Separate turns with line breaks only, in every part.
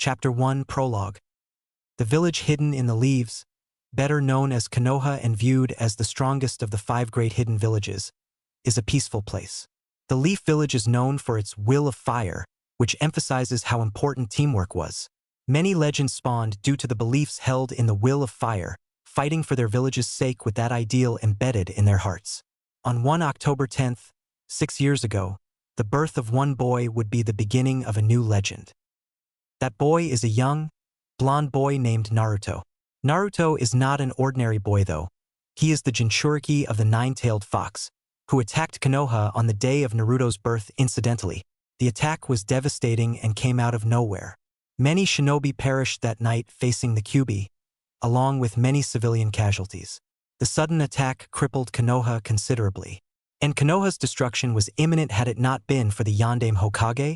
Chapter 1 Prologue. The village hidden in the leaves, better known as Konoha and viewed as the strongest of the 5 great hidden villages, is a peaceful place. The Leaf Village is known for its will of fire, which emphasizes how important teamwork was. Many legends spawned due to the beliefs held in the will of fire, fighting for their village's sake with that ideal embedded in their hearts. On 1 October 10th, 6 years ago, the birth of one boy would be the beginning of a new legend. That boy is a young, blonde boy named Naruto. Naruto is not an ordinary boy though. He is the Jinchuriki of the nine-tailed fox, who attacked Konoha on the day of Naruto's birth incidentally. The attack was devastating and came out of nowhere. Many shinobi perished that night facing the Kyuubi, along with many civilian casualties. The sudden attack crippled Konoha considerably, and Konoha's destruction was imminent had it not been for the Yondaime Hokage,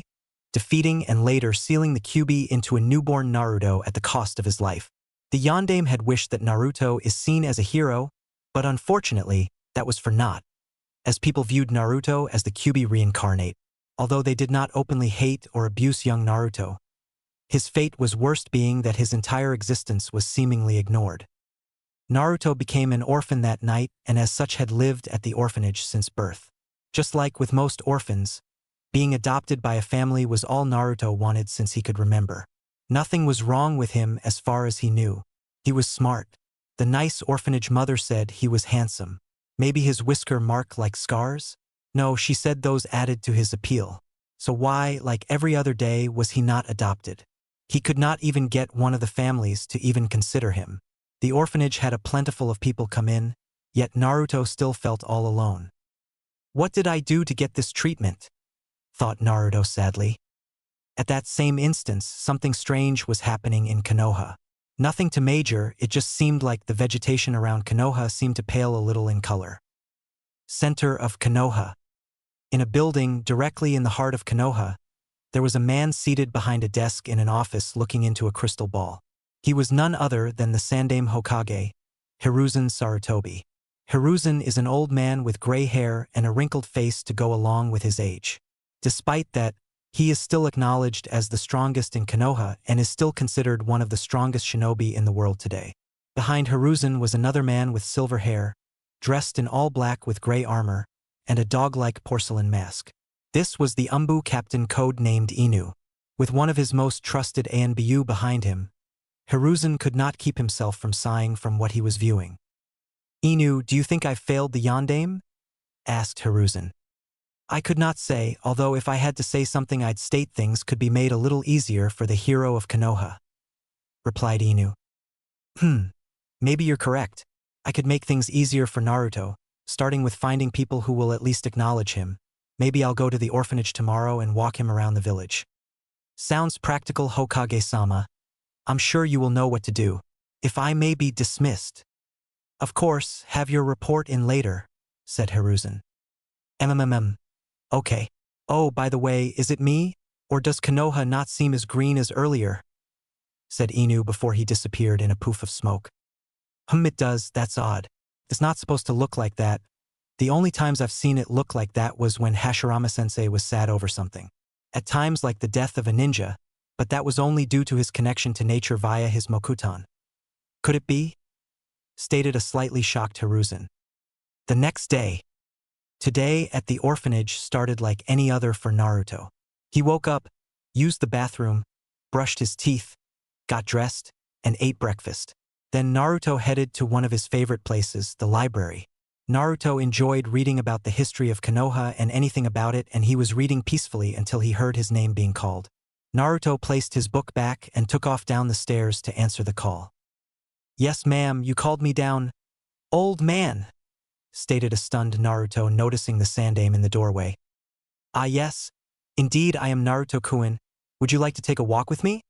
defeating and later sealing the Kyuubi into a newborn Naruto at the cost of his life. The Yondaime had wished that Naruto is seen as a hero, but unfortunately, that was for naught, as people viewed Naruto as the Kyuubi reincarnate. Although they did not openly hate or abuse young Naruto, his fate was worst being that his entire existence was seemingly ignored. Naruto became an orphan that night and as such had lived at the orphanage since birth. Just like with most orphans, being adopted by a family was all Naruto wanted since he could remember. Nothing was wrong with him as far as he knew. He was smart. The nice orphanage mother said he was handsome. Maybe his whisker mark like scars? No, she said those added to his appeal. So why, like every other day, was he not adopted? He could not even get one of the families to even consider him. The orphanage had a plentiful of people come in, yet Naruto still felt all alone. What did I do to get this treatment? Thought Naruto sadly. At that same instance, something strange was happening in Konoha. Nothing too major, it just seemed like the vegetation around Konoha seemed to pale a little in color. Center of Konoha. In a building directly in the heart of Konoha, there was a man seated behind a desk in an office looking into a crystal ball. He was none other than the Sandaime Hokage, Hiruzen Sarutobi. Hiruzen is an old man with gray hair and a wrinkled face to go along with his age. Despite that, he is still acknowledged as the strongest in Konoha and is still considered one of the strongest shinobi in the world today. Behind Hiruzen was another man with silver hair, dressed in all black with gray armor, and a dog-like porcelain mask. This was the Umbu captain code-named Inu. With one of his most trusted Anbu behind him, Hiruzen could not keep himself from sighing from what he was viewing. "Inu, do you think I've failed the Yondaime?" asked Hiruzen. "I could not say, although if I had to say something I'd state things could be made a little easier for the hero of Konoha," replied Inu. Maybe you're correct. I could make things easier for Naruto, starting with finding people who will at least acknowledge him. Maybe I'll go to the orphanage tomorrow and walk him around the village." "Sounds practical, Hokage-sama. I'm sure you will know what to do. If I may be dismissed." "Of course, have your report in later," said Hiruzen. Okay. Oh, by the way, is it me, or does Konoha not seem as green as earlier?" said Inu before he disappeared in a poof of smoke. It does, that's odd. It's not supposed to look like that. The only times I've seen it look like that was when Hashirama-sensei was sad over something. At times like the death of a ninja, but that was only due to his connection to nature via his Mokutan. "Could it be?" stated a slightly shocked Hiruzen. The next day. Today at the orphanage started like any other for Naruto. He woke up, used the bathroom, brushed his teeth, got dressed, and ate breakfast. Then Naruto headed to one of his favorite places, the library. Naruto enjoyed reading about the history of Konoha and anything about it, and he was reading peacefully until he heard his name being called. Naruto placed his book back and took off down the stairs to answer the call. "Yes, ma'am, you called me down." "Old man," stated a stunned Naruto, noticing the Sandaime in the doorway. "Ah yes, indeed I am Naruto-kun. Would you like to take a walk with me?"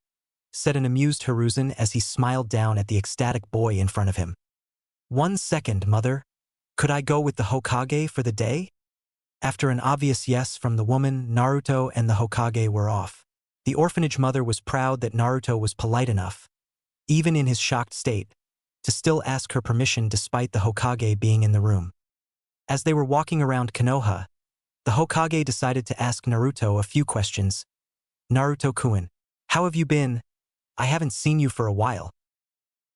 said an amused Hiruzen as he smiled down at the ecstatic boy in front of him. "1 second, mother. Could I go with the Hokage for the day?" After an obvious yes from the woman, Naruto and the Hokage were off. The orphanage mother was proud that Naruto was polite enough, even in his shocked state, to still ask her permission despite the Hokage being in the room. As they were walking around Konoha, the Hokage decided to ask Naruto a few questions. "Naruto-kun, how have you been? I haven't seen you for a while.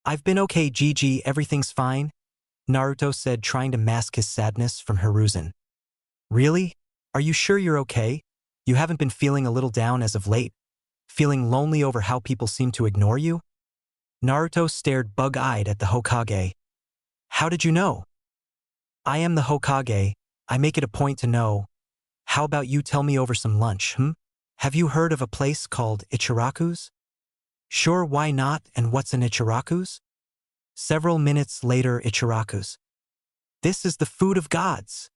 I've been okay, Gigi, everything's fine, Naruto said, trying to mask his sadness from Hiruzen. Really? Are you sure you're okay? You haven't been feeling a little down as of late? Feeling lonely over how people seem to ignore you? Naruto stared bug-eyed at the Hokage. How did you know? I am the Hokage. I make it a point to know. How about you tell me over some lunch, Have you heard of a place called Ichiraku's? Sure, why not, and what's an Ichiraku's? Several minutes later, Ichiraku's. This is the food of gods,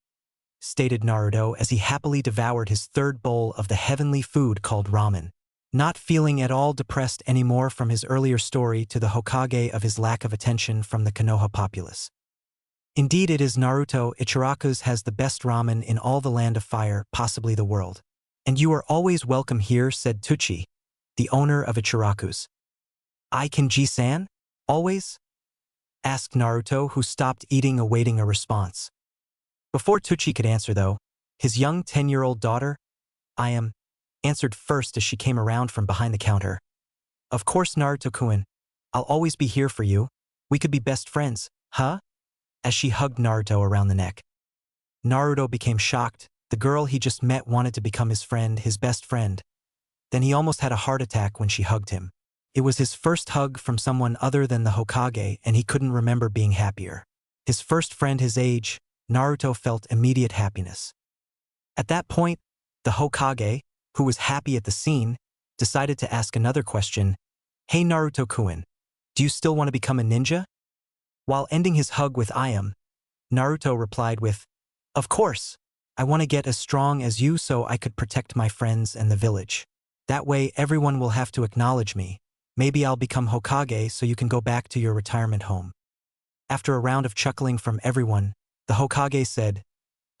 stated Naruto as he happily devoured his third bowl of the heavenly food called ramen. Not feeling at all depressed anymore from his earlier story to the Hokage of his lack of attention from the Konoha populace. Indeed, it is Naruto. Ichiraku's has the best ramen in all the land of fire, possibly the world. And you are always welcome here, said Tuchi, the owner of Ichiraku's. I can Ji-san? Always? Asked Naruto, who stopped eating, awaiting a response. Before Tuchi could answer, though, his young 10-year-old daughter, I am, answered first as she came around from behind the counter. Of course, Naruto-kun. I'll always be here for you. We could be best friends, huh? As she hugged Naruto around the neck. Naruto became shocked. The girl he just met wanted to become his friend, his best friend. Then he almost had a heart attack when she hugged him. It was his first hug from someone other than the Hokage, and he couldn't remember being happier. His first friend his age, Naruto felt immediate happiness. At that point, the Hokage, who was happy at the scene, decided to ask another question. Hey Naruto-kun, do you still want to become a ninja? While ending his hug with I am, Naruto replied with, Of course, I want to get as strong as you so I could protect my friends and the village. That way everyone will have to acknowledge me. Maybe I'll become Hokage so you can go back to your retirement home. After a round of chuckling from everyone, the Hokage said,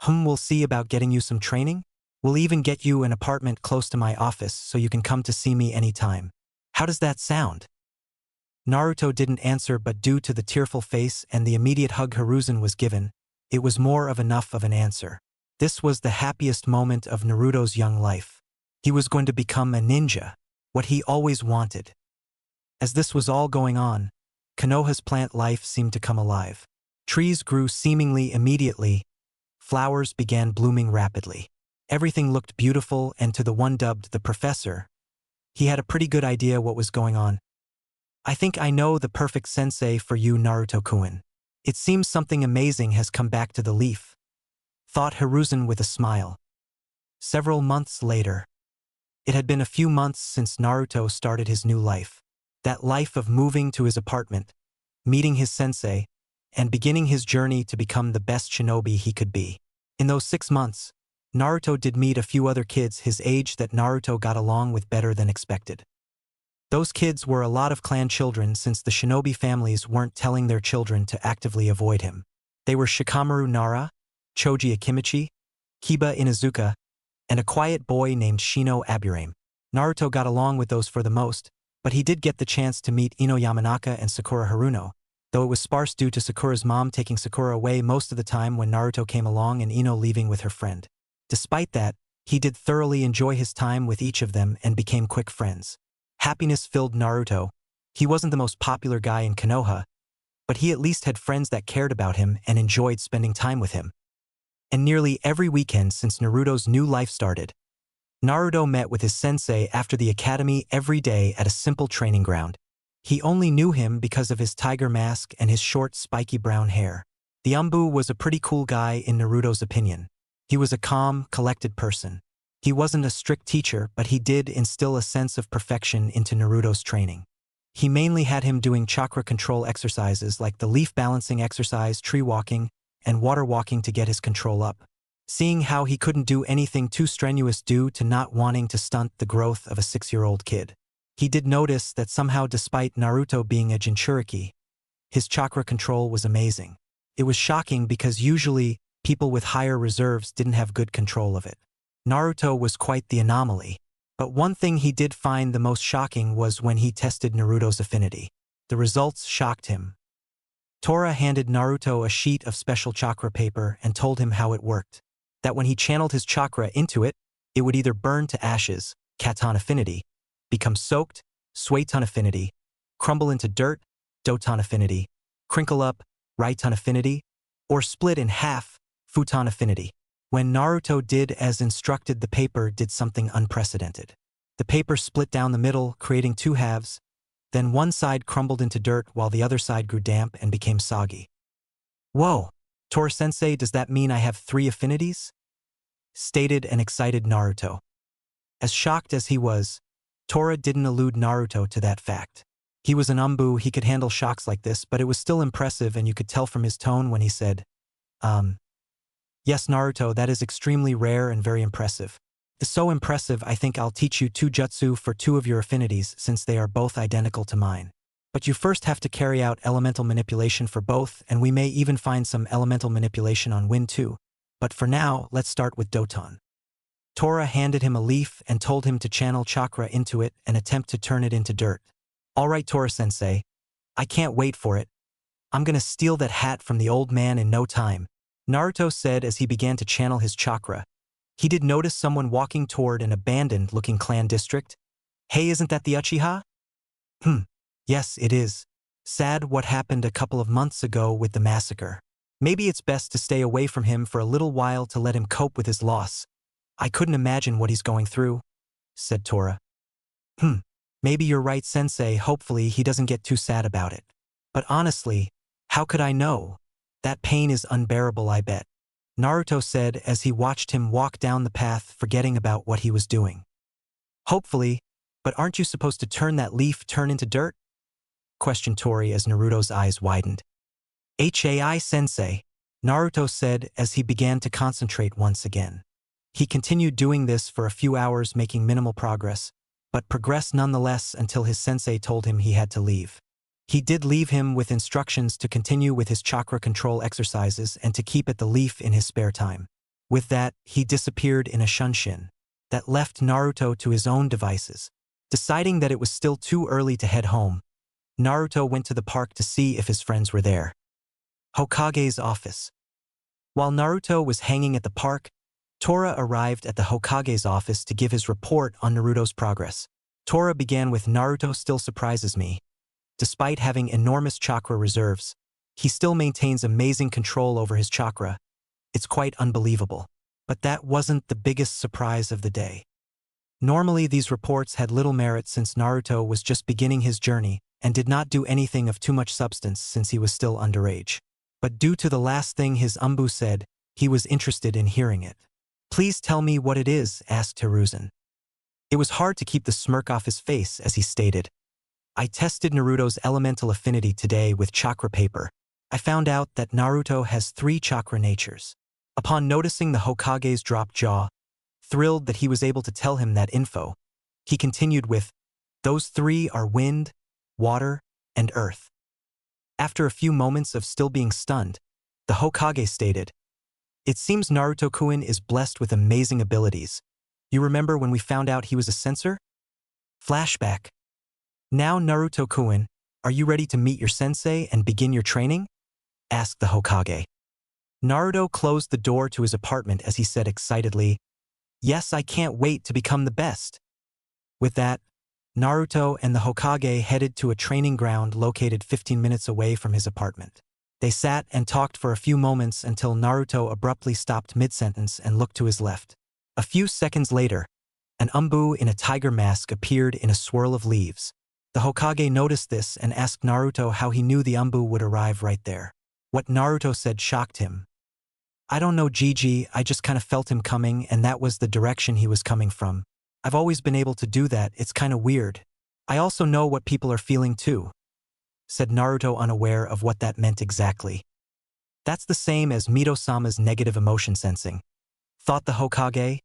We'll see about getting you some training. We'll even get you an apartment close to my office so you can come to see me anytime. How does that sound? Naruto didn't answer, but due to the tearful face and the immediate hug Hiruzen was given, it was more of enough of an answer. This was the happiest moment of Naruto's young life. He was going to become a ninja, what he always wanted. As this was all going on, Konoha's plant life seemed to come alive. Trees grew seemingly immediately. Flowers began blooming rapidly. Everything looked beautiful, and to the one dubbed the professor, he had a pretty good idea what was going on. I think I know the perfect sensei for you, Naruto-kun. It seems something amazing has come back to the leaf, thought Hiruzen with a smile. Several months later. It had been a few months since Naruto started his new life. That life of moving to his apartment, meeting his sensei, and beginning his journey to become the best shinobi he could be. In those 6 months, Naruto did meet a few other kids his age that Naruto got along with better than expected. Those kids were a lot of clan children since the shinobi families weren't telling their children to actively avoid him. They were Shikamaru Nara, Choji Akimichi, Kiba Inuzuka, and a quiet boy named Shino Aburame. Naruto got along with those for the most, but he did get the chance to meet Ino Yamanaka and Sakura Haruno, though it was sparse due to Sakura's mom taking Sakura away most of the time when Naruto came along and Ino leaving with her friend. Despite that, he did thoroughly enjoy his time with each of them and became quick friends. Happiness filled Naruto. He wasn't the most popular guy in Konoha, but he at least had friends that cared about him and enjoyed spending time with him. And nearly every weekend since Naruto's new life started, Naruto met with his sensei after the academy every day at a simple training ground. He only knew him because of his tiger mask and his short, spiky brown hair. The Umbu was a pretty cool guy in Naruto's opinion. He was a calm, collected person. He wasn't a strict teacher, but he did instill a sense of perfection into Naruto's training. He mainly had him doing chakra control exercises like the leaf balancing exercise, tree walking, and water walking to get his control up. Seeing how he couldn't do anything too strenuous due to not wanting to stunt the growth of a 6-year-old kid. He did notice that somehow, despite Naruto being a Jinchuriki, his chakra control was amazing. It was shocking because usually people with higher reserves didn't have good control of it. Naruto was quite the anomaly. But one thing he did find the most shocking was when he tested Naruto's affinity. The results shocked him. Tora handed Naruto a sheet of special chakra paper and told him how it worked. That when he channeled his chakra into it, it would either burn to ashes, Katan affinity, become soaked, Suiton affinity, crumble into dirt, Doton affinity, crinkle up, Raiton affinity, or split in half, Futon affinity. When Naruto did as instructed, the paper did something unprecedented. The paper split down the middle, creating two halves, then one side crumbled into dirt while the other side grew damp and became soggy. Whoa, Tora-sensei, does that mean I have 3 affinities? Stated and excited Naruto. As shocked as he was, Tora didn't allude Naruto to that fact. He was an Umbu, he could handle shocks like this, but it was still impressive and you could tell from his tone when he said, Yes, Naruto, that is extremely rare and very impressive. It's so impressive I think I'll teach you 2 jutsu for 2 of your affinities since they are both identical to mine. But you first have to carry out elemental manipulation for both, and we may even find some elemental manipulation on wind too. But for now, let's start with Doton. Tora handed him a leaf and told him to channel chakra into it and attempt to turn it into dirt. Alright, Tora-sensei, I can't wait for it. I'm gonna steal that hat from the old man in no time, Naruto said as he began to channel his chakra. He did notice someone walking toward an abandoned-looking clan district. Hey, isn't that the Uchiha? Yes, it is. Sad what happened a couple of months ago with the massacre. Maybe it's best to stay away from him for a little while to let him cope with his loss. I couldn't imagine what he's going through, said Tora. Maybe you're right, Sensei. Hopefully he doesn't get too sad about it. But honestly, how could I know? That pain is unbearable, I bet. Naruto said as he watched him walk down the path, forgetting about what he was doing. Hopefully, but aren't you supposed to turn that leaf into dirt? Questioned Tori as Naruto's eyes widened. Sensei, Naruto said as he began to concentrate once again. He continued doing this for a few hours, making minimal progress, but progressed nonetheless until his sensei told him he had to leave. He did leave him with instructions to continue with his chakra control exercises and to keep at the leaf in his spare time. With that, he disappeared in a shunshin. That left Naruto to his own devices. Deciding that it was still too early to head home, Naruto went to the park to see if his friends were there. Hokage's office. While Naruto was hanging at the park, Tora arrived at the Hokage's office to give his report on Naruto's progress. Tora began with, Naruto still surprises me. Despite having enormous chakra reserves, he still maintains amazing control over his chakra. It's quite unbelievable. But that wasn't the biggest surprise of the day. Normally these reports had little merit since Naruto was just beginning his journey and did not do anything of too much substance since he was still underage. But due to the last thing his Umbu said, he was interested in hearing it. Please tell me what it is, asked Hiruzen. It was hard to keep the smirk off his face as he stated. I tested Naruto's elemental affinity today with chakra paper. I found out that Naruto has 3 chakra natures. Upon noticing the Hokage's dropped jaw, thrilled that he was able to tell him that info, he continued with, those 3 are wind, water, and earth. After a few moments of still being stunned, the Hokage stated, it seems Naruto-kun is blessed with amazing abilities. You remember when we found out he was a censor? Flashback. Now Naruto-kun, are you ready to meet your sensei and begin your training? Asked the Hokage. Naruto closed the door to his apartment as he said excitedly, yes, I can't wait to become the best. With that, Naruto and the Hokage headed to a training ground located 15 minutes away from his apartment. They sat and talked for a few moments until Naruto abruptly stopped mid-sentence and looked to his left. A few seconds later, an Umbu in a tiger mask appeared in a swirl of leaves. The Hokage noticed this and asked Naruto how he knew the Umbu would arrive right there. What Naruto said shocked him. I don't know, Gigi, I just kind of felt him coming and that was the direction he was coming from. I've always been able to do that, it's kind of weird. I also know what people are feeling too, said Naruto, unaware of what that meant exactly. That's the same as Mito-sama's negative emotion sensing, thought the Hokage.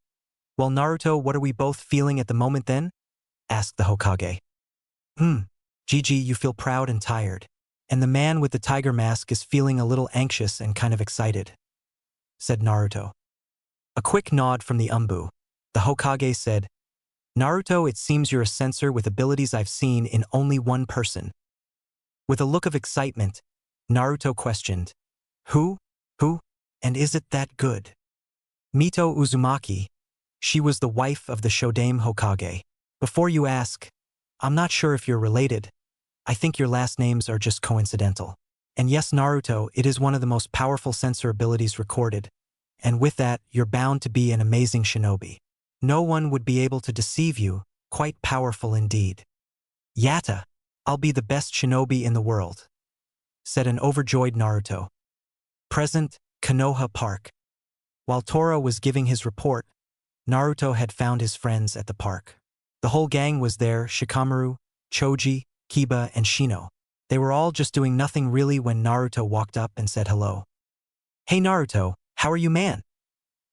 Well, Naruto, what are we both feeling at the moment then? Asked the Hokage. Gigi, you feel proud and tired. And the man with the tiger mask is feeling a little anxious and kind of excited, said Naruto. A quick nod from the Umbu. The Hokage said, Naruto, it seems you're a censor with abilities I've seen in only one person. With a look of excitement, Naruto questioned, Who? And is it that good? Mito Uzumaki. She was the wife of the Shodaime Hokage. Before you ask, I'm not sure if you're related. I think your last names are just coincidental. And yes, Naruto, it is one of the most powerful sensor abilities recorded. And with that, you're bound to be an amazing shinobi. No one would be able to deceive you, quite powerful indeed. Yatta, I'll be the best shinobi in the world, said an overjoyed Naruto. Present, Konoha Park. While Tora was giving his report, Naruto had found his friends at the park. The whole gang was there, Shikamaru, Choji, Kiba, and Shino. They were all just doing nothing really when Naruto walked up and said hello. Hey Naruto, how are you man?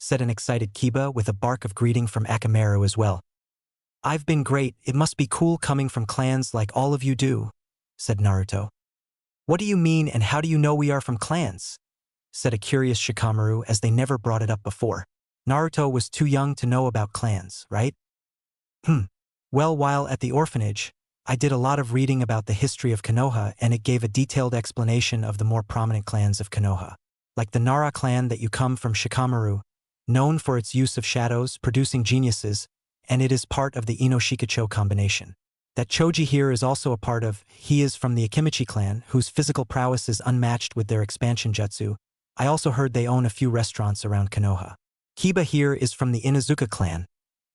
Said an excited Kiba with a bark of greeting from Akamaru as well. I've been great, it must be cool coming from clans like all of you do, said Naruto. What do you mean and how do you know we are from clans? Said a curious Shikamaru as they never brought it up before. Naruto was too young to know about clans, right? Well, while at the orphanage, I did a lot of reading about the history of Konoha and it gave a detailed explanation of the more prominent clans of Konoha. Like the Nara clan that you come from Shikamaru, known for its use of shadows, producing geniuses, and it is part of the Ino-Shikacho combination. That Choji here is also a part of, he is from the Akimichi clan, whose physical prowess is unmatched with their expansion jutsu. I also heard they own a few restaurants around Konoha. Kiba here is from the Inuzuka clan,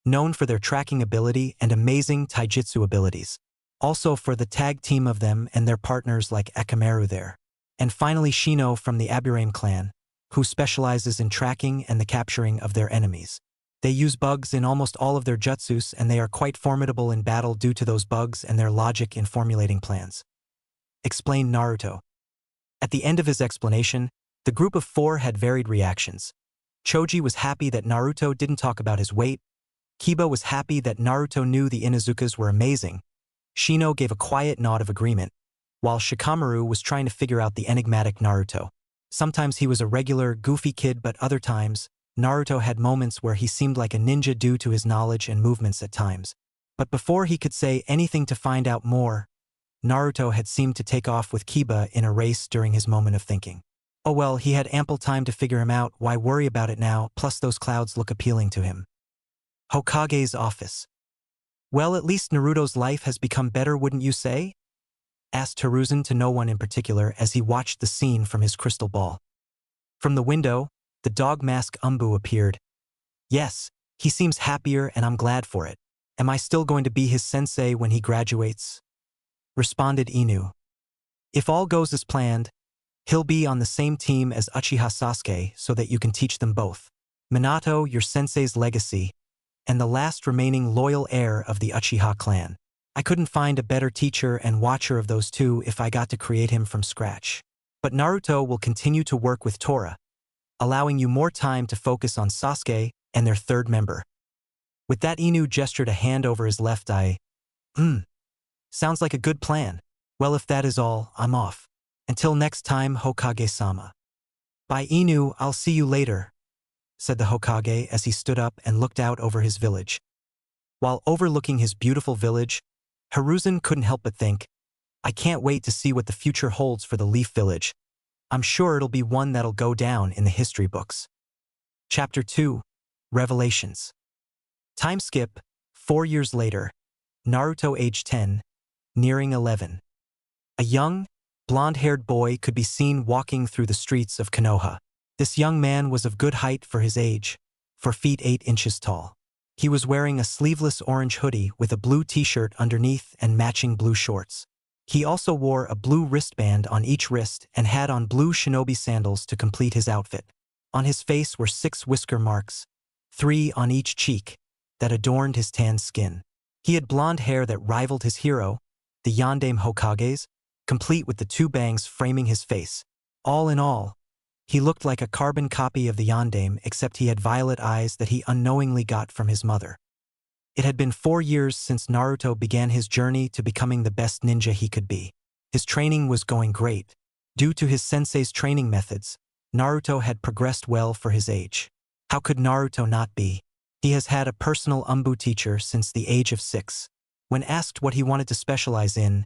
known for their tracking ability and amazing taijutsu abilities. Also for the tag team of them and their partners like Akamaru there. And finally Shino from the Aburame clan, who specializes in tracking and the capturing of their enemies. They use bugs in almost all of their jutsus and they are quite formidable in battle due to those bugs and their logic in formulating plans. Explained Naruto. At the end of his explanation, the group of 4 had varied reactions. Choji was happy that Naruto didn't talk about his weight. Kiba was happy that Naruto knew the Inuzukas were amazing. Shino gave a quiet nod of agreement, while Shikamaru was trying to figure out the enigmatic Naruto. Sometimes he was a regular, goofy kid, but other times, Naruto had moments where he seemed like a ninja due to his knowledge and movements at times. But before he could say anything to find out more, Naruto had seemed to take off with Kiba in a race during his moment of thinking. Oh well, he had ample time to figure him out, why worry about it now, plus those clouds look appealing to him. Hokage's office. Well, at least Naruto's life has become better, wouldn't you say? Asked Hiruzen to no one in particular as he watched the scene from his crystal ball. From the window, the dog mask Umbu appeared. Yes, he seems happier and I'm glad for it. Am I still going to be his sensei when he graduates? Responded Inu. If all goes as planned, he'll be on the same team as Uchiha Sasuke so that you can teach them both. Minato, your sensei's legacy, and the last remaining loyal heir of the Uchiha clan. I couldn't find a better teacher and watcher of those two if I got to create him from scratch. But Naruto will continue to work with Tora, allowing you more time to focus on Sasuke and their third member. With that, Inu gestured a hand over his left eye. Sounds like a good plan. Well, if that is all, I'm off. Until next time, Hokage-sama. Bye Inu, I'll see you later, said the Hokage as he stood up and looked out over his village. While overlooking his beautiful village, Hiruzen couldn't help but think, I can't wait to see what the future holds for the Leaf Village. I'm sure it'll be one that'll go down in the history books. Chapter 2, Revelations. Time skip, 4 years later, Naruto age 10, nearing 11. A young, blonde-haired boy could be seen walking through the streets of Konoha. This young man was of good height for his age, 4 feet 8 inches tall. He was wearing a sleeveless orange hoodie with a blue t-shirt underneath and matching blue shorts. He also wore a blue wristband on each wrist and had on blue shinobi sandals to complete his outfit. On his face were 6 whisker marks, 3 on each cheek, that adorned his tanned skin. He had blonde hair that rivaled his hero, the Yondaime Hokage's, complete with the 2 bangs framing his face. All in all, he looked like a carbon copy of the Yondaime, except he had violet eyes that he unknowingly got from his mother. It had been 4 years since Naruto began his journey to becoming the best ninja he could be. His training was going great. Due to his sensei's training methods, Naruto had progressed well for his age. How could Naruto not be? He has had a personal Umbu teacher since the age of 6. When asked what he wanted to specialize in,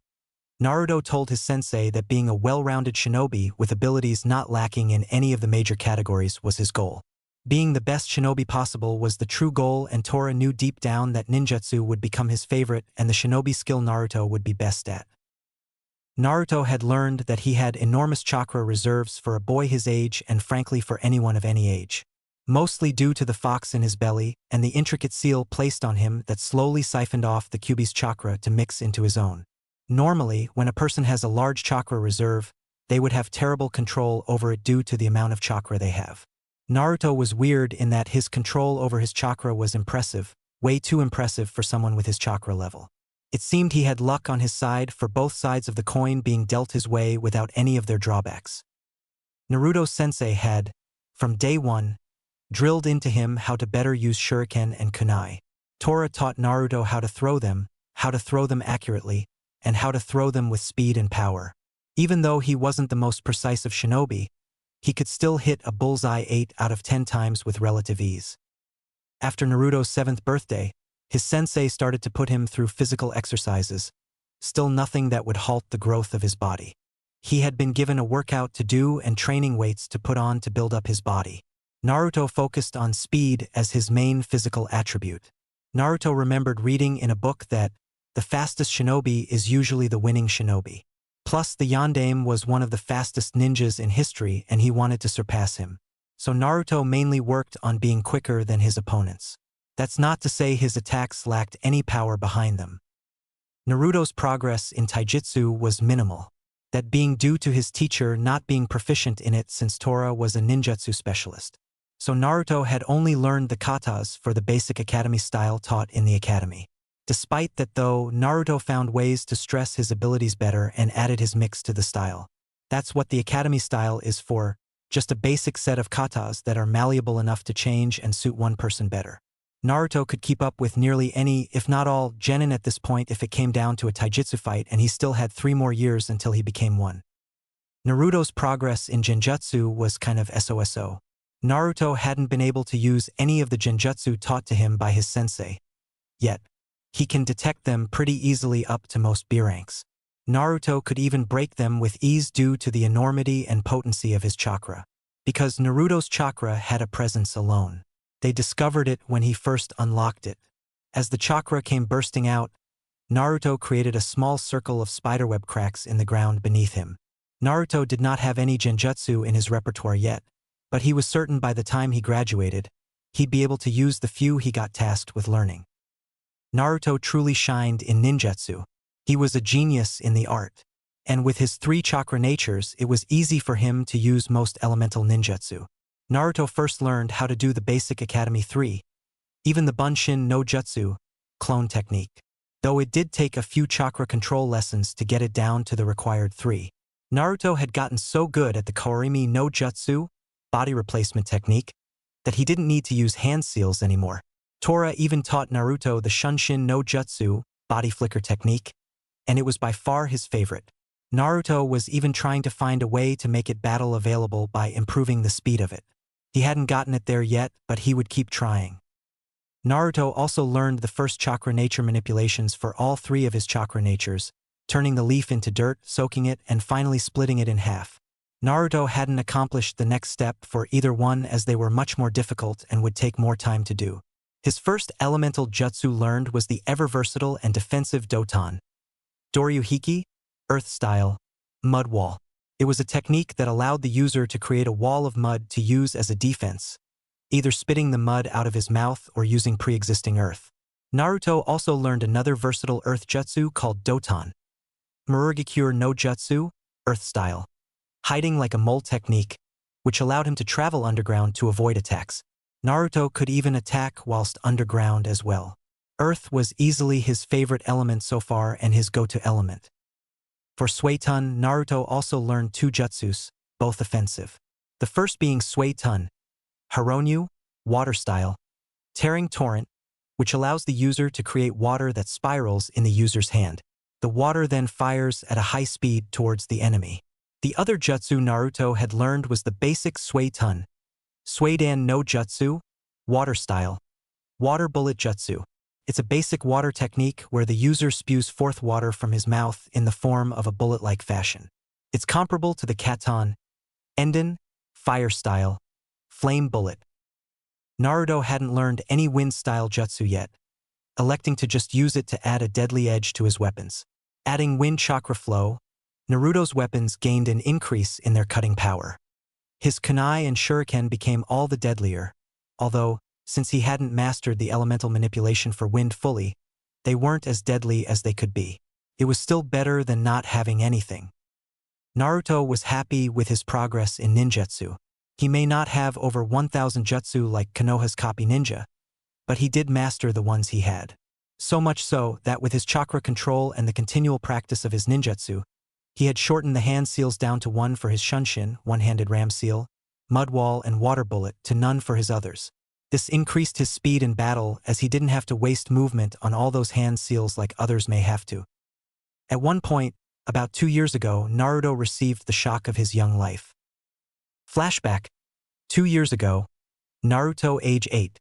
Naruto told his sensei that being a well-rounded shinobi with abilities not lacking in any of the major categories was his goal. Being the best shinobi possible was the true goal, and Tora knew deep down that ninjutsu would become his favorite and the shinobi skill Naruto would be best at. Naruto had learned that he had enormous chakra reserves for a boy his age and frankly for anyone of any age. Mostly due to the fox in his belly and the intricate seal placed on him that slowly siphoned off the Kyuubi's chakra to mix into his own. Normally, when a person has a large chakra reserve, they would have terrible control over it due to the amount of chakra they have. Naruto was weird in that his control over his chakra was impressive, way too impressive for someone with his chakra level. It seemed he had luck on his side for both sides of the coin being dealt his way without any of their drawbacks. Naruto-sensei had, from day one, drilled into him how to better use shuriken and kunai. Tora taught Naruto how to throw them accurately, and how to throw them with speed and power. Even though he wasn't the most precise of shinobi, he could still hit a bullseye 8 out of 10 times with relative ease. After Naruto's 7th birthday, his sensei started to put him through physical exercises, still nothing that would halt the growth of his body. He had been given a workout to do and training weights to put on to build up his body. Naruto focused on speed as his main physical attribute. Naruto remembered reading in a book that the fastest shinobi is usually the winning shinobi. Plus, the Yondaime was one of the fastest ninjas in history and he wanted to surpass him. So Naruto mainly worked on being quicker than his opponents. That's not to say his attacks lacked any power behind them. Naruto's progress in taijutsu was minimal, that being due to his teacher not being proficient in it since Tora was a ninjutsu specialist. So Naruto had only learned the katas for the basic academy style taught in the academy. Despite that though, Naruto found ways to stress his abilities better and added his mix to the style. That's what the academy style is for, just a basic set of katas that are malleable enough to change and suit one person better. Naruto could keep up with nearly any, if not all, genin at this point if it came down to a taijutsu fight, and he still had 3 more years until he became one. Naruto's progress in genjutsu was kind of SOSO. Naruto hadn't been able to use any of the genjutsu taught to him by his sensei. Yet, he can detect them pretty easily up to most B ranks. Naruto could even break them with ease due to the enormity and potency of his chakra. Because Naruto's chakra had a presence alone. They discovered it when he first unlocked it. As the chakra came bursting out, Naruto created a small circle of spiderweb cracks in the ground beneath him. Naruto did not have any genjutsu in his repertoire yet, but he was certain by the time he graduated, he'd be able to use the few he got tasked with learning. Naruto truly shined in ninjutsu. He was a genius in the art. And with his 3 chakra natures, it was easy for him to use most elemental ninjutsu. Naruto first learned how to do the basic Academy 3, even the Bunshin no Jutsu, clone technique. Though it did take a few chakra control lessons to get it down to the required 3. Naruto had gotten so good at the Korimi no Jutsu, body replacement technique, that he didn't need to use hand seals anymore. Tora even taught Naruto the Shunshin no Jutsu, body flicker technique, and it was by far his favorite. Naruto was even trying to find a way to make it battle available by improving the speed of it. He hadn't gotten it there yet, but he would keep trying. Naruto also learned the first chakra nature manipulations for all 3 of his chakra natures, turning the leaf into dirt, soaking it, and finally splitting it in half. Naruto hadn't accomplished the next step for either one as they were much more difficult and would take more time to do. His first elemental jutsu learned was the ever-versatile and defensive Doton. Doryuhiki, Earth Style, Mud Wall. It was a technique that allowed the user to create a wall of mud to use as a defense, either spitting the mud out of his mouth or using pre-existing earth. Naruto also learned another versatile earth jutsu called Doton. Murugikure no Jutsu, Earth Style. Hiding like a mole technique, which allowed him to travel underground to avoid attacks. Naruto could even attack whilst underground as well. Earth was easily his favorite element so far and his go-to element. For Suiton, Naruto also learned 2 jutsus, both offensive. The first being Suiton, Haronyu, Water Style, Tearing Torrent, which allows the user to create water that spirals in the user's hand. The water then fires at a high speed towards the enemy. The other jutsu Naruto had learned was the basic Suiton, Suidan no Jutsu, Water Style, Water Bullet Jutsu. It's a basic water technique where the user spews forth water from his mouth in the form of a bullet-like fashion. It's comparable to the Katon, Enden, Fire Style, Flame Bullet, Naruto hadn't learned any wind-style jutsu yet, electing to just use it to add a deadly edge to his weapons. Adding wind chakra flow, Naruto's weapons gained an increase in their cutting power. His kunai and shuriken became all the deadlier, although, since he hadn't mastered the elemental manipulation for wind fully, they weren't as deadly as they could be. It was still better than not having anything. Naruto was happy with his progress in ninjutsu. He may not have over 1,000 jutsu like Konoha's copy ninja, but he did master the ones he had. So much so that with his chakra control and the continual practice of his ninjutsu, he had shortened the hand seals down to 1 for his shunshin, one-handed ram seal, mud wall, and water bullet, to none for his others. This increased his speed in battle as he didn't have to waste movement on all those hand seals like others may have to. At one point, about 2 years ago, Naruto received the shock of his young life. Flashback. 2 years ago, Naruto age 8.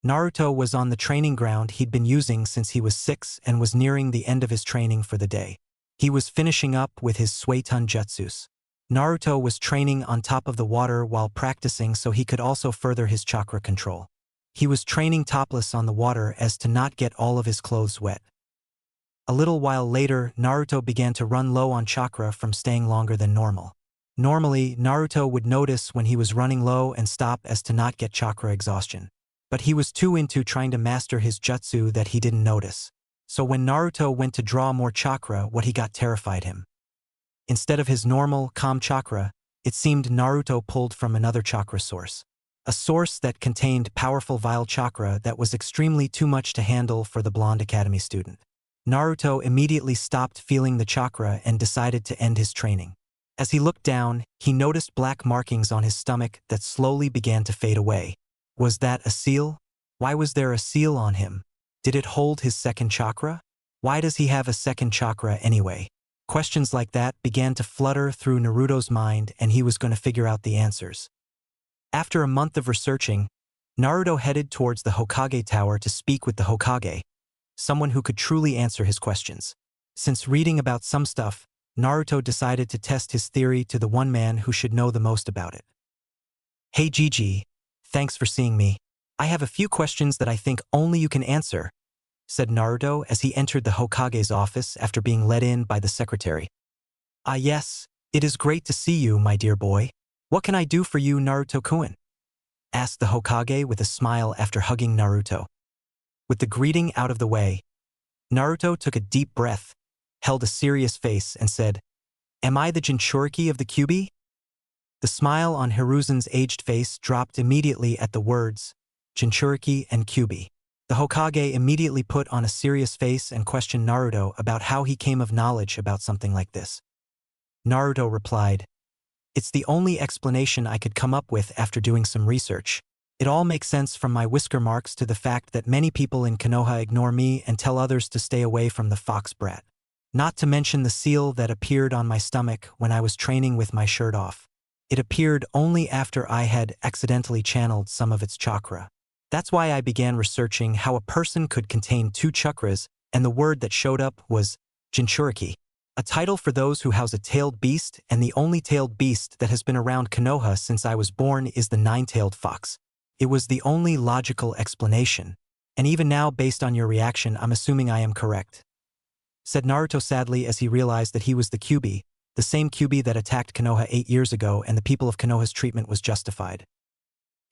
Naruto was on the training ground he'd been using since he was 6 and was nearing the end of his training for the day. He was finishing up with his Suiton jutsus. Naruto was training on top of the water while practicing so he could also further his chakra control. He was training topless on the water as to not get all of his clothes wet. A little while later, Naruto began to run low on chakra from staying longer than normal. Normally, Naruto would notice when he was running low and stop as to not get chakra exhaustion. But he was too into trying to master his jutsu that he didn't notice. So when Naruto went to draw more chakra, what he got terrified him. Instead of his normal, calm chakra, it seemed Naruto pulled from another chakra source. A source that contained powerful vile chakra that was extremely too much to handle for the Blonde Academy student. Naruto immediately stopped feeling the chakra and decided to end his training. As he looked down, he noticed black markings on his stomach that slowly began to fade away. Was that a seal? Why was there a seal on him? Did it hold his second chakra? Why does he have a second chakra anyway? Questions like that began to flutter through Naruto's mind, and he was going to figure out the answers. After a month of researching, Naruto headed towards the Hokage Tower to speak with the Hokage, someone who could truly answer his questions. Since reading about some stuff, Naruto decided to test his theory to the one man who should know the most about it. Hey Gigi, thanks for seeing me. I have a few questions that I think only you can answer, said Naruto as he entered the Hokage's office after being let in by the secretary. Ah yes, it is great to see you, my dear boy. What can I do for you, Naruto-kun? Asked the Hokage with a smile after hugging Naruto. With the greeting out of the way, Naruto took a deep breath, held a serious face, and said, Am I the Jinchuriki of the Kyuubi? The smile on Hiruzen's aged face dropped immediately at the words, Jinchuriki and Kyuubi. The Hokage immediately put on a serious face and questioned Naruto about how he came of knowledge about something like this. Naruto replied, It's the only explanation I could come up with after doing some research. It all makes sense from my whisker marks to the fact that many people in Konoha ignore me and tell others to stay away from the fox brat. Not to mention the seal that appeared on my stomach when I was training with my shirt off. It appeared only after I had accidentally channeled some of its chakra. That's why I began researching how a person could contain 2 chakras, and the word that showed up was Jinchuriki, a title for those who house a tailed beast, and the only tailed beast that has been around Konoha since I was born is the 9-tailed fox. It was the only logical explanation, and even now, based on your reaction, I'm assuming I am correct, said Naruto sadly as he realized that he was the Kyuubi, the same Kyuubi that attacked Konoha 8 years ago, and the people of Konoha's treatment was justified.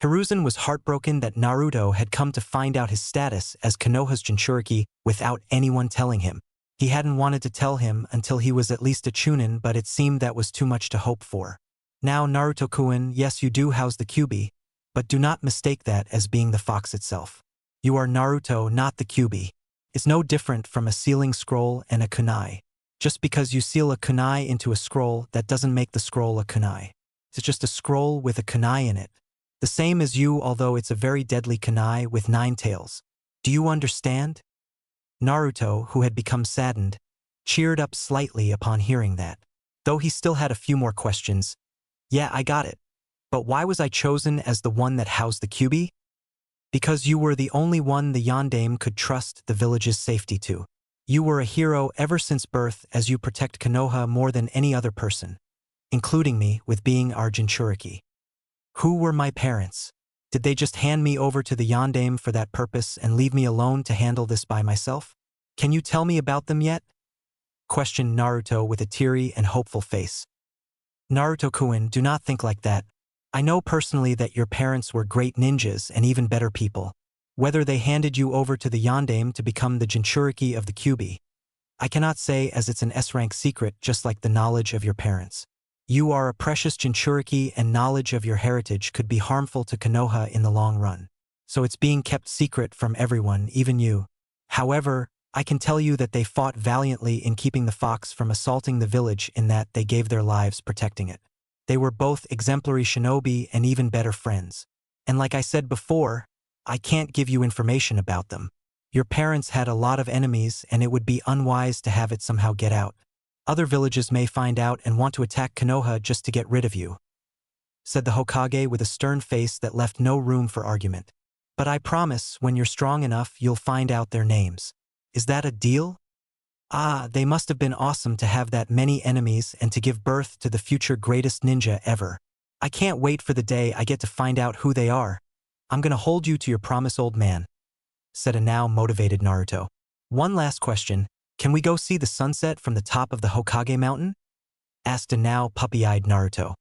Hiruzen was heartbroken that Naruto had come to find out his status as Konoha's Jinchuriki without anyone telling him. He hadn't wanted to tell him until he was at least a Chunin, but it seemed that was too much to hope for. Now Naruto-kun, yes, you do house the Kyuubi, but do not mistake that as being the fox itself. You are Naruto, not the Kyuubi. It's no different from a sealing scroll and a kunai. Just because you seal a kunai into a scroll, that doesn't make the scroll a kunai. It's just a scroll with a kunai in it. The same as you, although it's a very deadly kunai with 9 tails. Do you understand? Naruto, who had become saddened, cheered up slightly upon hearing that. Though he still had a few more questions. Yeah, I got it. But why was I chosen as the one that housed the Kyuubi? Because you were the only one the Yondaime could trust the village's safety to. You were a hero ever since birth, as you protect Konoha more than any other person, including me with being our Jinchuriki. Who were my parents? Did they just hand me over to the yondaime for that purpose and leave me alone to handle this by myself? Can you tell me about them yet? Questioned Naruto with a teary and hopeful face. Naruto-kun, do not think like that. I know personally that your parents were great ninjas and even better people. Whether they handed you over to the yondaime to become the Jinchuriki of the Kyuubi, I cannot say, as it's an S-rank secret, just like the knowledge of your parents. You are a precious Jinchuriki, and knowledge of your heritage could be harmful to Konoha in the long run. So it's being kept secret from everyone, even you. However, I can tell you that they fought valiantly in keeping the fox from assaulting the village, in that they gave their lives protecting it. They were both exemplary shinobi and even better friends. And like I said before, I can't give you information about them. Your parents had a lot of enemies, and it would be unwise to have it somehow get out. Other villages may find out and want to attack Konoha just to get rid of you," said the Hokage with a stern face that left no room for argument. "But I promise, when you're strong enough, you'll find out their names. Is that a deal?" "Ah, they must have been awesome to have that many enemies and to give birth to the future greatest ninja ever. I can't wait for the day I get to find out who they are. I'm gonna hold you to your promise, old man," said a now motivated Naruto. "One last question. Can we go see the sunset from the top of the Hokage mountain?" asked a now puppy-eyed Naruto.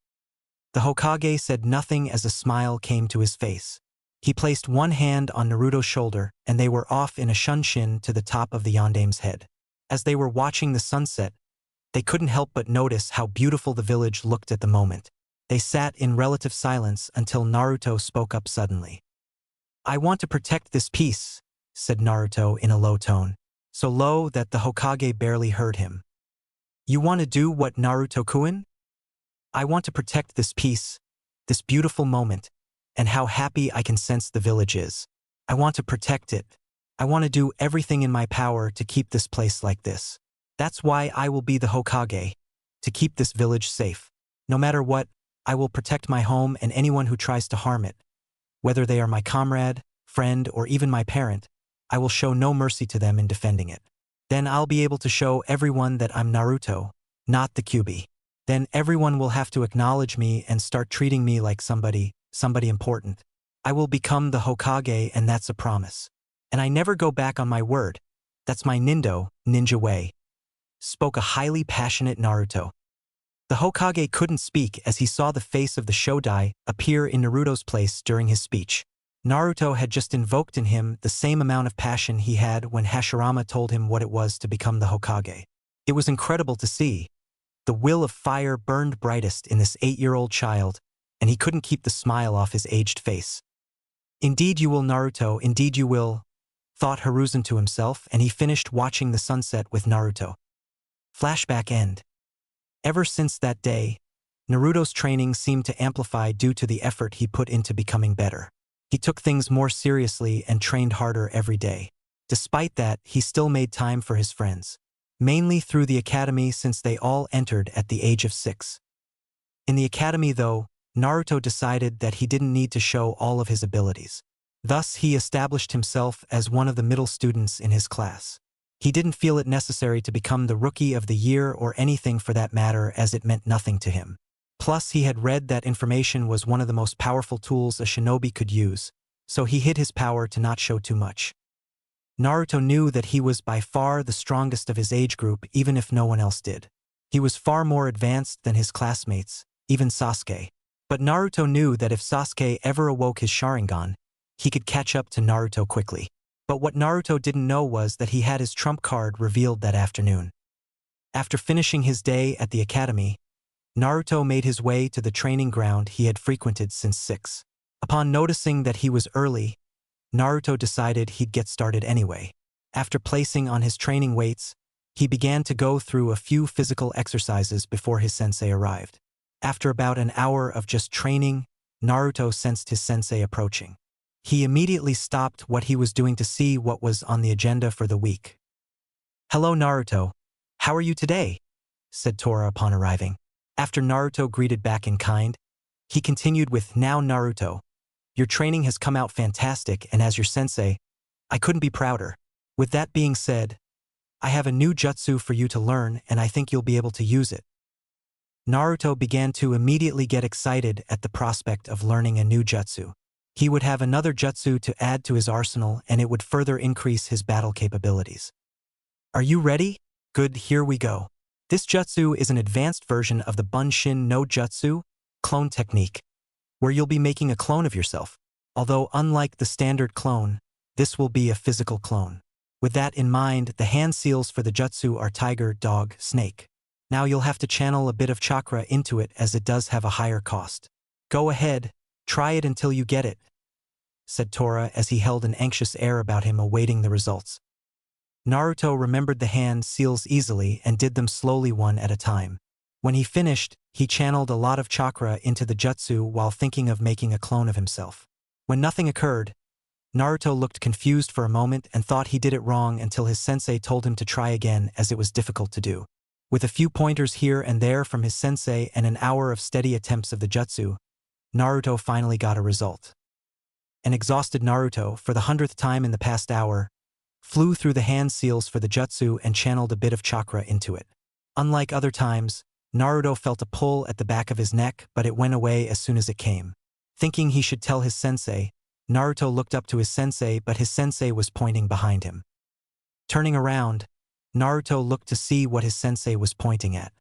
The Hokage said nothing as a smile came to his face. He placed one hand on Naruto's shoulder, and they were off in a shunshin to the top of the yondaime's head. As they were watching the sunset, they couldn't help but notice how beautiful the village looked at the moment. They sat in relative silence until Naruto spoke up suddenly. "I want to protect this peace," said Naruto in a low tone, so low that the Hokage barely heard him. "You want to do what, Naruto-kun?" "I want to protect this peace, this beautiful moment, and how happy I can sense the village is. I want to protect it. I want to do everything in my power to keep this place like this. That's why I will be the Hokage, to keep this village safe. No matter what, I will protect my home and anyone who tries to harm it. Whether they are my comrade, friend, or even my parent, I will show no mercy to them in defending it. Then I'll be able to show everyone that I'm Naruto, not the Kyuubi. Then everyone will have to acknowledge me and start treating me like somebody important. I will become the Hokage, and that's a promise. And I never go back on my word. That's my ninja way," spoke a highly passionate Naruto. The Hokage couldn't speak as he saw the face of the Shodai appear in Naruto's place during his speech. Naruto had just invoked in him the same amount of passion he had when Hashirama told him what it was to become the Hokage. It was incredible to see. The will of fire burned brightest in this 8-year-old child, and he couldn't keep the smile off his aged face. "Indeed you will, Naruto, indeed you will," thought Hiruzen to himself, and he finished watching the sunset with Naruto. Flashback end. Ever since that day, Naruto's training seemed to amplify due to the effort he put into becoming better. He took things more seriously and trained harder every day. Despite that, he still made time for his friends, mainly through the academy, since they all entered at the age of 6. In the academy, though, Naruto decided that he didn't need to show all of his abilities. Thus, he established himself as one of the middle students in his class. He didn't feel it necessary to become the Rookie of the Year or anything for that matter, as it meant nothing to him. Plus, he had read that information was one of the most powerful tools a shinobi could use, so he hid his power to not show too much. Naruto knew that he was by far the strongest of his age group, even if no one else did. He was far more advanced than his classmates, even Sasuke. But Naruto knew that if Sasuke ever awoke his Sharingan, he could catch up to Naruto quickly. But what Naruto didn't know was that he had his trump card revealed that afternoon. After finishing his day at the academy, Naruto made his way to the training ground he had frequented since 6. Upon noticing that he was early, Naruto decided he'd get started anyway. After placing on his training weights, he began to go through a few physical exercises before his sensei arrived. After about an hour of just training, Naruto sensed his sensei approaching. He immediately stopped what he was doing to see what was on the agenda for the week. "Hello, Naruto. How are you today?" said Tora upon arriving. After Naruto greeted back in kind, he continued with, "Now, Naruto, your training has come out fantastic, and as your sensei, I couldn't be prouder. With that being said, I have a new jutsu for you to learn, and I think you'll be able to use it." Naruto began to immediately get excited at the prospect of learning a new jutsu. He would have another jutsu to add to his arsenal and it would further increase his battle capabilities. Are you ready? Good, here we go. This jutsu is an advanced version of the Bunshin no Jutsu, clone technique, where you'll be making a clone of yourself. Although unlike the standard clone, this will be a physical clone. With that in mind, the hand seals for the jutsu are tiger, dog, snake. Now you'll have to channel a bit of chakra into it as it does have a higher cost. Go ahead, try it until you get it, said Tora as he held an anxious air about him awaiting the results. Naruto remembered the hand seals easily and did them slowly one at a time. When he finished, he channeled a lot of chakra into the jutsu while thinking of making a clone of himself. When nothing occurred, Naruto looked confused for a moment and thought he did it wrong until his sensei told him to try again as it was difficult to do. With a few pointers here and there from his sensei and an hour of steady attempts of the jutsu, Naruto finally got a result. An exhausted Naruto, for the 100th time in the past hour, flew through the hand seals for the jutsu and channeled a bit of chakra into it. Unlike other times, Naruto felt a pull at the back of his neck, but it went away as soon as it came. Thinking he should tell his sensei, Naruto looked up to his sensei, but his sensei was pointing behind him. Turning around, Naruto looked to see what his sensei was pointing at.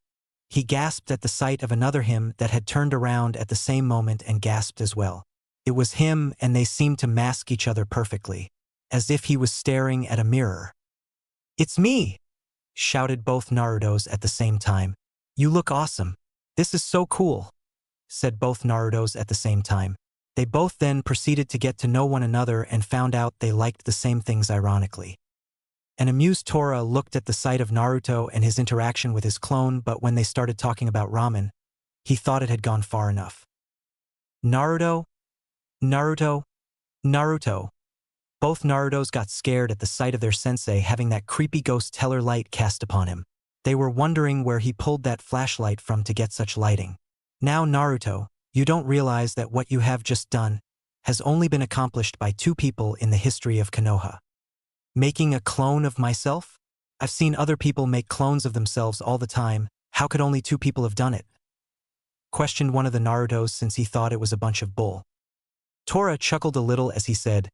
He gasped at the sight of another him that had turned around at the same moment and gasped as well. It was him, and they seemed to mask each other perfectly, as if he was staring at a mirror. "It's me!" shouted both Narutos at the same time. "You look awesome. This is so cool," said both Narutos at the same time. They both then proceeded to get to know one another and found out they liked the same things ironically. An amused Tora looked at the sight of Naruto and his interaction with his clone, but when they started talking about ramen, he thought it had gone far enough. Naruto? Naruto? Naruto. Both Narutos got scared at the sight of their sensei having that creepy ghost teller light cast upon him. They were wondering where he pulled that flashlight from to get such lighting. Now Naruto, you don't realize that what you have just done has only been accomplished by 2 people in the history of Konoha. Making a clone of myself? I've seen other people make clones of themselves all the time. How could only 2 people have done it? Questioned one of the Narutos since he thought it was a bunch of bull. Tora chuckled a little as he said,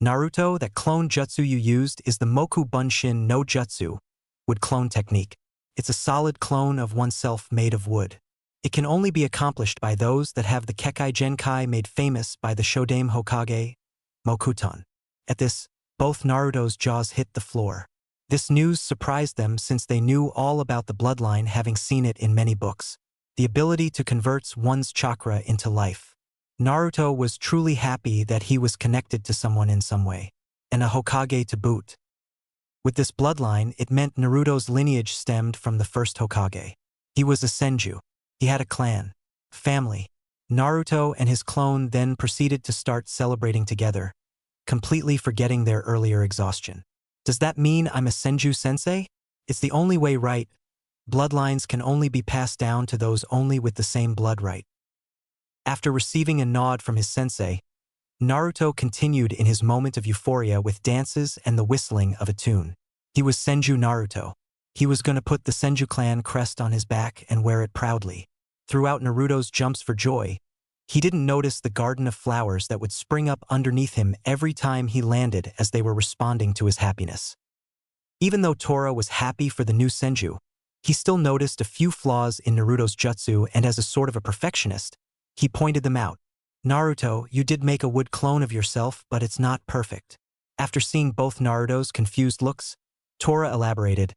"Naruto, that clone jutsu you used is the Moku Bunshin no Jutsu, wood clone technique. It's a solid clone of oneself made of wood. It can only be accomplished by those that have the Kekkei Genkai made famous by the Shodaime Hokage, Mokuton." At this, both Naruto's jaws hit the floor. This news surprised them since they knew all about the bloodline, having seen it in many books. The ability to convert one's chakra into life. Naruto was truly happy that he was connected to someone in some way, and a Hokage to boot. With this bloodline, it meant Naruto's lineage stemmed from the first Hokage. He was a Senju. He had a clan, family. Naruto and his clone then proceeded to start celebrating together, completely forgetting their earlier exhaustion. Does that mean I'm a Senju sensei? It's the only way, right? Bloodlines can only be passed down to those only with the same blood, right? After receiving a nod from his sensei, Naruto continued in his moment of euphoria with dances and the whistling of a tune. He was Senju Naruto. He was going to put the Senju clan crest on his back and wear it proudly. Throughout Naruto's jumps for joy, he didn't notice the garden of flowers that would spring up underneath him every time he landed as they were responding to his happiness. Even though Tora was happy for the new Senju, he still noticed a few flaws in Naruto's jutsu, and as a sort of a perfectionist, he pointed them out. "Naruto, you did make a wood clone of yourself, but it's not perfect." After seeing both Naruto's confused looks, Tora elaborated,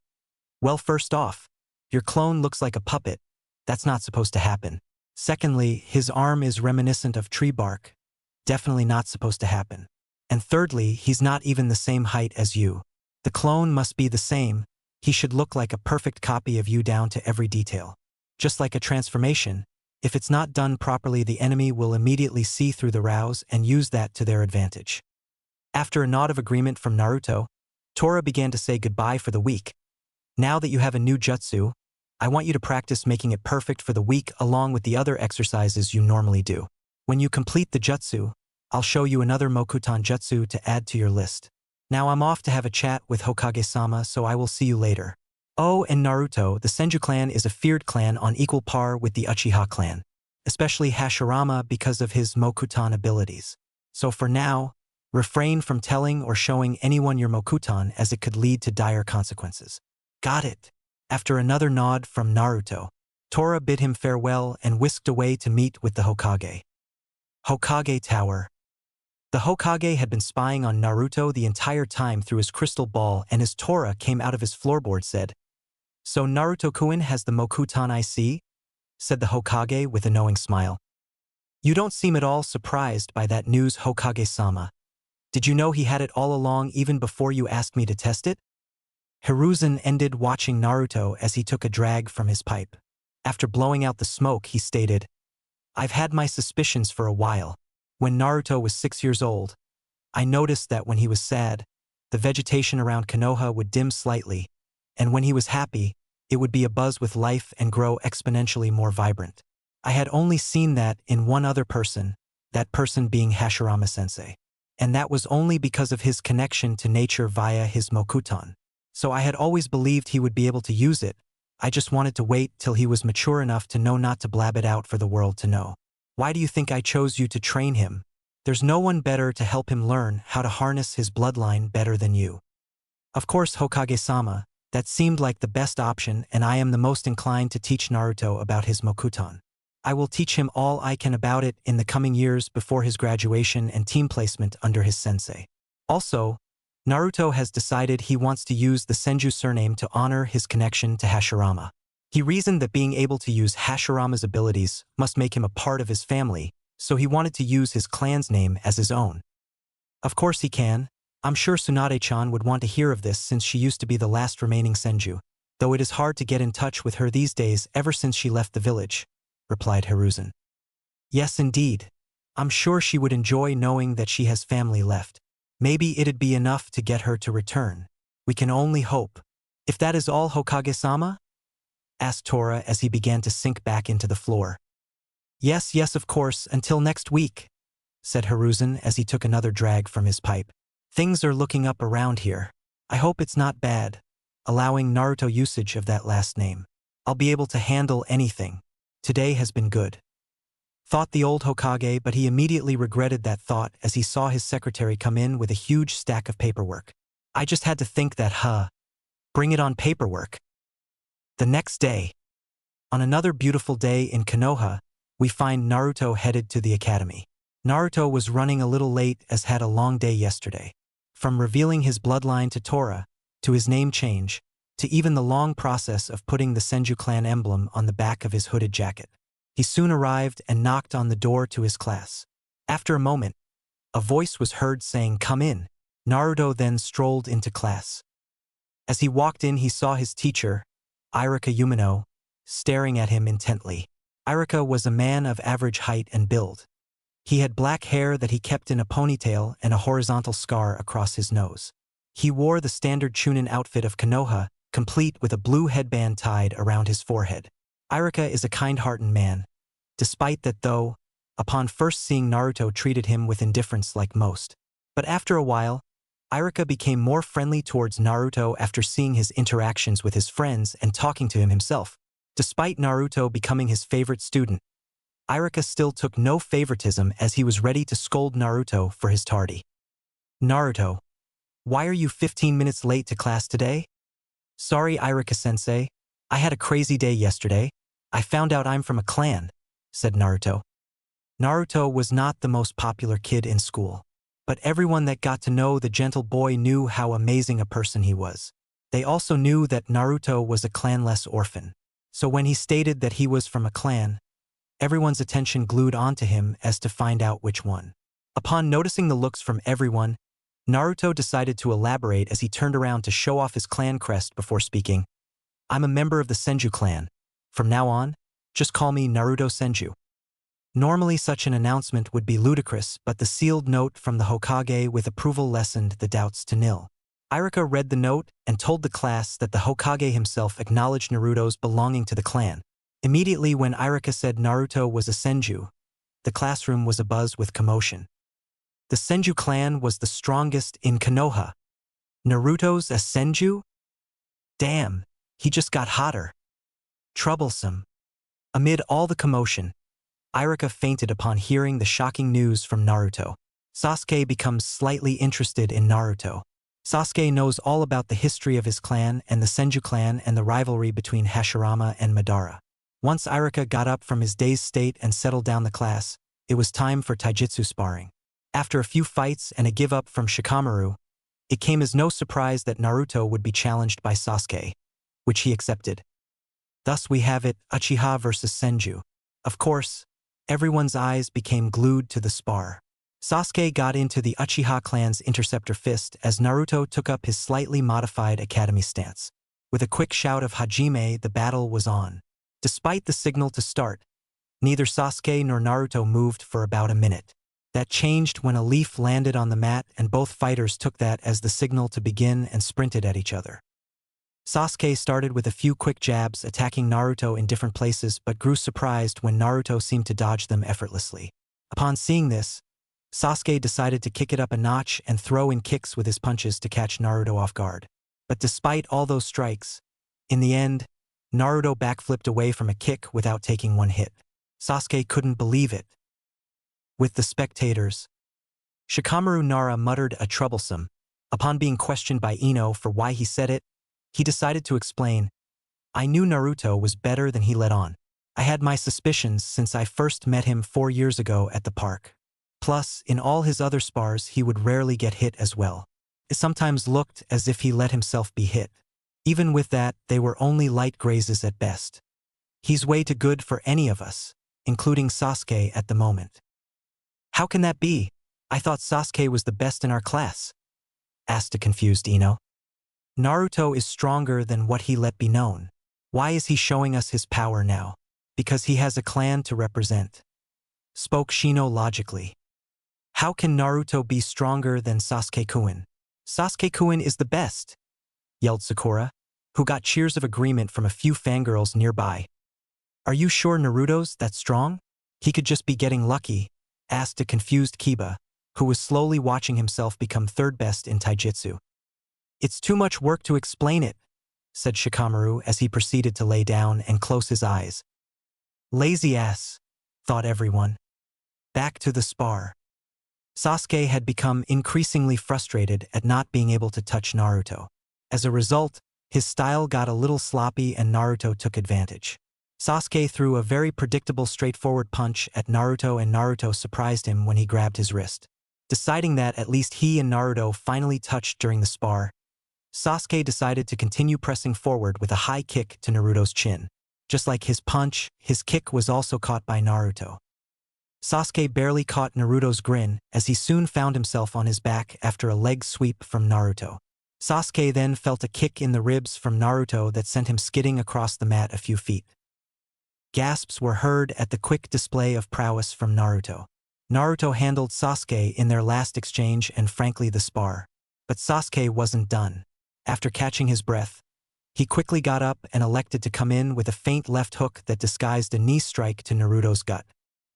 "Well, first off, your clone looks like a puppet. That's not supposed to happen. Secondly, his arm is reminiscent of tree bark. Definitely not supposed to happen. And thirdly, he's not even the same height as you. The clone must be the same. He should look like a perfect copy of you down to every detail. Just like a transformation, if it's not done properly, the enemy will immediately see through the rows and use that to their advantage." After a nod of agreement from Naruto, Tora began to say goodbye for the week. "Now that you have a new jutsu, I want you to practice making it perfect for the week along with the other exercises you normally do. When you complete the jutsu, I'll show you another Mokuton jutsu to add to your list. Now I'm off to have a chat with Hokage-sama, so I will see you later." Oh, and Naruto, the Senju clan is a feared clan on equal par with the Uchiha clan, especially Hashirama because of his Mokuton abilities. So for now, refrain from telling or showing anyone your Mokuton as it could lead to dire consequences. Got it. After another nod from Naruto, Tora bid him farewell and whisked away to meet with the Hokage. Hokage Tower. The Hokage had been spying on Naruto the entire time through his crystal ball, and as Tora came out of his floorboard said, "So Naruto-kun has the Mokuton I see?" said the Hokage with a knowing smile. "You don't seem at all surprised by that news, Hokage-sama. Did you know he had it all along even before you asked me to test it?" Hiruzen ended watching Naruto as he took a drag from his pipe. After blowing out the smoke, he stated, "I've had my suspicions for a while. When Naruto was 6 years old, I noticed that when he was sad, the vegetation around Konoha would dim slightly, and when he was happy, it would be abuzz with life and grow exponentially more vibrant. I had only seen that in one other person, that person being Hashirama-sensei. And that was only because of his connection to nature via his Mokuton. So I had always believed he would be able to use it. I just wanted to wait till he was mature enough to know not to blab it out for the world to know. Why do you think I chose you to train him? There's no one better to help him learn how to harness his bloodline better than you." Of course, Hokage-sama, that seemed like the best option, and I am the most inclined to teach Naruto about his Mokuton. I will teach him all I can about it in the coming years before his graduation and team placement under his sensei. Also, Naruto has decided he wants to use the Senju surname to honor his connection to Hashirama. He reasoned that being able to use Hashirama's abilities must make him a part of his family, so he wanted to use his clan's name as his own. Of course he can. I'm sure Tsunade-chan would want to hear of this since she used to be the last remaining Senju, though it is hard to get in touch with her these days ever since she left the village, replied Hiruzen. Yes, indeed. I'm sure she would enjoy knowing that she has family left. Maybe it'd be enough to get her to return. We can only hope. If that is all, Hokage-sama? Asked Tora as he began to sink back into the floor. Yes, of course, until next week, said Hiruzen as he took another drag from his pipe. Things are looking up around here. I hope it's not bad, allowing Naruto usage of that last name. I'll be able to handle anything. Today has been good. Thought the old Hokage, but he immediately regretted that thought as he saw his secretary come in with a huge stack of paperwork. I just had to think that, bring it on paperwork. The next day. On another beautiful day in Konoha, we find Naruto headed to the academy. Naruto was running a little late as had a long day yesterday. From revealing his bloodline to Tora, to his name change, to even the long process of putting the Senju clan emblem on the back of his hooded jacket. He soon arrived and knocked on the door to his class. After a moment, a voice was heard saying, "Come in." Naruto then strolled into class. As he walked in, he saw his teacher, Irika Umino, staring at him intently. Irika was a man of average height and build. He had black hair that he kept in a ponytail and a horizontal scar across his nose. He wore the standard Chunin outfit of Konoha, complete with a blue headband tied around his forehead. Irika is a kind-hearted man. Despite that though, upon first seeing Naruto treated him with indifference like most. But after a while, Irika became more friendly towards Naruto after seeing his interactions with his friends and talking to him himself. Despite Naruto becoming his favorite student, Irika still took no favoritism as he was ready to scold Naruto for his tardy. Naruto, why are you 15 minutes late to class today? Sorry, Irika-sensei. I had a crazy day yesterday. I found out I'm from a clan, said Naruto. Naruto was not the most popular kid in school, but everyone that got to know the gentle boy knew how amazing a person he was. They also knew that Naruto was a clanless orphan. So when he stated that he was from a clan, everyone's attention glued onto him as to find out which one. Upon noticing the looks from everyone, Naruto decided to elaborate as he turned around to show off his clan crest before speaking. I'm a member of the Senju clan. From now on, just call me Naruto Senju. Normally such an announcement would be ludicrous, but the sealed note from the Hokage with approval lessened the doubts to nil. Irika read the note and told the class that the Hokage himself acknowledged Naruto's belonging to the clan. Immediately when Irika said Naruto was a Senju, the classroom was abuzz with commotion. The Senju clan was the strongest in Konoha. Naruto's a Senju? Damn, he just got hotter. Troublesome. Amid all the commotion, Irika fainted upon hearing the shocking news from Naruto. Sasuke becomes slightly interested in Naruto. Sasuke knows all about the history of his clan and the Senju clan and the rivalry between Hashirama and Madara. Once Irika got up from his dazed state and settled down the class, it was time for taijutsu sparring. After a few fights and a give-up from Shikamaru, it came as no surprise that Naruto would be challenged by Sasuke, which he accepted. Thus we have it, Uchiha versus Senju. Of course, everyone's eyes became glued to the spar. Sasuke got into the Uchiha clan's interceptor fist as Naruto took up his slightly modified academy stance. With a quick shout of Hajime, the battle was on. Despite the signal to start, neither Sasuke nor Naruto moved for about a minute. That changed when a leaf landed on the mat and both fighters took that as the signal to begin and sprinted at each other. Sasuke started with a few quick jabs attacking Naruto in different places but grew surprised when Naruto seemed to dodge them effortlessly. Upon seeing this, Sasuke decided to kick it up a notch and throw in kicks with his punches to catch Naruto off guard. But despite all those strikes, in the end, Naruto backflipped away from a kick without taking one hit. Sasuke couldn't believe it. With the spectators, Shikamaru Nara muttered a troublesome. Upon being questioned by Ino for why he said it, he decided to explain, "I knew Naruto was better than he let on. I had my suspicions since I first met him 4 years ago at the park. Plus, in all his other spars he would rarely get hit as well. It sometimes looked as if he let himself be hit. Even with that, they were only light grazes at best. He's way too good for any of us, including Sasuke at the moment." "How can that be? I thought Sasuke was the best in our class," asked a confused Ino. "Naruto is stronger than what he let be known. Why is he showing us his power now? Because he has a clan to represent," spoke Shino logically. "How can Naruto be stronger than Sasuke-kun? Sasuke-kun is the best," yelled Sakura, who got cheers of agreement from a few fangirls nearby. "Are you sure Naruto's that strong? He could just be getting lucky," asked a confused Kiba, who was slowly watching himself become third best in taijutsu. "It's too much work to explain it," said Shikamaru as he proceeded to lay down and close his eyes. "Lazy ass," thought everyone. Back to the spar. Sasuke had become increasingly frustrated at not being able to touch Naruto. As a result, his style got a little sloppy and Naruto took advantage. Sasuke threw a very predictable straightforward punch at Naruto and Naruto surprised him when he grabbed his wrist. Deciding that at least he and Naruto finally touched during the spar, Sasuke decided to continue pressing forward with a high kick to Naruto's chin. Just like his punch, his kick was also caught by Naruto. Sasuke barely caught Naruto's grin as he soon found himself on his back after a leg sweep from Naruto. Sasuke then felt a kick in the ribs from Naruto that sent him skidding across the mat a few feet. Gasps were heard at the quick display of prowess from Naruto. Naruto handled Sasuke in their last exchange and frankly the spar. But Sasuke wasn't done. After catching his breath, he quickly got up and elected to come in with a faint left hook that disguised a knee strike to Naruto's gut.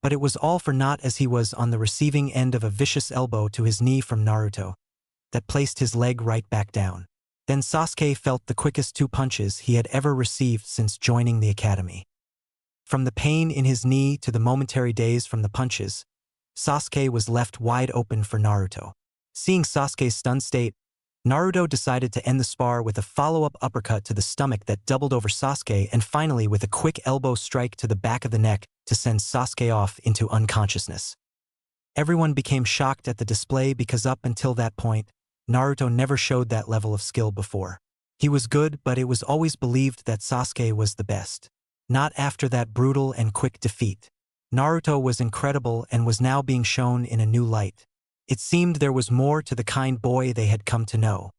But it was all for naught as he was on the receiving end of a vicious elbow to his knee from Naruto that placed his leg right back down. Then Sasuke felt the quickest 2 punches he had ever received since joining the academy. From the pain in his knee to the momentary daze from the punches, Sasuke was left wide open for Naruto. Seeing Sasuke's stunned state, Naruto decided to end the spar with a follow-up uppercut to the stomach that doubled over Sasuke and finally with a quick elbow strike to the back of the neck to send Sasuke off into unconsciousness. Everyone became shocked at the display because up until that point, Naruto never showed that level of skill before. He was good, but it was always believed that Sasuke was the best. Not after that brutal and quick defeat. Naruto was incredible and was now being shown in a new light. It seemed there was more to the kind boy they had come to know.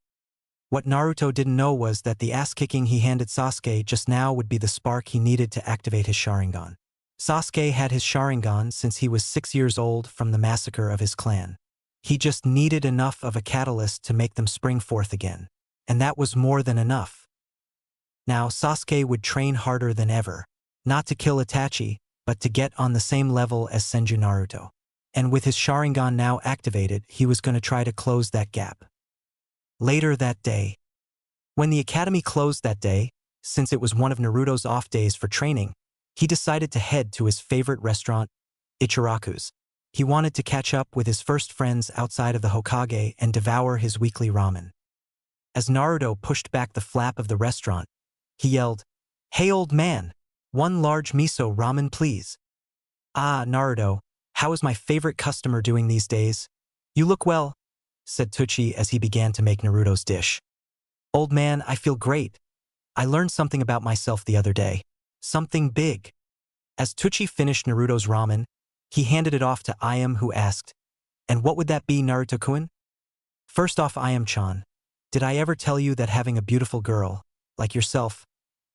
What Naruto didn't know was that the ass-kicking he handed Sasuke just now would be the spark he needed to activate his Sharingan. Sasuke had his Sharingan since he was 6 years old from the massacre of his clan. He just needed enough of a catalyst to make them spring forth again. And that was more than enough. Now Sasuke would train harder than ever, not to kill Itachi, but to get on the same level as Senju Naruto. And with his Sharingan now activated, he was going to try to close that gap. Later that day, when the academy closed that day, since it was one of Naruto's off days for training, he decided to head to his favorite restaurant, Ichiraku's. He wanted to catch up with his first friends outside of the Hokage and devour his weekly ramen. As Naruto pushed back the flap of the restaurant, he yelled, "Hey old man! One large miso ramen please." "Ah, Naruto, how is my favorite customer doing these days?" "You look well," said Tucci as he began to make Naruto's dish. "Old man, I feel great. I learned something about myself the other day. Something big." As Tucci finished Naruto's ramen, he handed it off to Ayam, who asked, "And what would that be, Naruto-kun?" "First off, Ayam-chan, did I ever tell you that having a beautiful girl, like yourself,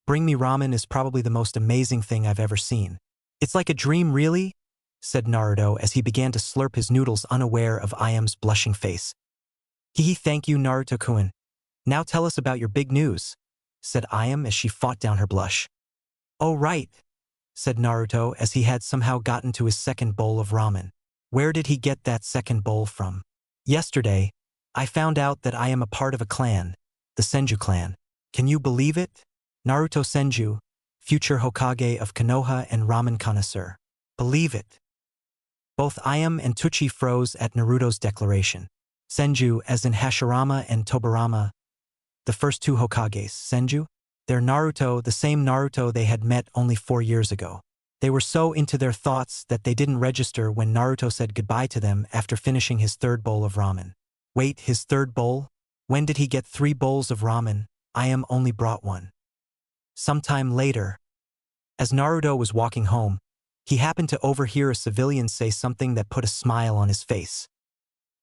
bring me ramen is probably the most amazing thing I've ever seen? It's like a dream, really?" said Naruto as he began to slurp his noodles, unaware of Ayam's blushing face. "Hehe, thank you, Naruto-kun. Now tell us about your big news," said Ayam as she fought down her blush. "Oh right," said Naruto as he had somehow gotten to his second bowl of ramen. "Where did he get that second bowl from?" "Yesterday, I found out that I am a part of a clan, the Senju clan. Can you believe it? Naruto Senju, future Hokage of Konoha and ramen connoisseur. Believe it." Both Ayam and Tucci froze at Naruto's declaration. Senju, as in Hashirama and Tobirama, the first two Hokages. Senju? Their Naruto, the same Naruto they had met only 4 years ago. They were so into their thoughts that they didn't register when Naruto said goodbye to them after finishing his third bowl of ramen. Wait, his third bowl? When did he get 3 bowls of ramen? Ayam only brought 1. Sometime later, as Naruto was walking home, he happened to overhear a civilian say something that put a smile on his face.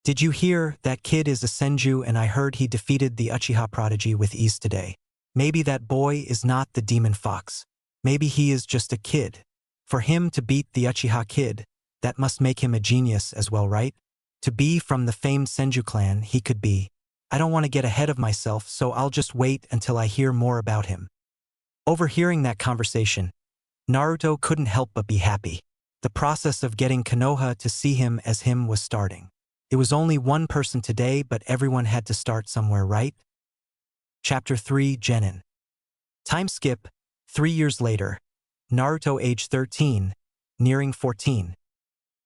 "Did you hear, that kid is a Senju, and I heard he defeated the Uchiha prodigy with ease today. Maybe that boy is not the demon fox. Maybe he is just a kid. For him to beat the Uchiha kid, that must make him a genius as well, right? To be from the famed Senju clan, he could be. I don't want to get ahead of myself, so I'll just wait until I hear more about him." Overhearing that conversation, Naruto couldn't help but be happy. The process of getting Konoha to see him as him was starting. It was only one person today, but everyone had to start somewhere, right? Chapter 3, Genin. Time skip, 3 years later. Naruto age 13, nearing 14.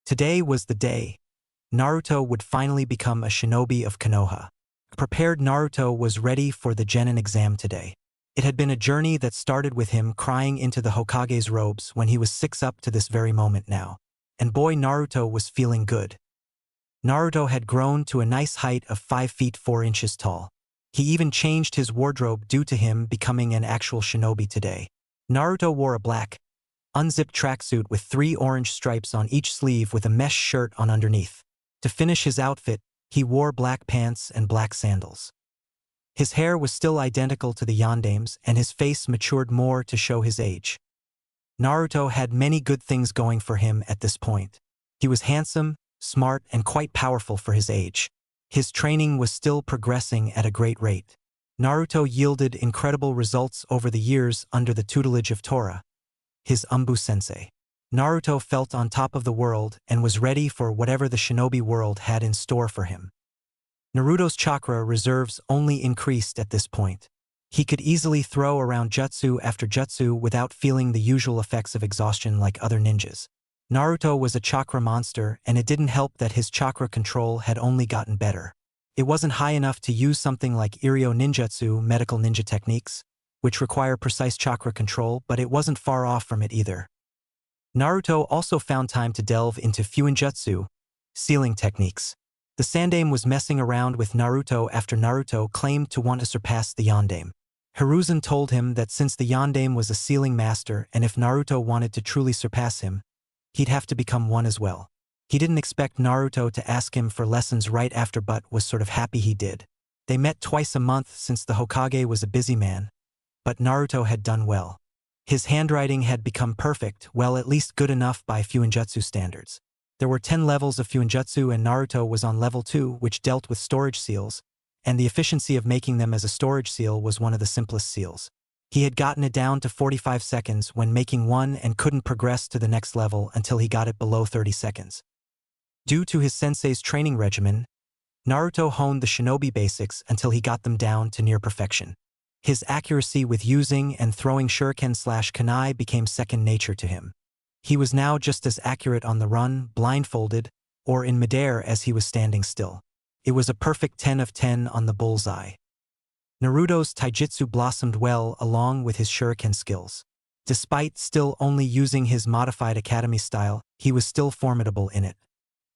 Today was the day. Naruto would finally become a shinobi of Konoha. Prepared Naruto was ready for the Genin exam today. It had been a journey that started with him crying into the Hokage's robes when he was 6 up to this very moment now. And boy, Naruto was feeling good. Naruto had grown to a nice height of 5 feet 4 inches tall. He even changed his wardrobe due to him becoming an actual shinobi today. Naruto wore a black, unzipped tracksuit with 3 orange stripes on each sleeve with a mesh shirt on underneath. To finish his outfit, he wore black pants and black sandals. His hair was still identical to the Yandame's, and his face matured more to show his age. Naruto had many good things going for him at this point. He was handsome, smart, and quite powerful for his age. His training was still progressing at a great rate. Naruto yielded incredible results over the years under the tutelage of Tora, his Umbu-sensei. Naruto felt on top of the world and was ready for whatever the shinobi world had in store for him. Naruto's chakra reserves only increased at this point. He could easily throw around jutsu after jutsu without feeling the usual effects of exhaustion like other ninjas. Naruto was a chakra monster, and it didn't help that his chakra control had only gotten better. It wasn't high enough to use something like Iryo ninjutsu, medical ninja techniques, which require precise chakra control, but it wasn't far off from it either. Naruto also found time to delve into fuinjutsu, sealing techniques. The Sandame was messing around with Naruto after Naruto claimed to want to surpass the Yandame. Hiruzen told him that since the Yandame was a sealing master and if Naruto wanted to truly surpass him, he'd have to become one as well. He didn't expect Naruto to ask him for lessons right after, but was sort of happy he did. They met twice a month since the Hokage was a busy man, but Naruto had done well. His handwriting had become perfect, well, at least good enough by fuinjutsu standards. There were 10 levels of fuinjutsu and Naruto was on level 2, which dealt with storage seals, and the efficiency of making them as a storage seal was one of the simplest seals. He had gotten it down to 45 seconds when making one and couldn't progress to the next level until he got it below 30 seconds. Due to his sensei's training regimen, Naruto honed the shinobi basics until he got them down to near perfection. His accuracy with using and throwing shuriken/kunai became second nature to him. He was now just as accurate on the run, blindfolded, or in midair as he was standing still. It was a perfect 10 of 10 on the bullseye. Naruto's taijutsu blossomed well along with his shuriken skills. Despite still only using his modified academy style, he was still formidable in it.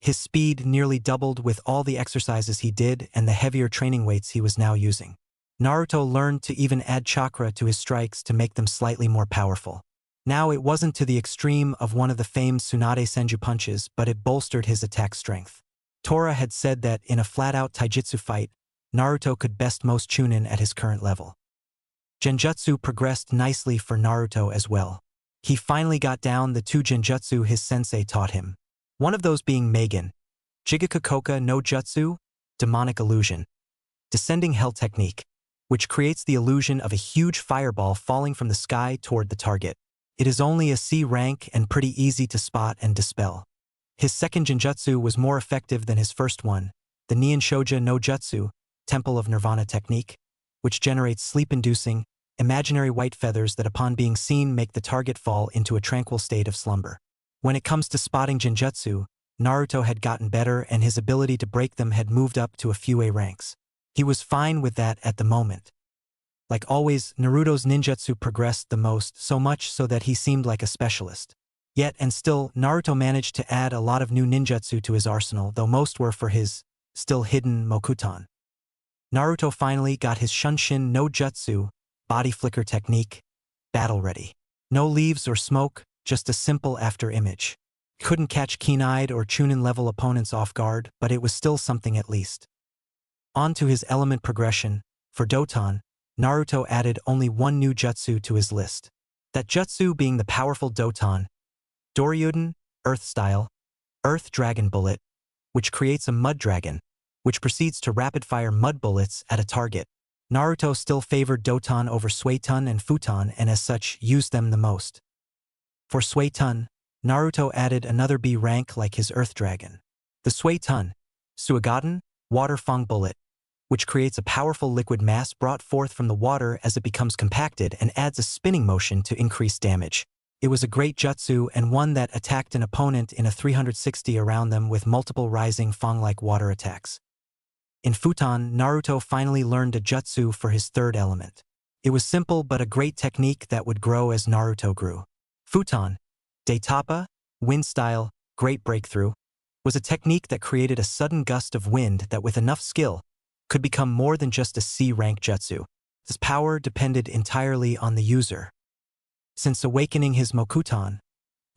His speed nearly doubled with all the exercises he did and the heavier training weights he was now using. Naruto learned to even add chakra to his strikes to make them slightly more powerful. Now it wasn't to the extreme of one of the famed Tsunade Senju punches, but it bolstered his attack strength. Tora had said that in a flat-out taijutsu fight, Naruto could best most Chunin at his current level. Genjutsu progressed nicely for Naruto as well. He finally got down the 2 genjutsu his sensei taught him. One of those being Megan, Jigakukoka no Jutsu, demonic illusion, descending hell technique, which creates the illusion of a huge fireball falling from the sky toward the target. It is only a C rank and pretty easy to spot and dispel. His second genjutsu was more effective than his first one, the Nihon Shoja no Jutsu, Temple of Nirvana technique, which generates sleep-inducing, imaginary white feathers that upon being seen make the target fall into a tranquil state of slumber. When it comes to spotting genjutsu, Naruto had gotten better and his ability to break them had moved up to a few A ranks. He was fine with that at the moment. Like always, Naruto's ninjutsu progressed the most, so much so that he seemed like a specialist. Yet and still, Naruto managed to add a lot of new ninjutsu to his arsenal, though most were for his still hidden Mokutan. Naruto finally got his Shunshin no Jutsu, body flicker technique, battle ready. No leaves or smoke, just a simple after image. Couldn't catch keen-eyed or Chunin-level opponents off guard, but it was still something at least. On to his element progression. For Doton, Naruto added only one new jutsu to his list. That jutsu being the powerful Doton, Doryuden, Earth Style, Earth Dragon Bullet, which creates a mud dragon, which proceeds to rapid-fire mud bullets at a target. Naruto still favored Doton over Suiton and Futon and as such used them the most. For Suiton, Naruto added another B rank like his Earth Dragon. The Suiton, Suigaden, Water Fang Bullet, which creates a powerful liquid mass brought forth from the water as it becomes compacted and adds a spinning motion to increase damage. It was a great jutsu and one that attacked an opponent in a 360 around them with multiple rising fang-like water attacks. In Futon, Naruto finally learned a jutsu for his third element. It was simple but a great technique that would grow as Naruto grew. Futon, Daitapa, Wind Style, Great Breakthrough, was a technique that created a sudden gust of wind that with enough skill could become more than just a C-rank jutsu. This power depended entirely on the user. Since awakening his Mokutan,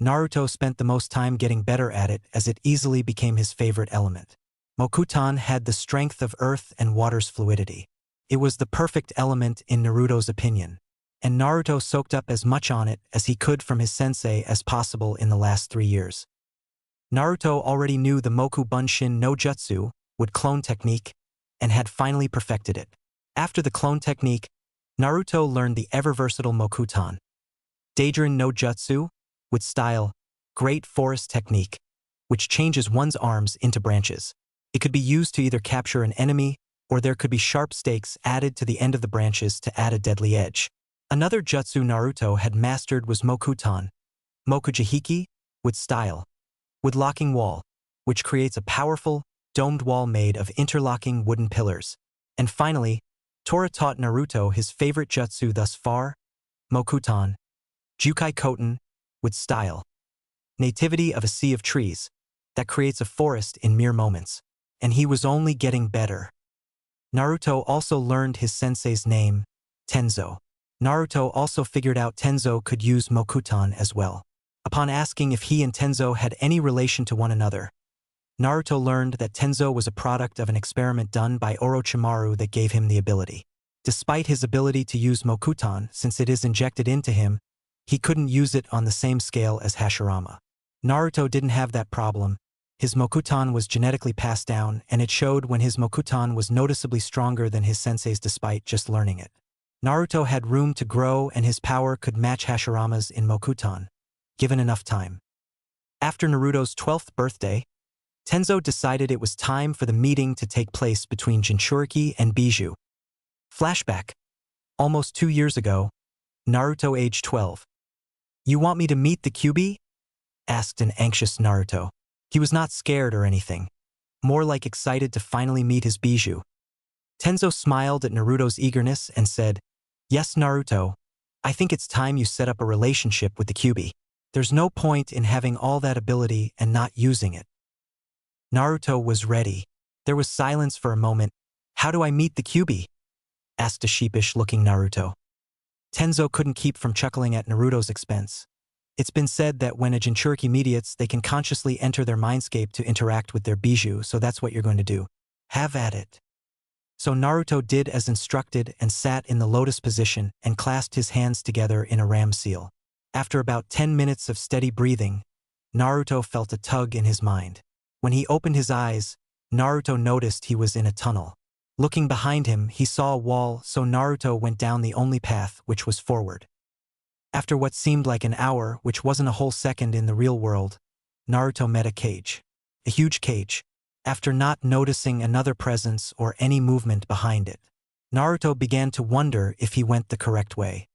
Naruto spent the most time getting better at it as it easily became his favorite element. Mokutan had the strength of earth and water's fluidity. It was the perfect element in Naruto's opinion, and Naruto soaked up as much on it as he could from his sensei as possible in the last 3 years. Naruto already knew the Moku Bunshin no Jutsu, would clone technique, and had finally perfected it. After the clone technique, Naruto learned the ever-versatile Mokutan, Daijin no Jutsu, with style, Great Forest technique, which changes one's arms into branches. It could be used to either capture an enemy, or there could be sharp stakes added to the end of the branches to add a deadly edge. Another jutsu Naruto had mastered was Mokutan, Mokujihiki, with style, with locking wall, which creates a powerful, domed wall made of interlocking wooden pillars. And finally, Tora taught Naruto his favorite jutsu thus far, Mokutan, Jukai Koten, with style, nativity of a sea of trees, that creates a forest in mere moments. And he was only getting better. Naruto also learned his sensei's name, Tenzo. Naruto also figured out Tenzo could use Mokutan as well. Upon asking if he and Tenzo had any relation to one another, Naruto learned that Tenzo was a product of an experiment done by Orochimaru that gave him the ability. Despite his ability to use Mokutan, since it is injected into him, he couldn't use it on the same scale as Hashirama. Naruto didn't have that problem. His Mokutan was genetically passed down, and it showed when his Mokutan was noticeably stronger than his sensei's despite just learning it. Naruto had room to grow and his power could match Hashirama's in Mokutan, given enough time. After Naruto's 12th birthday, Tenzo decided it was time for the meeting to take place between Jinchuriki and Biju. Flashback. Almost 2 years ago, Naruto age 12. "You want me to meet the Kyuubi?" asked an anxious Naruto. He was not scared or anything, more like excited to finally meet his bijou. Tenzo smiled at Naruto's eagerness and said, "Yes, Naruto, I think it's time you set up a relationship with the Kyuubi. There's no point in having all that ability and not using it." Naruto was ready. There was silence for a moment. "How do I meet the Kyuubi?" asked a sheepish-looking Naruto. Tenzo couldn't keep from chuckling at Naruto's expense. It's been said that when a Jinchuriki mediates, they can consciously enter their mindscape to interact with their bijou, so that's what you're going to do. Have at it. So Naruto did as instructed and sat in the lotus position and clasped his hands together in a ram seal. After about 10 minutes of steady breathing, Naruto felt a tug in his mind. When he opened his eyes, Naruto noticed he was in a tunnel. Looking behind him, he saw a wall, so Naruto went down the only path, which was forward. After what seemed like an hour, which wasn't a whole second in the real world, Naruto met a cage. A huge cage. After not noticing another presence or any movement behind it, Naruto began to wonder if he went the correct way.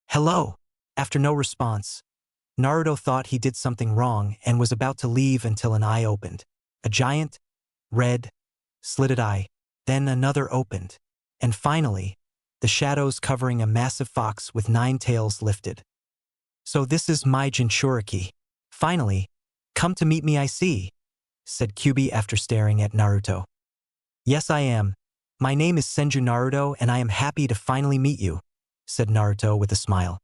"Hello?" After no response, Naruto thought he did something wrong and was about to leave until an eye opened. A giant, red, slitted eye. Then another opened. And finally, the shadows covering a massive fox with 9 tails lifted. "So this is my Jinchuriki. Finally, come to meet me, I see," said Kyuubi after staring at Naruto. "Yes, I am. My name is Senju Naruto and I am happy to finally meet you," said Naruto with a smile.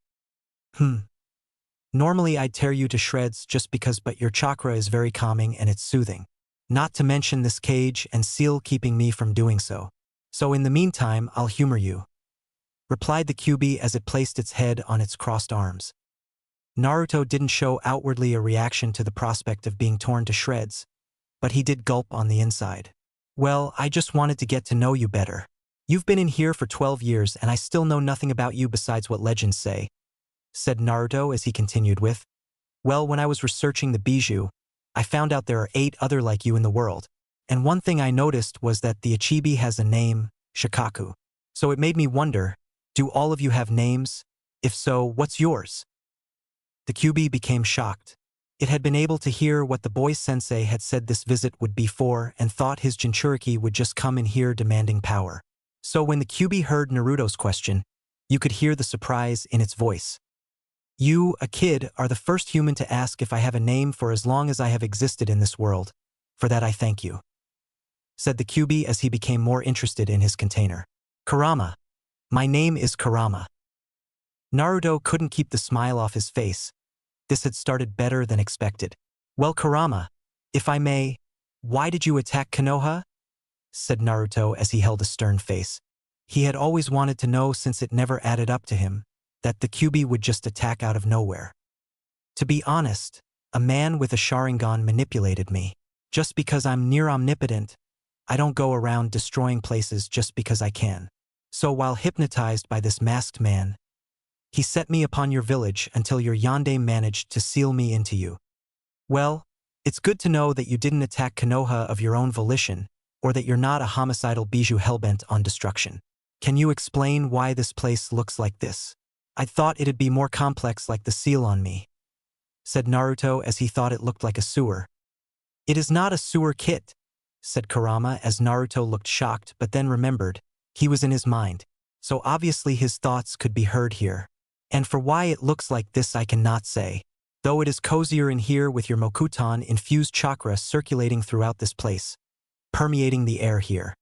Normally I'd tear you to shreds just because, but your chakra is very calming and it's soothing. Not to mention this cage and seal keeping me from doing so. So in the meantime, I'll humor you," replied the Kyuubi as it placed its head on its crossed arms. Naruto didn't show outwardly a reaction to the prospect of being torn to shreds, but he did gulp on the inside. "Well, I just wanted to get to know you better. You've been in here for 12 years and I still know nothing about you besides what legends say," said Naruto as he continued with, "Well, when I was researching the bijou, I found out there are 8 other like you in the world, and one thing I noticed was that the Ichibi has a name, Shikaku. So it made me wonder, do all of you have names? If so, what's yours?" The Kyuubi became shocked. It had been able to hear what the boy's sensei had said this visit would be for and thought his Jinchuriki would just come in here demanding power. So when the Kyuubi heard Naruto's question, you could hear the surprise in its voice. "You, a kid, are the first human to ask if I have a name for as long as I have existed in this world. For that I thank you," said the Kyuubi as he became more interested in his container. "Kurama. My name is Kurama." Naruto couldn't keep the smile off his face. This had started better than expected. "Well, Kurama, if I may, why did you attack Konoha?" said Naruto as he held a stern face. He had always wanted to know, since it never added up to him, that the Kyuubi would just attack out of nowhere. "To be honest, a man with a Sharingan manipulated me. Just because I'm near omnipotent, I don't go around destroying places just because I can. So while hypnotized by this masked man, he set me upon your village until your yonde managed to seal me into you. Well, it's good to know that you didn't attack Konoha of your own volition, or that you're not a homicidal bijou hellbent on destruction. Can you explain why this place looks like this? I thought it'd be more complex like the seal on me," said Naruto as he thought it looked like a sewer. "It is not a sewer kit," said Kurama as Naruto looked shocked but then remembered. He was in his mind, so obviously his thoughts could be heard here. "And for why it looks like this I cannot say, though it is cozier in here with your Mokuton-infused chakra circulating throughout this place, permeating the air here.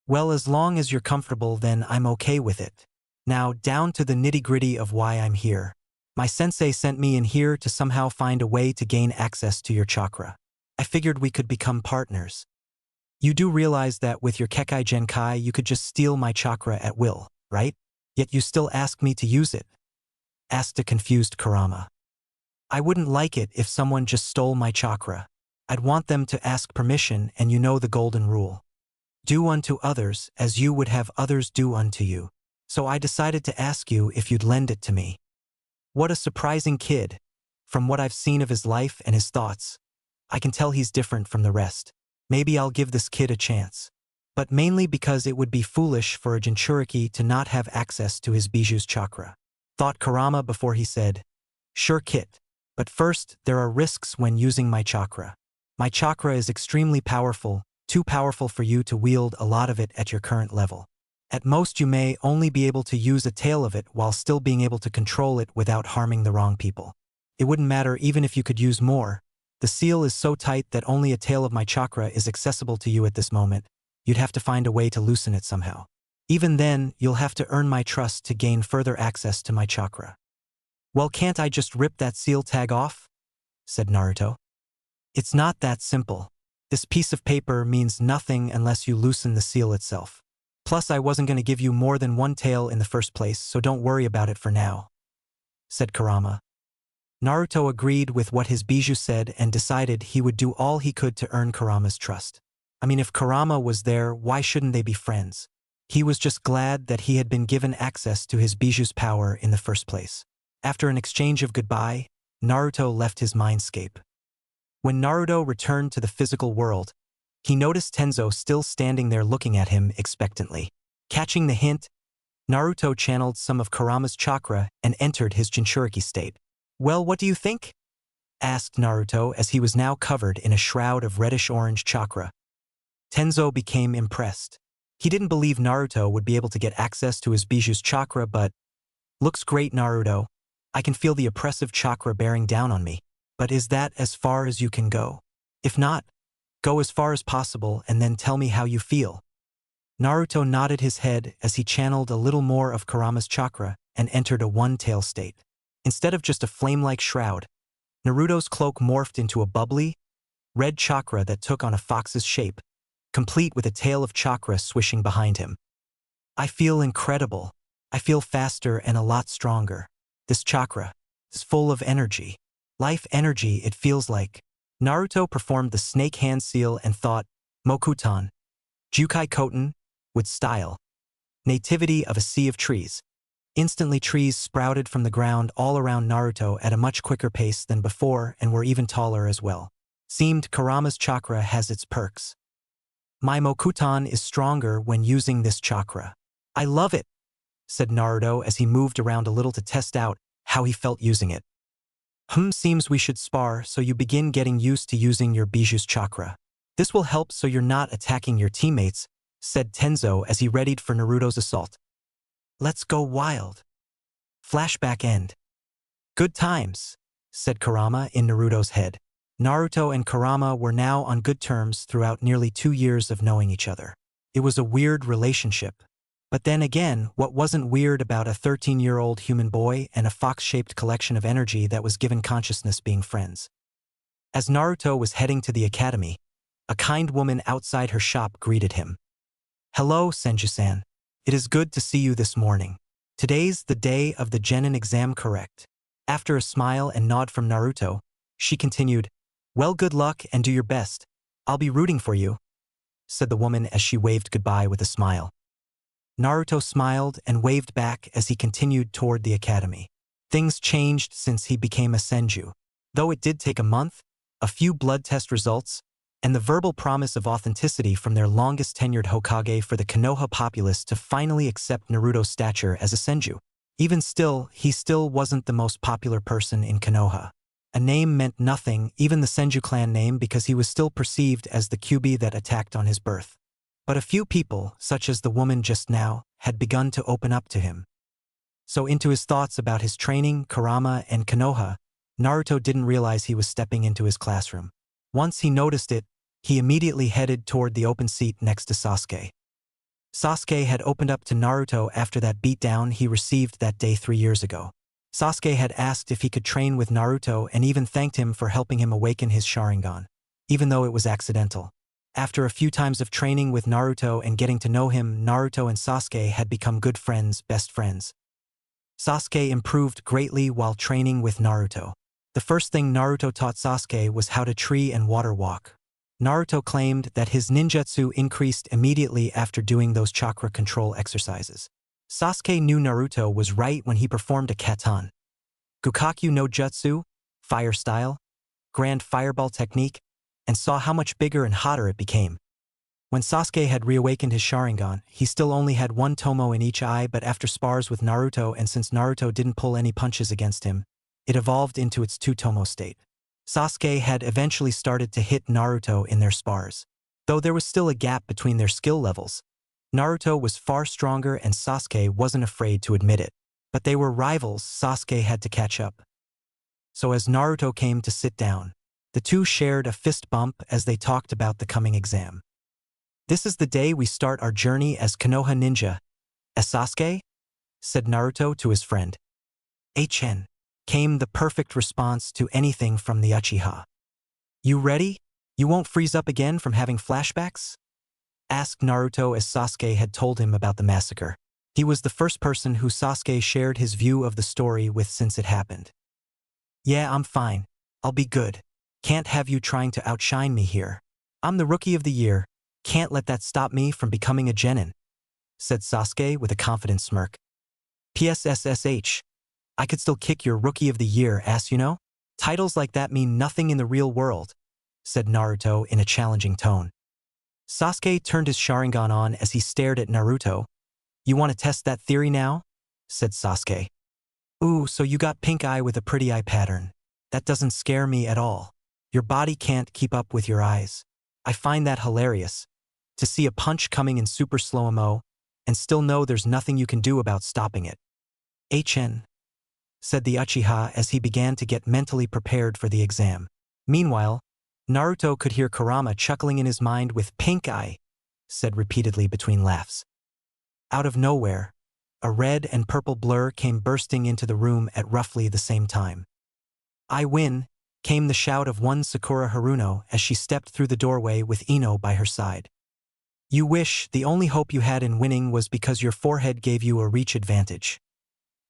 Well, as long as you're comfortable, then I'm okay with it. Now, down to the nitty-gritty of why I'm here. My sensei sent me in here to somehow find a way to gain access to your chakra. I figured we could become partners. You do realize that with your Kekai Genkai you could just steal my chakra at will, right? Yet you still ask me to use it?" asked a confused Kurama. "I wouldn't like it if someone just stole my chakra. I'd want them to ask permission, and you know the golden rule. Do unto others as you would have others do unto you. So I decided to ask you if you'd lend it to me." What a surprising kid. From what I've seen of his life and his thoughts, I can tell he's different from the rest. Maybe I'll give this kid a chance. But mainly because it would be foolish for a Jinchuriki to not have access to his bijou's chakra, thought Kurama before he said, "Sure, kid. But first, there are risks when using my chakra. My chakra is extremely powerful, too powerful for you to wield a lot of it at your current level. At most you may only be able to use a tail of it while still being able to control it without harming the wrong people. It wouldn't matter even if you could use more. The seal is so tight that only a tail of my chakra is accessible to you at this moment. You'd have to find a way to loosen it somehow. Even then, you'll have to earn my trust to gain further access to my chakra. Well, can't I just rip that seal tag off? Said Naruto. It's not that simple. This piece of paper means nothing unless you loosen the seal itself. Plus, I wasn't going to give you more than one tail in the first place, so don't worry about it for now, said Kurama. Naruto agreed with what his bijou said and decided he would do all he could to earn Kurama's trust. I mean, if Kurama was there, why shouldn't they be friends? He was just glad that he had been given access to his bijou's power in the first place. After an exchange of goodbye, Naruto left his mindscape. When Naruto returned to the physical world, he noticed Tenzo still standing there looking at him expectantly. Catching the hint, Naruto channeled some of Kurama's chakra and entered his Jinchuriki state. Well, what do you think? Asked Naruto as he was now covered in a shroud of reddish-orange chakra. Tenzo became impressed. He didn't believe Naruto would be able to get access to his bijou's chakra, but, "Looks great, Naruto. I can feel the oppressive chakra bearing down on me. But is that as far as you can go? If not, go as far as possible and then tell me how you feel." Naruto nodded his head as he channeled a little more of Kurama's chakra and entered a one-tail state. Instead of just a flame-like shroud, Naruto's cloak morphed into a bubbly, red chakra that took on a fox's shape, complete with a tail of chakra swishing behind him. I feel incredible. I feel faster and a lot stronger. This chakra is full of energy. Life energy, it feels like. Naruto performed the snake hand seal and thought, Mokutan, Jukai Koten, with style. Nativity of a sea of trees. Instantly trees sprouted from the ground all around Naruto at a much quicker pace than before and were even taller as well. Seemed Kurama's chakra has its perks. My Mokutan is stronger when using this chakra. I love it, said Naruto as he moved around a little to test out how he felt using it. Seems we should spar so you begin getting used to using your bijou's chakra. This will help so you're not attacking your teammates, said Tenzo as he readied for Naruto's assault. Let's go wild. Flashback end. Good times, said Kurama in Naruto's head. Naruto and Kurama were now on good terms throughout nearly 2 years of knowing each other. It was a weird relationship. But then again, what wasn't weird about a 13-year-old human boy and a fox-shaped collection of energy that was given consciousness being friends? As Naruto was heading to the academy, a kind woman outside her shop greeted him. Hello, Senju-san. It is good to see you this morning. Today's the day of the Genin exam, correct? After a smile and nod from Naruto, she continued, Well, good luck and do your best. I'll be rooting for you, said the woman as she waved goodbye with a smile. Naruto smiled and waved back as he continued toward the academy. Things changed since he became a Senju. Though it did take a month, a few blood test results, and the verbal promise of authenticity from their longest-tenured Hokage for the Konoha populace to finally accept Naruto's stature as a Senju. Even still, he still wasn't the most popular person in Konoha. A name meant nothing, even the Senju clan name, because he was still perceived as the Kyuubi that attacked on his birth. But a few people, such as the woman just now, had begun to open up to him. So into his thoughts about his training, Kurama, and Konoha, Naruto didn't realize he was stepping into his classroom. Once he noticed it, he immediately headed toward the open seat next to Sasuke. Sasuke had opened up to Naruto after that beatdown he received that day 3 years ago. Sasuke had asked if he could train with Naruto and even thanked him for helping him awaken his Sharingan, even though it was accidental. After a few times of training with Naruto and getting to know him, Naruto and Sasuke had become good friends, best friends. Sasuke improved greatly while training with Naruto. The first thing Naruto taught Sasuke was how to tree and water walk. Naruto claimed that his ninjutsu increased immediately after doing those chakra control exercises. Sasuke knew Naruto was right when he performed a katan, Gukakyu no Jutsu, fire style, grand fireball technique, and saw how much bigger and hotter it became. When Sasuke had reawakened his Sharingan, he still only had one tomo in each eye, but after spars with Naruto and since Naruto didn't pull any punches against him, it evolved into its 2 tomo state. Sasuke had eventually started to hit Naruto in their spars. Though there was still a gap between their skill levels, Naruto was far stronger and Sasuke wasn't afraid to admit it. But they were rivals, Sasuke had to catch up. So as Naruto came to sit down, the two shared a fist bump as they talked about the coming exam. "This is the day we start our journey as Konoha ninja, as Sasuke?" said Naruto to his friend. "HN," came the perfect response to anything from the Uchiha. "You ready? You won't freeze up again from having flashbacks?" asked Naruto as Sasuke had told him about the massacre. He was the first person who Sasuke shared his view of the story with since it happened. "Yeah, I'm fine. I'll be good. Can't have you trying to outshine me here. I'm the rookie of the year. Can't let that stop me from becoming a Genin," said Sasuke with a confident smirk. "PSSSH. I could still kick your rookie of the year ass, you know? Titles like that mean nothing in the real world," said Naruto in a challenging tone. Sasuke turned his Sharingan on as he stared at Naruto. "You want to test that theory now?" said Sasuke. "Ooh, so you got pink eye with a pretty eye pattern. That doesn't scare me at all. Your body can't keep up with your eyes. I find that hilarious. To see a punch coming in super slow-mo and still know there's nothing you can do about stopping it." "HN," said the Uchiha as he began to get mentally prepared for the exam. Meanwhile, Naruto could hear Kurama chuckling in his mind with "pink eye," said repeatedly between laughs. Out of nowhere, a red and purple blur came bursting into the room at roughly the same time. "I win," came the shout of one Sakura Haruno as she stepped through the doorway with Ino by her side. "You wish the only hope you had in winning was because your forehead gave you a reach advantage,"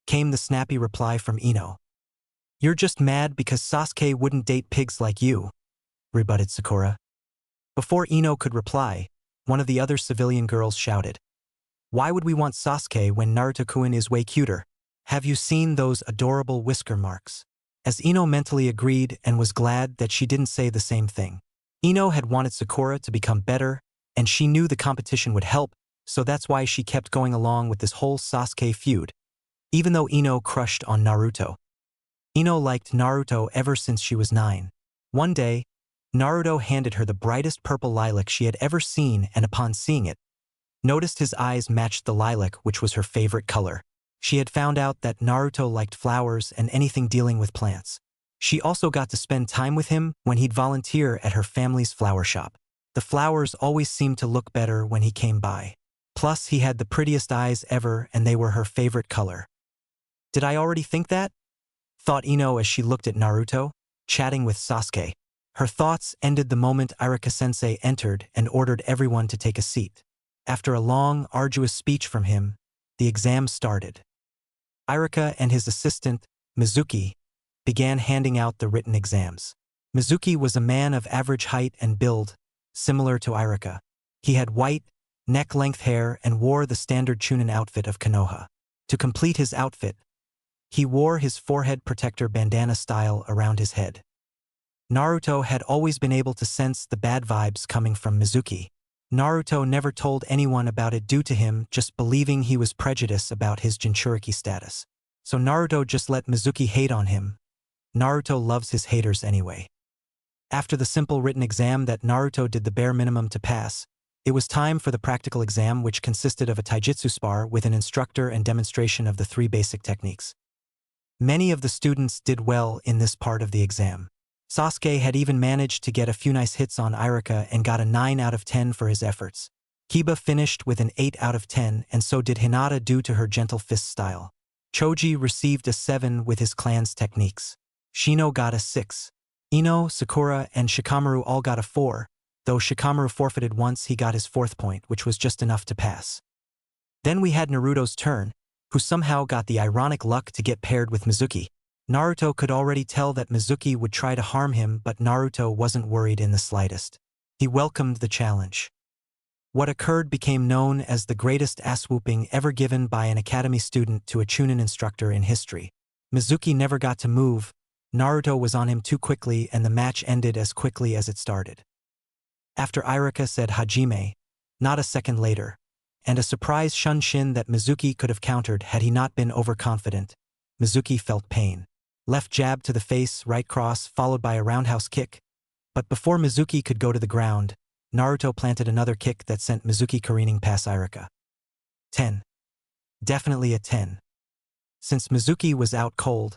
came the snappy reply from Ino. "You're just mad because Sasuke wouldn't date pigs like you," rebutted Sakura. Before Ino could reply, one of the other civilian girls shouted, "Why would we want Sasuke when Naruto-kun is way cuter? Have you seen those adorable whisker marks?" As Ino mentally agreed and was glad that she didn't say the same thing. Ino had wanted Sakura to become better, and she knew the competition would help, so that's why she kept going along with this whole Sasuke feud, even though Ino crushed on Naruto. Ino liked Naruto ever since she was 9. One day, Naruto handed her the brightest purple lilac she had ever seen, and upon seeing it, noticed his eyes matched the lilac, which was her favorite color. She had found out that Naruto liked flowers and anything dealing with plants. She also got to spend time with him when he'd volunteer at her family's flower shop. The flowers always seemed to look better when he came by. Plus, he had the prettiest eyes ever and they were her favorite color. "Did I already think that?" thought Ino as she looked at Naruto, chatting with Sasuke. Her thoughts ended the moment Irika-sensei entered and ordered everyone to take a seat. After a long, arduous speech from him, the exam started. Irika and his assistant, Mizuki, began handing out the written exams. Mizuki was a man of average height and build, similar to Irika. He had white, neck-length hair and wore the standard Chunin outfit of Konoha. To complete his outfit, he wore his forehead protector bandana style around his head. Naruto had always been able to sense the bad vibes coming from Mizuki. Naruto never told anyone about it due to him just believing he was prejudiced about his Jinchuriki status. So Naruto just let Mizuki hate on him. Naruto loves his haters anyway. After the simple written exam that Naruto did the bare minimum to pass, it was time for the practical exam, which consisted of a taijutsu spar with an instructor and demonstration of the 3 basic techniques. Many of the students did well in this part of the exam. Sasuke had even managed to get a few nice hits on Irika and got a 9 out of 10 for his efforts. Kiba finished with an 8 out of 10 and so did Hinata due to her gentle fist style. Choji received a 7 with his clan's techniques. Shino got a 6. Ino, Sakura, and Shikamaru all got a 4, though Shikamaru forfeited once he got his 4th point, which was just enough to pass. Then we had Naruto's turn, who somehow got the ironic luck to get paired with Mizuki. Naruto could already tell that Mizuki would try to harm him, but Naruto wasn't worried in the slightest. He welcomed the challenge. What occurred became known as the greatest ass-whooping ever given by an academy student to a Chunin instructor in history. Mizuki never got to move, Naruto was on him too quickly and the match ended as quickly as it started. After Irika said Hajime, not a second later, and a surprise Shunshin that Mizuki could have countered had he not been overconfident, Mizuki felt pain. Left jab to the face, right cross, followed by a roundhouse kick. But before Mizuki could go to the ground, Naruto planted another kick that sent Mizuki careening past Irika. 10. Definitely a 10. Since Mizuki was out cold,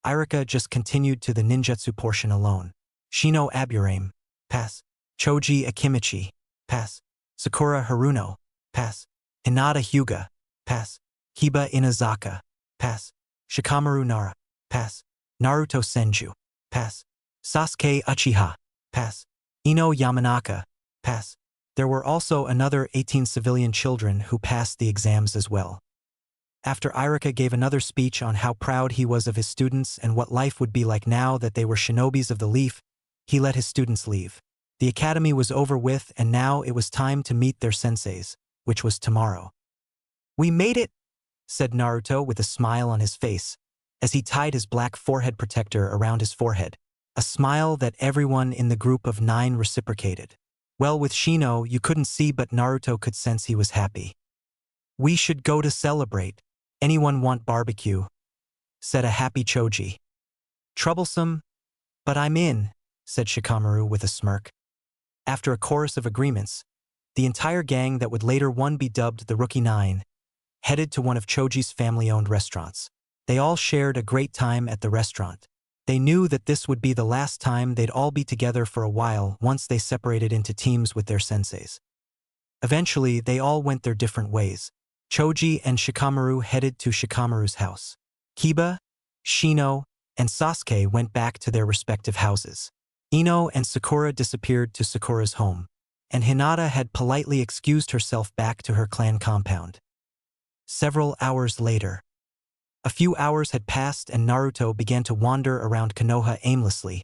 Irika just continued to the ninjutsu portion alone. Shino Aburame, pass. Choji Akimichi, pass. Sakura Haruno, pass. Hinata Hyuga, pass. Kiba Inazaka, pass. Shikamaru Nara, pass. Naruto Senju, pass. Sasuke Uchiha, pass. Ino Yamanaka, pass. There were also another 18 civilian children who passed the exams as well. After Irika gave another speech on how proud he was of his students and what life would be like now that they were shinobis of the leaf, he let his students leave. The academy was over with, and now it was time to meet their senseis, which was tomorrow. "We made it," said Naruto with a smile on his face, as he tied his black forehead protector around his forehead, a smile that everyone in the group of 9 reciprocated. Well, with Shino, you couldn't see, but Naruto could sense he was happy. "We should go to celebrate. Anyone want barbecue?" said a happy Choji. "Troublesome, but I'm in," said Shikamaru with a smirk. After a chorus of agreements, the entire gang that would later be dubbed the Rookie 9 headed to one of Choji's family-owned restaurants. They all shared a great time at the restaurant. They knew that this would be the last time they'd all be together for a while once they separated into teams with their senseis. Eventually, they all went their different ways. Choji and Shikamaru headed to Shikamaru's house. Kiba, Shino, and Sasuke went back to their respective houses. Ino and Sakura disappeared to Sakura's home, and Hinata had politely excused herself back to her clan compound. Several hours later. A few hours had passed and Naruto began to wander around Konoha aimlessly,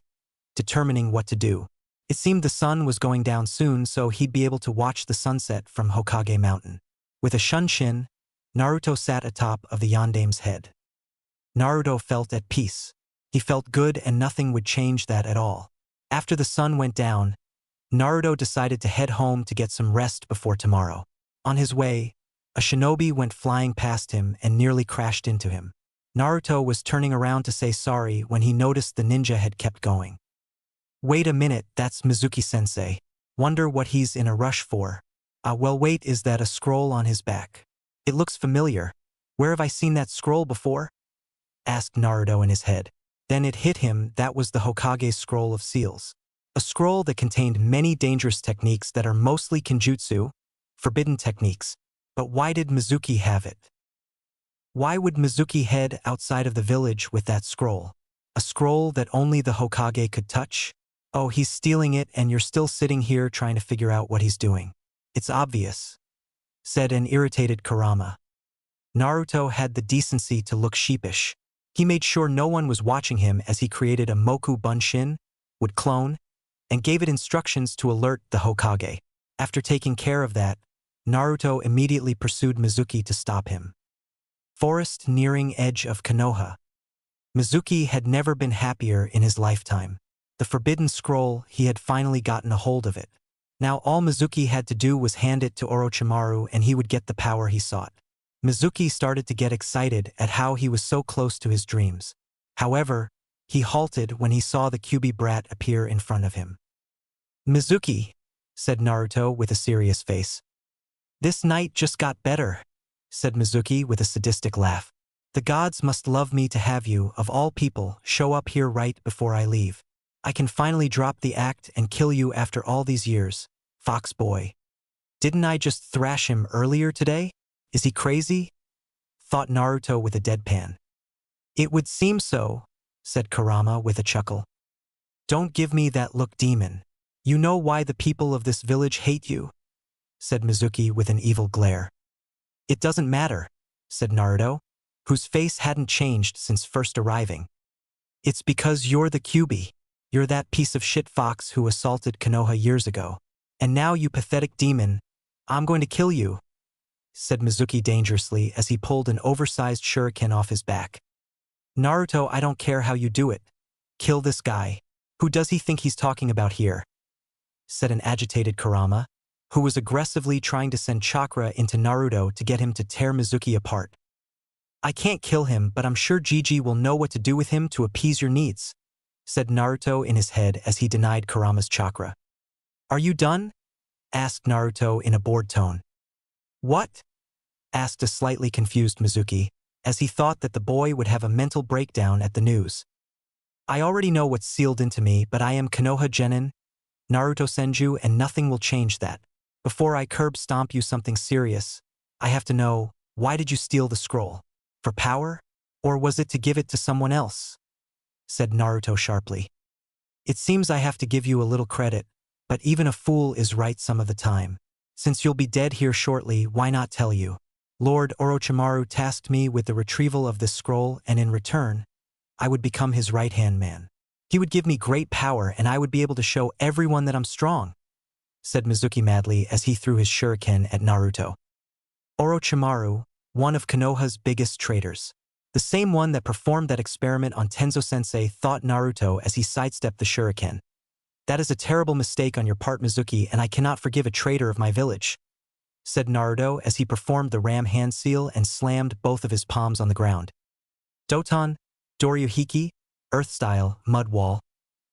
determining what to do. It seemed the sun was going down soon, so he'd be able to watch the sunset from Hokage Mountain. With a shunshin, Naruto sat atop of the Yandame's head. Naruto felt at peace. He felt good, and nothing would change that at all. After the sun went down, Naruto decided to head home to get some rest before tomorrow. On his way, a shinobi went flying past him and nearly crashed into him. Naruto was turning around to say sorry when he noticed the ninja had kept going. "Wait a minute, that's Mizuki-sensei. Wonder what he's in a rush for. Well, wait, is that a scroll on his back? It looks familiar. Where have I seen that scroll before?" asked Naruto in his head. Then it hit him, that was the Hokage's scroll of seals. A scroll that contained many dangerous techniques that are mostly kenjutsu, forbidden techniques. But why did Mizuki have it? Why would Mizuki head outside of the village with that scroll? A scroll that only the Hokage could touch? Oh, he's stealing it, and you're still sitting here trying to figure out what he's doing. "It's obvious," said an irritated Kurama. Naruto had the decency to look sheepish. He made sure no one was watching him as he created a Moku Bunshin, would clone, and gave it instructions to alert the Hokage. After taking care of that, Naruto immediately pursued Mizuki to stop him. Forest nearing edge of Konoha. Mizuki had never been happier in his lifetime. The forbidden scroll, he had finally gotten a hold of it. Now all Mizuki had to do was hand it to Orochimaru and he would get the power he sought. Mizuki started to get excited at how he was so close to his dreams. However, he halted when he saw the Kyuubi brat appear in front of him. "Mizuki," said Naruto with a serious face. "This night just got better," said Mizuki with a sadistic laugh. "The gods must love me to have you, of all people, show up here right before I leave. I can finally drop the act and kill you after all these years, fox boy. Didn't I just thrash him earlier today? Is he crazy?" thought Naruto with a deadpan. "It would seem so," said Kurama with a chuckle. "Don't give me that look, demon. You know why the people of this village hate you?" said Mizuki with an evil glare. "It doesn't matter," said Naruto, whose face hadn't changed since first arriving. "It's because you're the Kyuubi. You're that piece of shit fox who assaulted Konoha years ago. And now, you pathetic demon, I'm going to kill you," said Mizuki dangerously as he pulled an oversized shuriken off his back. "Naruto, I don't care how you do it. Kill this guy. Who does he think he's talking about here?" said an agitated Kurama, who was aggressively trying to send chakra into Naruto to get him to tear Mizuki apart. I can't kill him, but I'm sure Gigi will know what to do with him to appease your needs, said Naruto in his head as he denied Kurama's chakra. Are you done? Asked Naruto in a bored tone. What? Asked a slightly confused Mizuki, as he thought that the boy would have a mental breakdown at the news. I already know what's sealed into me, but I am Konoha Genin, Naruto Senju, and nothing will change that. Before I curb stomp you something serious, I have to know, why did you steal the scroll? For power? Or was it to give it to someone else? Said Naruto sharply. It seems I have to give you a little credit, but even a fool is right some of the time. Since you'll be dead here shortly, why not tell you? Lord Orochimaru tasked me with the retrieval of this scroll, and in return, I would become his right-hand man. He would give me great power, and I would be able to show everyone that I'm strong, said Mizuki madly as he threw his shuriken at Naruto. Orochimaru, one of Konoha's biggest traitors. The same one that performed that experiment on Tenzo-sensei, thought Naruto as he sidestepped the shuriken. That is a terrible mistake on your part, Mizuki, and I cannot forgive a traitor of my village, said Naruto as he performed the ram hand seal and slammed both of his palms on the ground. Doton, Doryuhiki, Earth Style, Mud Wall,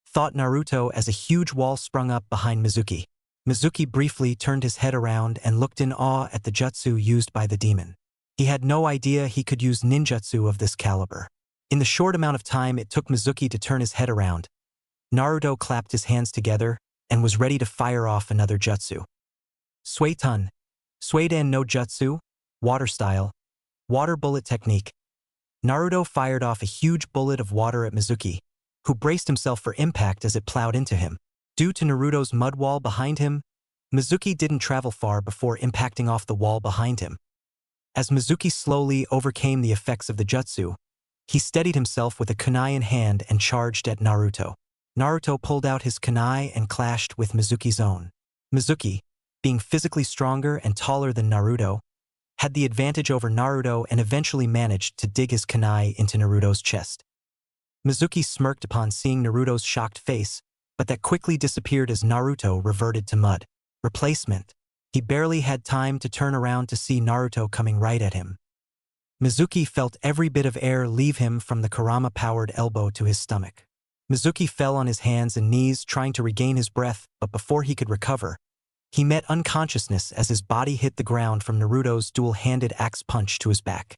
thought Naruto as a huge wall sprung up behind Mizuki. Mizuki briefly turned his head around and looked in awe at the jutsu used by the demon. He had no idea he could use ninjutsu of this caliber. In the short amount of time it took Mizuki to turn his head around, Naruto clapped his hands together and was ready to fire off another jutsu. Suiton, Suidan no Jutsu, Water Style, Water Bullet Technique. Naruto fired off a huge bullet of water at Mizuki, who braced himself for impact as it plowed into him. Due to Naruto's mud wall behind him, Mizuki didn't travel far before impacting off the wall behind him. As Mizuki slowly overcame the effects of the jutsu, he steadied himself with a kunai in hand and charged at Naruto. Naruto pulled out his kunai and clashed with Mizuki's own. Mizuki, being physically stronger and taller than Naruto, had the advantage over Naruto and eventually managed to dig his kunai into Naruto's chest. Mizuki smirked upon seeing Naruto's shocked face, but that quickly disappeared as Naruto reverted to mud. Replacement. He barely had time to turn around to see Naruto coming right at him. Mizuki felt every bit of air leave him from the Kurama-powered elbow to his stomach. Mizuki fell on his hands and knees trying to regain his breath, but before he could recover, he met unconsciousness as his body hit the ground from Naruto's dual-handed axe punch to his back.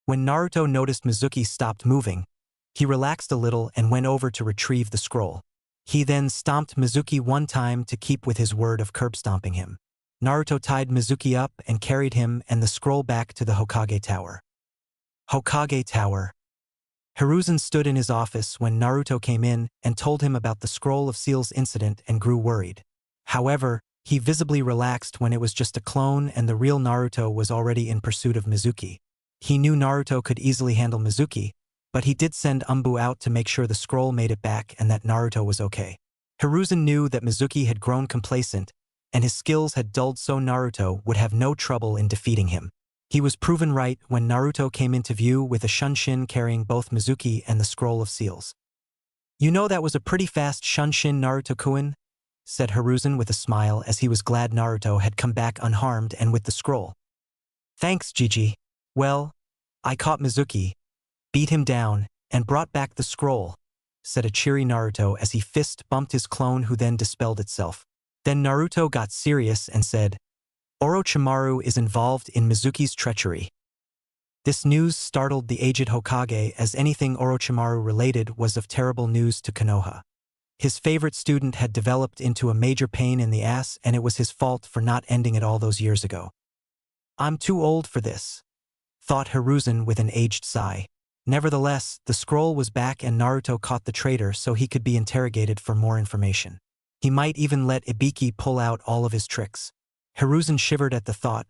When Naruto noticed Mizuki stopped moving, he relaxed a little and went over to retrieve the scroll. He then stomped Mizuki one time to keep with his word of curb stomping him. Naruto tied Mizuki up and carried him and the scroll back to the Hokage Tower. Hokage Tower. Hiruzen stood in his office when Naruto came in and told him about the Scroll of Seals incident and grew worried. However, he visibly relaxed when it was just a clone and the real Naruto was already in pursuit of Mizuki. He knew Naruto could easily handle Mizuki, but he did send Umbu out to make sure the scroll made it back and that Naruto was okay. Hiruzen knew that Mizuki had grown complacent, and his skills had dulled so Naruto would have no trouble in defeating him. He was proven right when Naruto came into view with a Shunshin carrying both Mizuki and the Scroll of Seals. "You know that was a pretty fast Shunshin, Naruto-kun," said Hiruzen with a smile as he was glad Naruto had come back unharmed and with the scroll. "Thanks, Gigi. Well, I caught Mizuki, beat him down, and brought back the scroll," said a cheery Naruto as he fist-bumped his clone who then dispelled itself. Then Naruto got serious and said, "Orochimaru is involved in Mizuki's treachery." This news startled the aged Hokage as anything Orochimaru related was of terrible news to Konoha. His favorite student had developed into a major pain in the ass and it was his fault for not ending it all those years ago. "I'm too old for this," thought Hiruzen with an aged sigh. Nevertheless, the scroll was back and Naruto caught the traitor so he could be interrogated for more information. He might even let Ibiki pull out all of his tricks. Hiruzen shivered at the thought.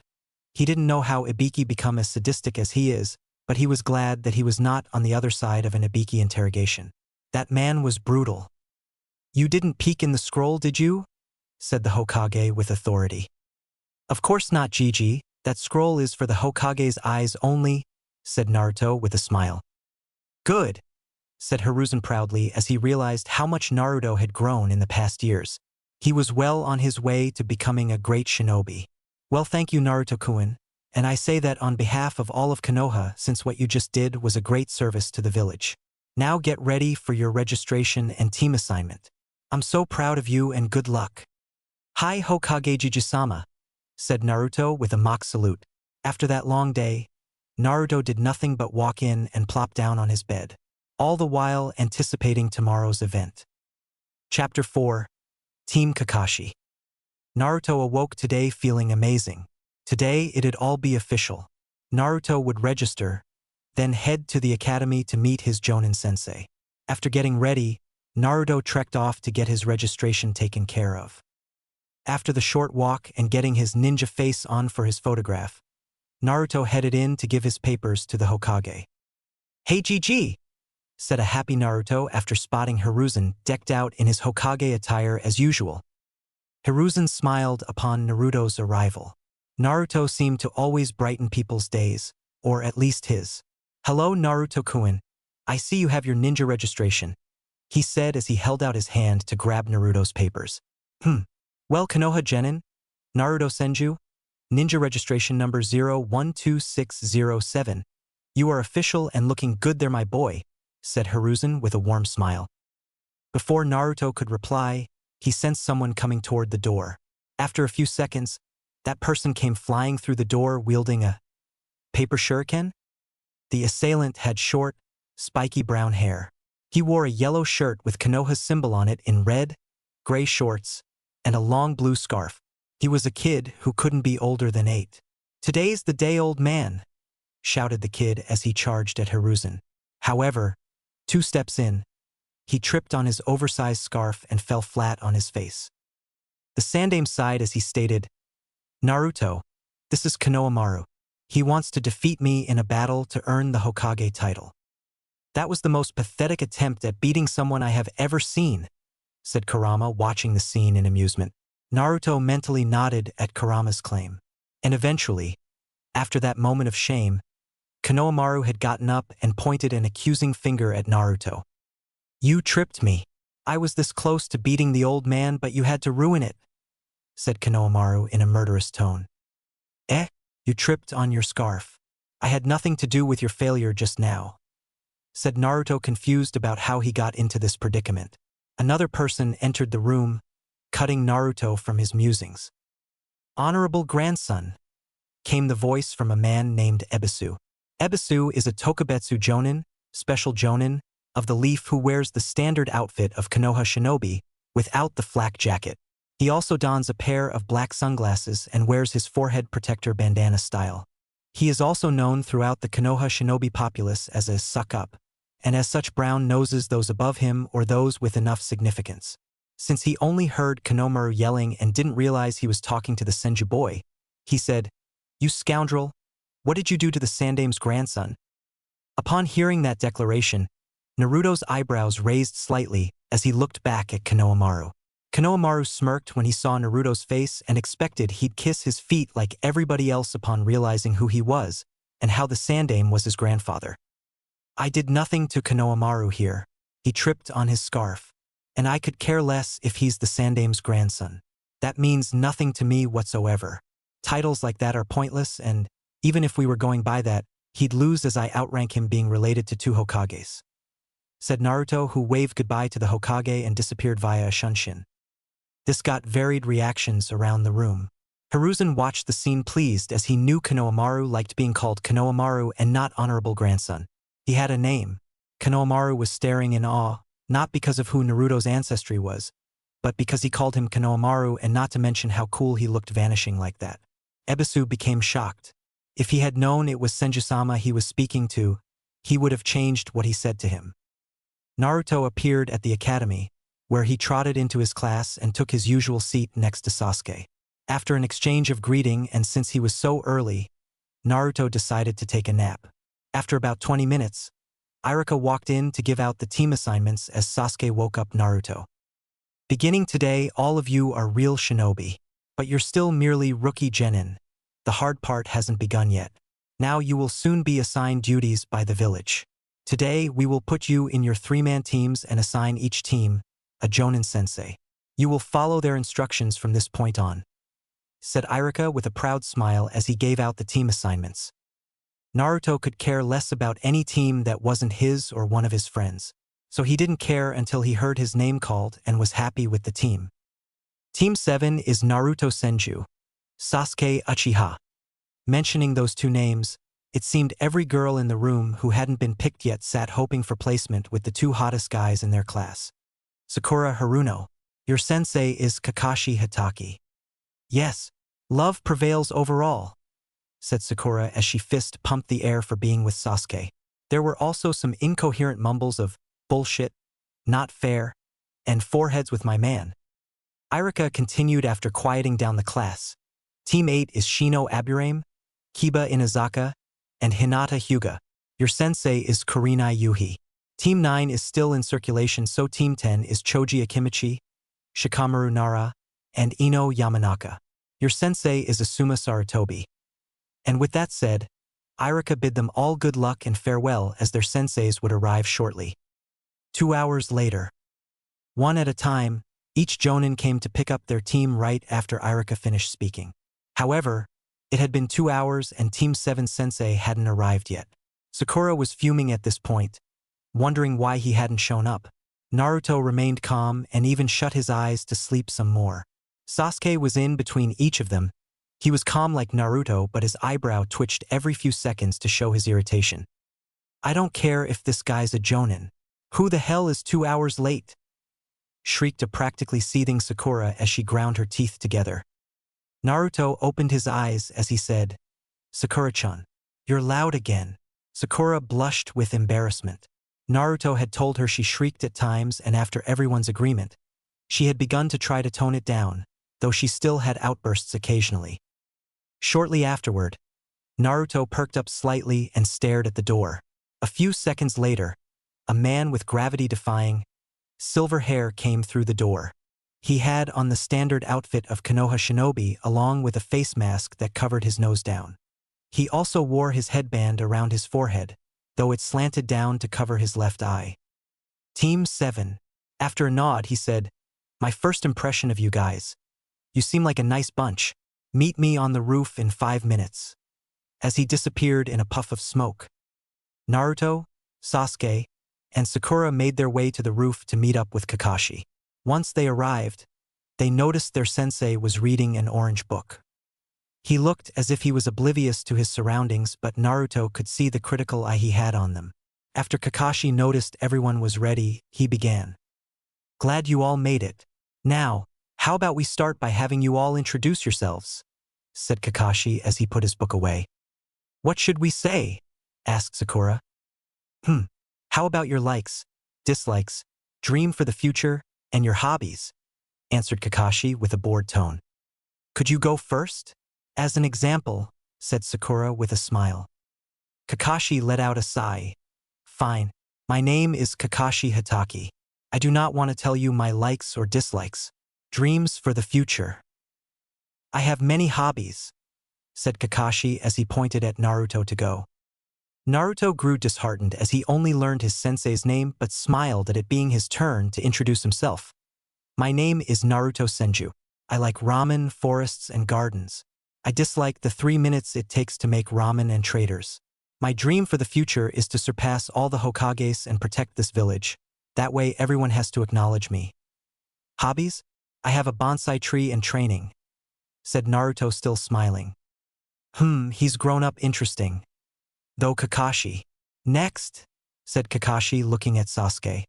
He didn't know how Ibiki become as sadistic as he is, but he was glad that he was not on the other side of an Ibiki interrogation. That man was brutal. "You didn't peek in the scroll, did you?" said the Hokage with authority. "Of course not, Gigi. That scroll is for the Hokage's eyes only," said Naruto with a smile. "Good," said Hiruzen proudly as he realized how much Naruto had grown in the past years. He was well on his way to becoming a great shinobi. "Well, thank you, Naruto-kun. And I say that on behalf of all of Konoha, since what you just did was a great service to the village. Now get ready for your registration and team assignment. I'm so proud of you and good luck. Hi Hokage Jiji-sama, said Naruto with a mock salute. After that long day, Naruto did nothing but walk in and plop down on his bed, all the while anticipating tomorrow's event. Chapter 4. Team Kakashi. Naruto awoke today feeling amazing. Today it'd all be official. Naruto would register, then head to the academy to meet his Jonin sensei. After getting ready, Naruto trekked off to get his registration taken care of. After the short walk and getting his ninja face on for his photograph, Naruto headed in to give his papers to the Hokage. Hey GG, said a happy Naruto after spotting Hiruzen decked out in his Hokage attire as usual. Hiruzen smiled upon Naruto's arrival. Naruto seemed to always brighten people's days, or at least his. Hello Naruto-kun, I see you have your ninja registration, he said as he held out his hand to grab Naruto's papers. Well Konoha Genin, Naruto Senju, ninja registration number 012607. You are official and looking good there my boy, said Hiruzen with a warm smile. Before Naruto could reply, he sensed someone coming toward the door. After a few seconds, that person came flying through the door wielding a paper shuriken. The assailant had short, spiky brown hair. He wore a yellow shirt with Konoha's symbol on it in red, gray shorts, and a long blue scarf. He was a kid who couldn't be older than 8. Today's the day, old man, shouted the kid as he charged at Hiruzen. However, 2 steps in, he tripped on his oversized scarf and fell flat on his face. The Sandaime sighed as he stated, Naruto, this is Konohamaru. He wants to defeat me in a battle to earn the Hokage title. That was the most pathetic attempt at beating someone I have ever seen, said Kurama, watching the scene in amusement. Naruto mentally nodded at Kurama's claim. And eventually, after that moment of shame, Konohamaru had gotten up and pointed an accusing finger at Naruto. You tripped me. I was this close to beating the old man, but you had to ruin it, said Konohamaru in a murderous tone. You tripped on your scarf. I had nothing to do with your failure just now, said Naruto, confused about how he got into this predicament. Another person entered the room, cutting Naruto from his musings. Honorable grandson, came the voice from a man named Ebisu. Ebisu is a Tokubetsu Jonin, special Jonin, of the leaf who wears the standard outfit of Konoha Shinobi without the flak jacket. He also dons a pair of black sunglasses and wears his forehead protector bandana style. He is also known throughout the Konoha Shinobi populace as a suck-up, and as such brown noses those above him or those with enough significance. Since he only heard Konohamaru yelling and didn't realize he was talking to the Senju boy, he said, You scoundrel, what did you do to the Sandaime's grandson? Upon hearing that declaration, Naruto's eyebrows raised slightly as he looked back at Konohamaru. Konohamaru smirked when he saw Naruto's face and expected he'd kiss his feet like everybody else upon realizing who he was and how the Sandaime was his grandfather. I did nothing to Konohamaru here. He tripped on his scarf, and I could care less if he's the Sandaime's grandson. That means nothing to me whatsoever. Titles like that are pointless, and even if we were going by that, he'd lose as I outrank him being related to 2 Hokages, said Naruto, who waved goodbye to the Hokage and disappeared via a shunshin. This got varied reactions around the room. Hiruzen watched the scene pleased as he knew Konohamaru liked being called Konohamaru and not honorable grandson. He had a name. Konohamaru was staring in awe, not because of who Naruto's ancestry was, but because he called him Konohamaru, and not to mention how cool he looked vanishing like that. Ebisu became shocked. If he had known it was Senju-sama he was speaking to, he would have changed what he said to him. Naruto appeared at the academy, where he trotted into his class and took his usual seat next to Sasuke. After an exchange of greeting, and since he was so early, Naruto decided to take a nap. After about 20 minutes, Iruka walked in to give out the team assignments as Sasuke woke up Naruto. Beginning today, all of you are real shinobi, but you're still merely rookie genin. The hard part hasn't begun yet. Now you will soon be assigned duties by the village. Today, we will put you in your 3-man teams and assign each team a Jonin sensei. You will follow their instructions from this point on. said Irika with a proud smile as he gave out the team assignments. Naruto could care less about any team that wasn't his or one of his friends, so he didn't care until he heard his name called and was happy with the team. Team 7 is Naruto Senju, Sasuke Uchiha. Mentioning those two names, it seemed every girl in the room who hadn't been picked yet sat hoping for placement with the two hottest guys in their class. Sakura Haruno, your sensei is Kakashi Hatake. Yes, love prevails overall, said Sakura as she fist-pumped the air for being with Sasuke. There were also some incoherent mumbles of bullshit, not fair, and foreheads with my man. Irika continued after quieting down the class. Team 8 is Shino Aburame, Kiba Inazaka, and Hinata Hyuga. Your sensei is Kurenai Yuhi. Team 9 is still in circulation, so Team 10 is Choji Akimichi, Shikamaru Nara, and Ino Yamanaka. Your sensei is Asuma Sarutobi. And with that said, Irika bid them all good luck and farewell as their senseis would arrive shortly. 2 hours later. One at a time, each Jonin came to pick up their team right after Irika finished speaking. However, it had been 2 hours and Team 7 sensei hadn't arrived yet. Sakura was fuming at this point, wondering why he hadn't shown up. Naruto remained calm and even shut his eyes to sleep some more. Sasuke was in between each of them. He was calm like Naruto, but his eyebrow twitched every few seconds to show his irritation. I don't care if this guy's a Jonin. Who the hell is 2 hours late? Shrieked a practically seething Sakura as she ground her teeth together. Naruto opened his eyes as he said, Sakura-chan, you're loud again. Sakura blushed with embarrassment. Naruto had told her she shrieked at times, and after everyone's agreement, she had begun to try to tone it down, though she still had outbursts occasionally. Shortly afterward, Naruto perked up slightly and stared at the door. A few seconds later, a man with gravity-defying, silver hair came through the door. He had on the standard outfit of Konoha Shinobi along with a face mask that covered his nose down. He also wore his headband around his forehead, though it slanted down to cover his left eye. Team 7. After a nod, he said, My first impression of you guys. You seem like a nice bunch. Meet me on the roof in 5 minutes. As he disappeared in a puff of smoke, Naruto, Sasuke, and Sakura made their way to the roof to meet up with Kakashi. Once they arrived, they noticed their sensei was reading an orange book. He looked as if he was oblivious to his surroundings, but Naruto could see the critical eye he had on them. After Kakashi noticed everyone was ready, he began. Glad you all made it. Now, how about we start by having you all introduce yourselves? Said Kakashi as he put his book away. What should we say? Asked Sakura. How about your likes, dislikes, dream for the future, and your hobbies? Answered Kakashi with a bored tone. Could you go first? As an example, said Sakura with a smile. Kakashi let out a sigh. Fine. My name is Kakashi Hatake. I do not want to tell you my likes or dislikes. Dreams for the future. I have many hobbies, said Kakashi as he pointed at Naruto to go. Naruto grew disheartened as he only learned his sensei's name but smiled at it being his turn to introduce himself. My name is Naruto Senju. I like ramen, forests, and gardens. I dislike the 3 minutes it takes to make ramen and traders. My dream for the future is to surpass all the Hokages and protect this village. That way everyone has to acknowledge me. Hobbies? I have a bonsai tree and training, said Naruto still smiling. He's grown up interesting. Though Kakashi. Next, said Kakashi looking at Sasuke.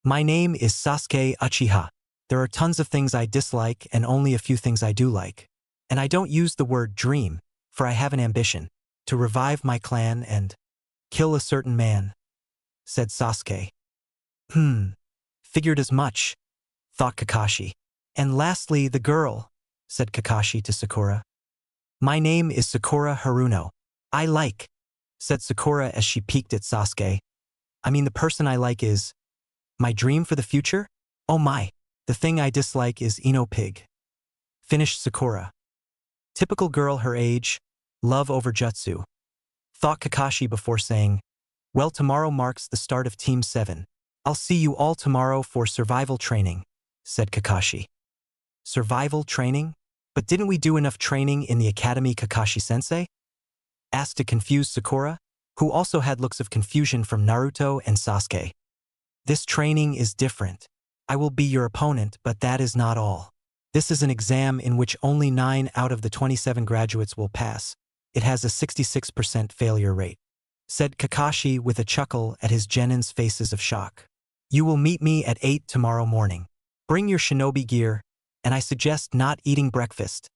My name is Sasuke Uchiha. There are tons of things I dislike and only a few things I do like. And I don't use the word dream, for I have an ambition. To revive my clan and kill a certain man, said Sasuke. Figured as much, thought Kakashi. And lastly, the girl, said Kakashi to Sakura. My name is Sakura Haruno. I like, said Sakura as she peeked at Sasuke. I mean, the person I like is my dream for the future? Oh my, the thing I dislike is Ino Pig. Finished Sakura. Typical girl her age, love over jutsu. Thought Kakashi before saying, well, tomorrow marks the start of Team 7. I'll see you all tomorrow for survival training, said Kakashi. Survival training? But didn't we do enough training in the academy, Kakashi-sensei? Asked a confused Sakura, who also had looks of confusion from Naruto and Sasuke. This training is different. I will be your opponent, but that is not all. This is an exam in which only 9 out of the 27 graduates will pass. It has a 66% failure rate, said Kakashi with a chuckle at his genin's faces of shock. You will meet me at 8 tomorrow morning. Bring your shinobi gear, and I suggest not eating breakfast,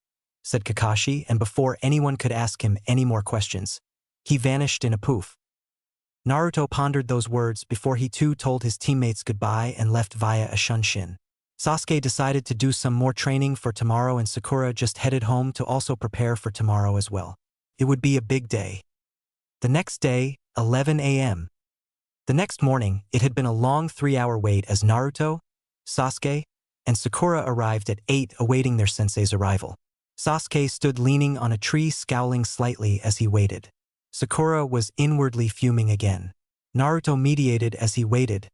said Kakashi, and before anyone could ask him any more questions, he vanished in a poof. Naruto pondered those words before he too told his teammates goodbye and left via a shunshin. Sasuke decided to do some more training for tomorrow, and Sakura just headed home to also prepare for tomorrow as well. It would be a big day. The next day, 11 a.m. The next morning, it had been a long 3-hour wait as Naruto, Sasuke, and Sakura arrived at 8 awaiting their sensei's arrival. Sasuke stood leaning on a tree, scowling slightly as he waited. Sakura was inwardly fuming again. Naruto mediated as he waited,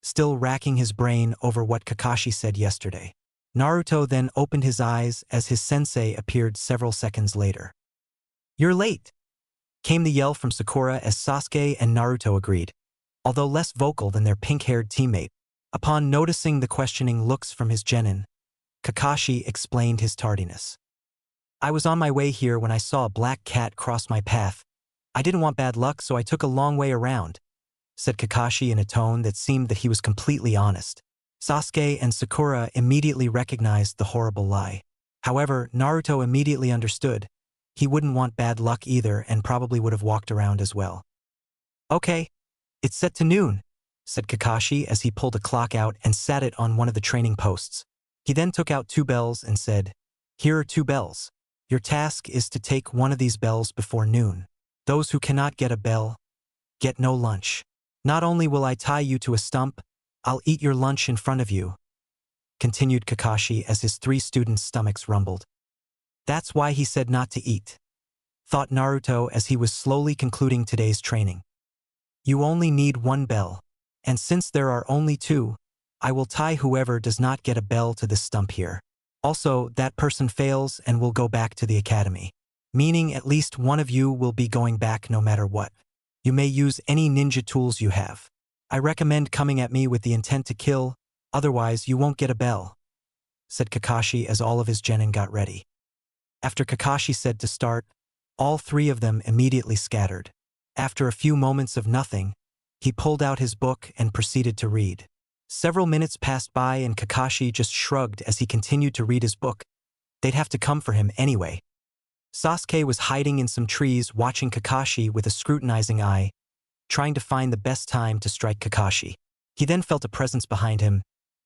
still racking his brain over what Kakashi said yesterday. Naruto then opened his eyes as his sensei appeared several seconds later. You're late, came the yell from Sakura as Sasuke and Naruto agreed, although less vocal than their pink-haired teammate. Upon noticing the questioning looks from his genin, Kakashi explained his tardiness. I was on my way here when I saw a black cat cross my path. I didn't want bad luck, so I took a long way around, said Kakashi in a tone that seemed that he was completely honest. Sasuke and Sakura immediately recognized the horrible lie. However, Naruto immediately understood. He wouldn't want bad luck either and probably would have walked around as well. Okay, it's set to noon, said Kakashi as he pulled a clock out and sat it on one of the training posts. He then took out 2 bells and said, Here are 2 bells. Your task is to take one of these bells before noon. Those who cannot get a bell, get no lunch. Not only will I tie you to a stump, I'll eat your lunch in front of you, continued Kakashi as his 3 students' stomachs rumbled. That's why he said not to eat, thought Naruto as he was slowly concluding today's training. You only need 1 bell, and since there are only 2, I will tie whoever does not get a bell to this stump here. Also, that person fails and will go back to the academy, meaning at least one of you will be going back no matter what. You may use any ninja tools you have. I recommend coming at me with the intent to kill, otherwise you won't get a bell, said Kakashi as all of his genin got ready. After Kakashi said to start, all 3 of them immediately scattered. After a few moments of nothing, he pulled out his book and proceeded to read. Several minutes passed by and Kakashi just shrugged as he continued to read his book. They'd have to come for him anyway. Sasuke was hiding in some trees watching Kakashi with a scrutinizing eye, trying to find the best time to strike Kakashi. He then felt a presence behind him.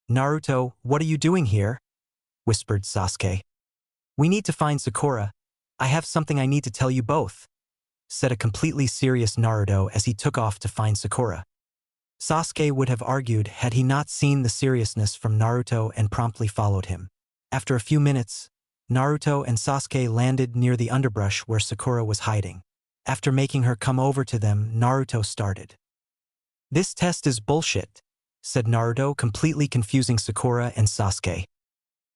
Naruto, what are you doing here? Whispered Sasuke. We need to find Sakura. I have something I need to tell you both, said a completely serious Naruto as he took off to find Sakura. Sasuke would have argued had he not seen the seriousness from Naruto and promptly followed him. After a few minutes, Naruto and Sasuke landed near the underbrush where Sakura was hiding. After making her come over to them, Naruto started. This test is bullshit, said Naruto, completely confusing Sakura and Sasuke.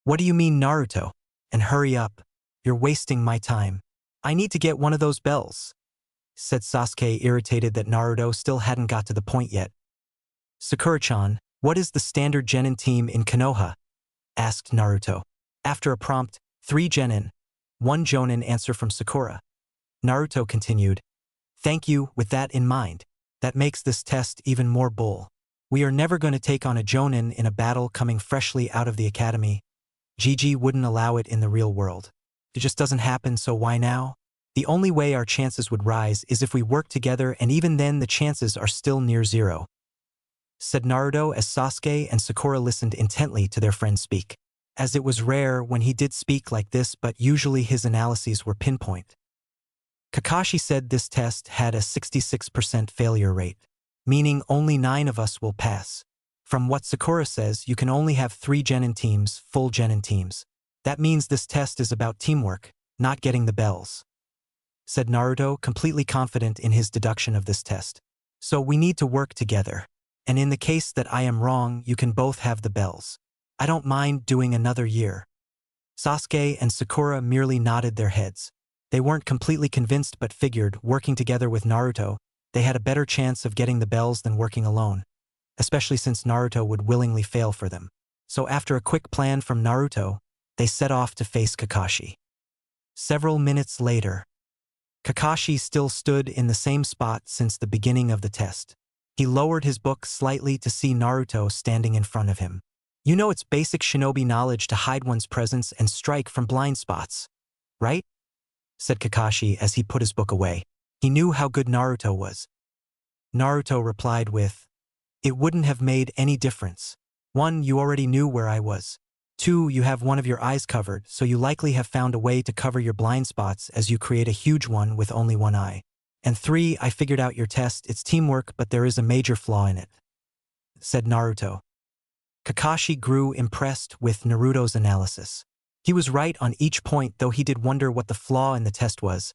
What do you mean, Naruto? And hurry up. You're wasting my time. I need to get one of those bells, said Sasuke, irritated that Naruto still hadn't got to the point yet. Sakura-chan, what is the standard genin team in Konoha? Asked Naruto. After a prompt, 3 genin, 1 jonin answer from Sakura. Naruto continued, Thank you, with that in mind. That makes this test even more bull. We are never going to take on a jonin in a battle coming freshly out of the academy. GG wouldn't allow it in the real world. It just doesn't happen, so why now? The only way our chances would rise is if we work together, and even then the chances are still near 0, said Naruto as Sasuke and Sakura listened intently to their friend speak. As it was rare when he did speak like this, but usually his analyses were pinpoint. Kakashi said this test had a 66% failure rate, meaning only 9 of us will pass. From what Sakura says, you can only have 3 genin teams, full genin teams. That means this test is about teamwork, not getting the bells, said Naruto, completely confident in his deduction of this test. So we need to work together. And in the case that I am wrong, you can both have the bells. I don't mind doing another year. Sasuke and Sakura merely nodded their heads. They weren't completely convinced but figured, working together with Naruto, they had a better chance of getting the bells than working alone, especially since Naruto would willingly fail for them. So after a quick plan from Naruto, they set off to face Kakashi. Several minutes later, Kakashi still stood in the same spot since the beginning of the test. He lowered his book slightly to see Naruto standing in front of him. You know it's basic shinobi knowledge to hide one's presence and strike from blind spots, right? Said Kakashi as he put his book away. He knew how good Naruto was. Naruto replied with, "It wouldn't have made any difference. 1. You already knew where I was. 2. You have one of your eyes covered, so you likely have found a way to cover your blind spots as you create a huge one with only one eye. And 3. I figured out your test, it's teamwork, but there is a major flaw in it," said Naruto. Kakashi grew impressed with Naruto's analysis. He was right on each point, though he did wonder what the flaw in the test was.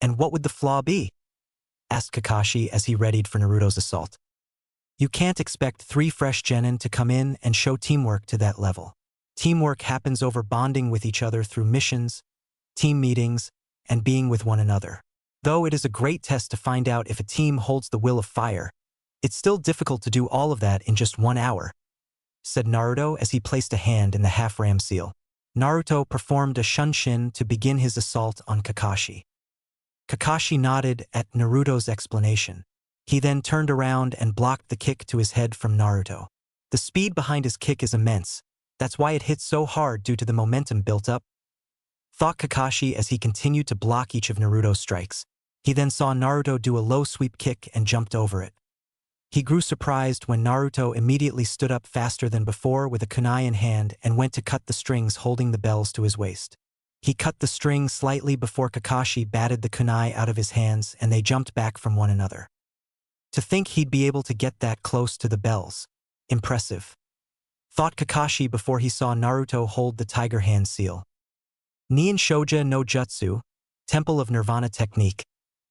And what would the flaw be? Asked Kakashi as he readied for Naruto's assault. You can't expect 3 fresh genin to come in and show teamwork to that level. Teamwork happens over bonding with each other through missions, team meetings, and being with one another. Though it is a great test to find out if a team holds the will of fire, it's still difficult to do all of that in just 1 hour, said Naruto as he placed a hand in the half-ram seal. Naruto performed a shunshin to begin his assault on Kakashi. Kakashi nodded at Naruto's explanation. He then turned around and blocked the kick to his head from Naruto. The speed behind his kick is immense. That's why it hit so hard due to the momentum built up, thought Kakashi as he continued to block each of Naruto's strikes. He then saw Naruto do a low sweep kick and jumped over it. He grew surprised when Naruto immediately stood up faster than before with a kunai in hand and went to cut the strings holding the bells to his waist. He cut the string slightly before Kakashi batted the kunai out of his hands and they jumped back from one another. To think he'd be able to get that close to the bells. Impressive, thought Kakashi before he saw Naruto hold the tiger hand seal. Nien Shoja no Jutsu, Temple of Nirvana technique,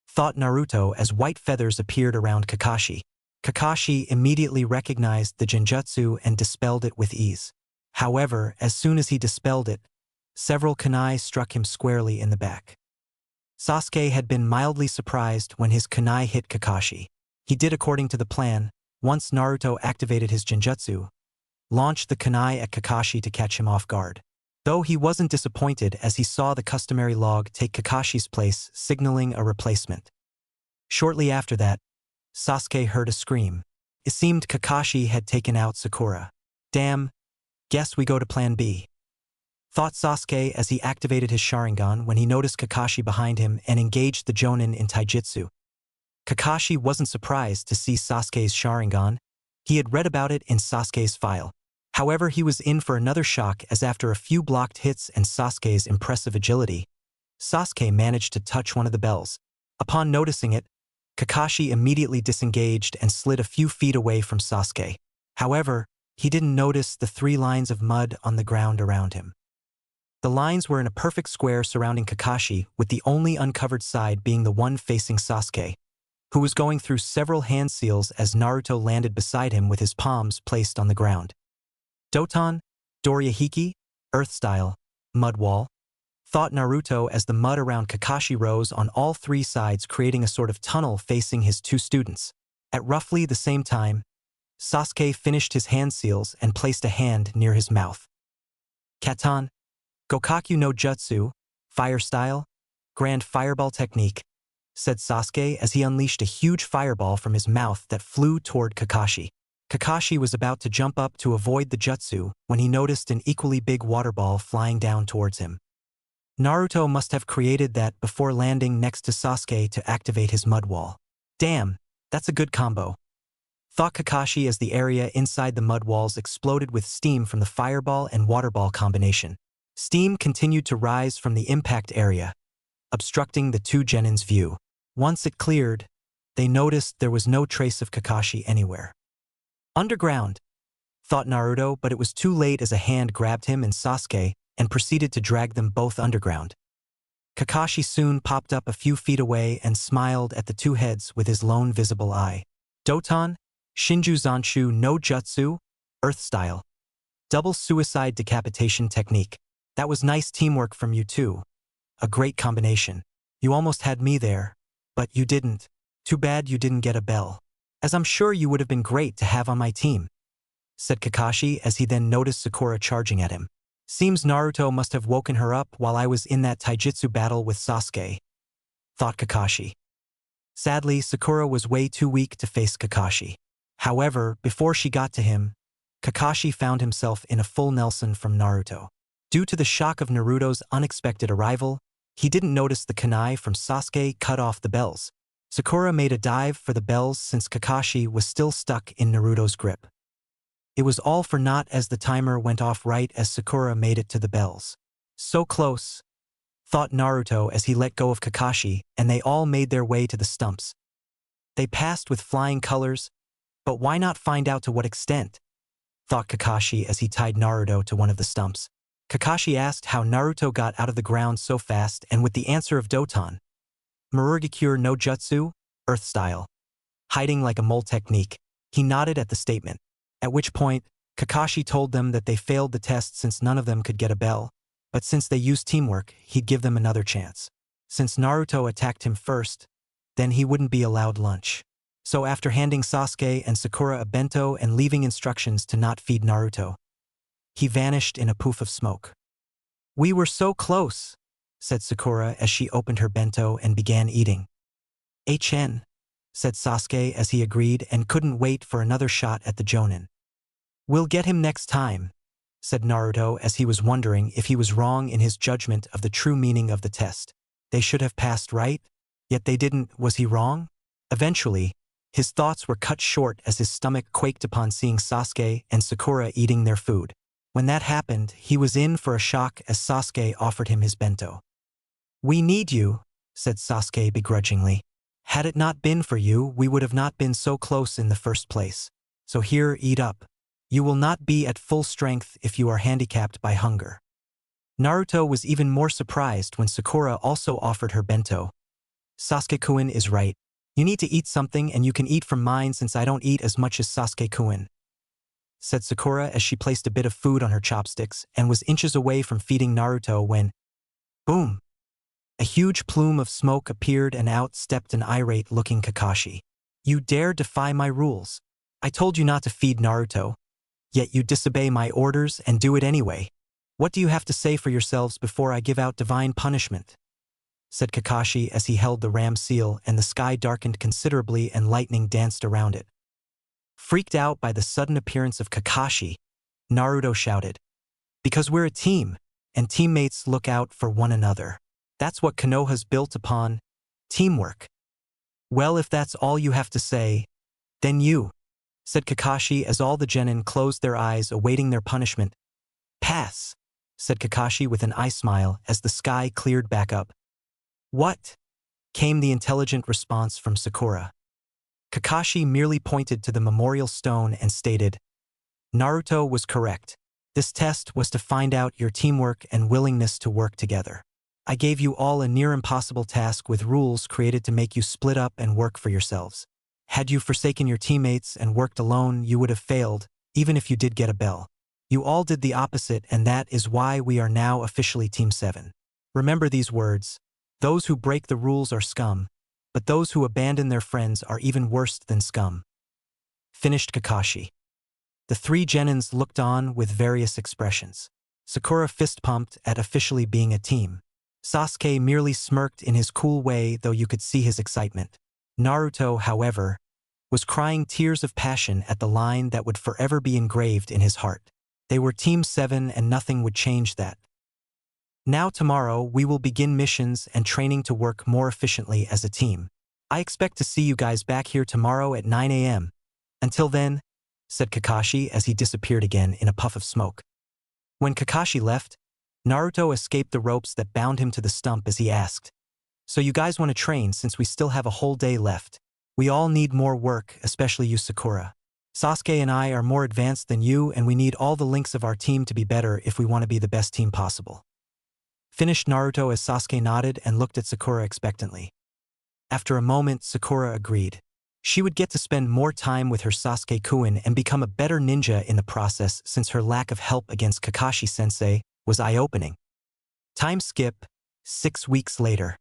thought Naruto as white feathers appeared around Kakashi. Kakashi immediately recognized the genjutsu and dispelled it with ease. However, as soon as he dispelled it, several kunai struck him squarely in the back. Sasuke had been mildly surprised when his kunai hit Kakashi. He did according to the plan. Once Naruto activated his genjutsu, launched the kunai at Kakashi to catch him off guard. Though he wasn't disappointed as he saw the customary log take Kakashi's place, signaling a replacement. Shortly after that, Sasuke heard a scream. It seemed Kakashi had taken out Sakura. Damn, guess we go to plan B, thought Sasuke as he activated his Sharingan when he noticed Kakashi behind him and engaged the Jonin in taijutsu. Kakashi wasn't surprised to see Sasuke's Sharingan. He had read about it in Sasuke's file. However, he was in for another shock as after a few blocked hits and Sasuke's impressive agility, Sasuke managed to touch one of the bells. Upon noticing it, Kakashi immediately disengaged and slid a few feet away from Sasuke. However, he didn't notice the 3 lines of mud on the ground around him. The lines were in a perfect square surrounding Kakashi, with the only uncovered side being the one facing Sasuke, who was going through several hand seals as Naruto landed beside him with his palms placed on the ground. Doton, Dorihiki, Earth Style, Mud Wall, thought Naruto as the mud around Kakashi rose on all 3 sides, creating a sort of tunnel facing his 2 students. At roughly the same time, Sasuke finished his hand seals and placed a hand near his mouth. Katan, Gokaku no Jutsu, Fire Style, Grand Fireball Technique, said Sasuke as he unleashed a huge fireball from his mouth that flew toward Kakashi. Kakashi was about to jump up to avoid the jutsu when he noticed an equally big water ball flying down towards him. Naruto must have created that before landing next to Sasuke to activate his mud wall. Damn, that's a good combo, thought Kakashi as the area inside the mud walls exploded with steam from the fireball and water ball combination. Steam continued to rise from the impact area, obstructing the 2 genins' view. Once it cleared, they noticed there was no trace of Kakashi anywhere. Underground, thought Naruto, but it was too late as a hand grabbed him and Sasuke and proceeded to drag them both underground. Kakashi soon popped up a few feet away and smiled at the 2 heads with his lone visible eye. Doton, Shinju Zanshu no Jutsu, Earth Style, Double Suicide Decapitation Technique. That was nice teamwork from you too. A great combination. You almost had me there, but you didn't. Too bad you didn't get a bell. As I'm sure you would have been great to have on my team," said Kakashi as he then noticed Sakura charging at him. "Seems Naruto must have woken her up while I was in that taijutsu battle with Sasuke," thought Kakashi. Sadly, Sakura was way too weak to face Kakashi. However, before she got to him, Kakashi found himself in a full Nelson from Naruto. Due to the shock of Naruto's unexpected arrival, he didn't notice the kunai from Sasuke cut off the bells. Sakura made a dive for the bells since Kakashi was still stuck in Naruto's grip. It was all for naught as the timer went off right as Sakura made it to the bells. So close, thought Naruto as he let go of Kakashi, and they all made their way to the stumps. They passed with flying colors, but why not find out to what extent? Thought Kakashi as he tied Naruto to one of the stumps. Kakashi asked how Naruto got out of the ground so fast and with the answer of Doton. Murugakure no Jutsu, Earth style. Hiding like a mole technique. He nodded at the statement. At which point, Kakashi told them that they failed the test since none of them could get a bell, but since they used teamwork, he'd give them another chance. Since Naruto attacked him first, then he wouldn't be allowed lunch. So after handing Sasuke and Sakura a bento and leaving instructions to not feed Naruto, he vanished in a poof of smoke. "We were so close," said Sakura as she opened her bento and began eating. "HN," said Sasuke as he agreed and couldn't wait for another shot at the Jonin. "We'll get him next time," said Naruto as he was wondering if he was wrong in his judgment of the true meaning of the test. They should have passed, right? Yet they didn't. Was he wrong? Eventually, his thoughts were cut short as his stomach quaked upon seeing Sasuke and Sakura eating their food. When that happened, he was in for a shock as Sasuke offered him his bento. "We need you," said Sasuke begrudgingly. "Had it not been for you, we would have not been so close in the first place. So here, eat up. You will not be at full strength if you are handicapped by hunger." Naruto was even more surprised when Sakura also offered her bento. "Sasuke-kun is right. You need to eat something and you can eat from mine since I don't eat as much as Sasuke-kun," said Sakura as she placed a bit of food on her chopsticks and was inches away from feeding Naruto when, boom! A huge plume of smoke appeared and out stepped an irate-looking Kakashi. "You dare defy my rules. I told you not to feed Naruto. Yet you disobey my orders and do it anyway. What do you have to say for yourselves before I give out divine punishment?" said Kakashi as he held the ram seal and the sky darkened considerably and lightning danced around it. Freaked out by the sudden appearance of Kakashi, Naruto shouted, "Because we're a team, and teammates look out for one another. That's what Konoha's built upon, teamwork." "Well, if that's all you have to say, then you," said Kakashi as all the genin closed their eyes awaiting their punishment. "Pass," said Kakashi with an eye smile as the sky cleared back up. "What?" came the intelligent response from Sakura. Kakashi merely pointed to the memorial stone and stated, "Naruto was correct. This test was to find out your teamwork and willingness to work together. I gave you all a near-impossible task with rules created to make you split up and work for yourselves. Had you forsaken your teammates and worked alone, you would have failed, even if you did get a bell. You all did the opposite, and that is why we are now officially Team 7. Remember these words. Those who break the rules are scum, but those who abandon their friends are even worse than scum," finished Kakashi. The three genins looked on with various expressions. Sakura fist-pumped at officially being a team. Sasuke merely smirked in his cool way, though you could see his excitement. Naruto, however, was crying tears of passion at the line that would forever be engraved in his heart. They were Team 7 and nothing would change that. "Now tomorrow we will begin missions and training to work more efficiently as a team. I expect to see you guys back here tomorrow at 9 a.m. Until then," said Kakashi as he disappeared again in a puff of smoke. When Kakashi left, Naruto escaped the ropes that bound him to the stump as he asked, "So you guys want to train since we still have a whole day left? We all need more work, especially you, Sakura. Sasuke and I are more advanced than you, and we need all the links of our team to be better if we want to be the best team possible." Finished Naruto as Sasuke nodded and looked at Sakura expectantly. After a moment, Sakura agreed. She would get to spend more time with her Sasuke-kun and become a better ninja in the process since her lack of help against Kakashi-sensei was eye-opening. Time skip, 6 weeks later.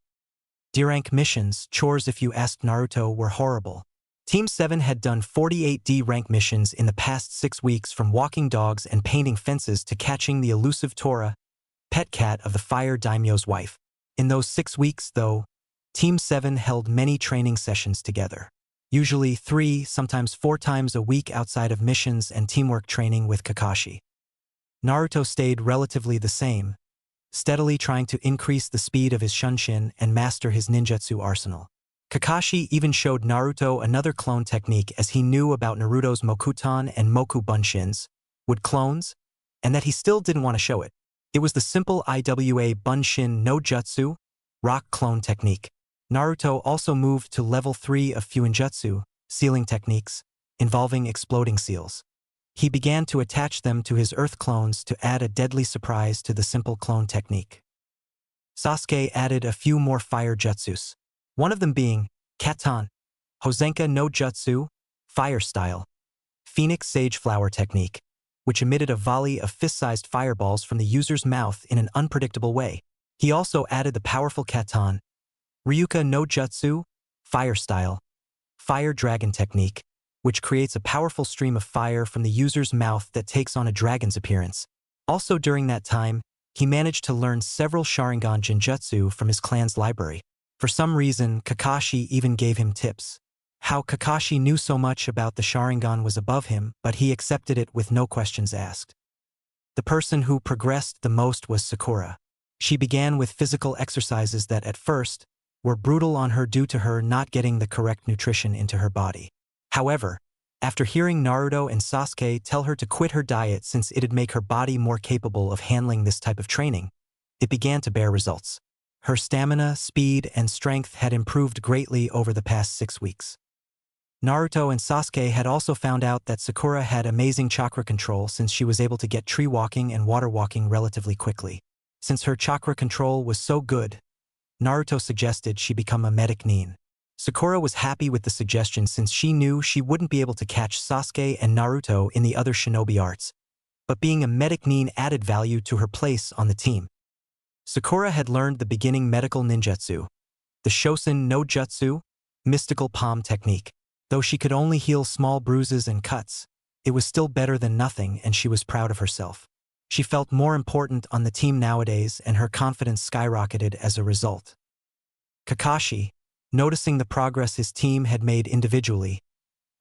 D-rank missions, chores if you asked Naruto, were horrible. Team 7 had done 48 D-rank missions in the past 6 weeks, from walking dogs and painting fences to catching the elusive Tora, pet cat of the Fire Daimyo's wife. In those 6 weeks, though, Team 7 held many training sessions together. Usually 3, sometimes 4 times a week outside of missions and teamwork training with Kakashi. Naruto stayed relatively the same, steadily trying to increase the speed of his shunshin and master his ninjutsu arsenal. Kakashi even showed Naruto another clone technique, as he knew about Naruto's Mokuton and Moku Bunshins, wood clones, and that he still didn't want to show it. It was the simple IWA Bunshin no Jutsu, rock clone technique. Naruto also moved to level 3 of Fuinjutsu, sealing techniques, involving exploding seals. He began to attach them to his earth clones to add a deadly surprise to the simple clone technique. Sasuke added a few more fire jutsus, one of them being Katan, Hozenka no Jutsu, fire style, Phoenix Sage Flower technique, which emitted a volley of fist-sized fireballs from the user's mouth in an unpredictable way. He also added the powerful Katan, Ryuka no Jutsu, fire style, fire dragon technique, which creates a powerful stream of fire from the user's mouth that takes on a dragon's appearance. Also during that time, he managed to learn several Sharingan Jinjutsu from his clan's library. For some reason, Kakashi even gave him tips. How Kakashi knew so much about the Sharingan was above him, but he accepted it with no questions asked. The person who progressed the most was Sakura. She began with physical exercises that, at first, were brutal on her due to her not getting the correct nutrition into her body. However, after hearing Naruto and Sasuke tell her to quit her diet since it'd make her body more capable of handling this type of training, it began to bear results. Her stamina, speed, and strength had improved greatly over the past 6 weeks. Naruto and Sasuke had also found out that Sakura had amazing chakra control, since she was able to get tree walking and water walking relatively quickly. Since her chakra control was so good, Naruto suggested she become a medic nin. Sakura was happy with the suggestion, since she knew she wouldn't be able to catch Sasuke and Naruto in the other shinobi arts, but being a medic nin added value to her place on the team. Sakura had learned the beginning medical ninjutsu, the Shosen no Jutsu, mystical palm technique. Though she could only heal small bruises and cuts, it was still better than nothing, and she was proud of herself. She felt more important on the team nowadays, and her confidence skyrocketed as a result. Kakashi, noticing the progress his team had made individually,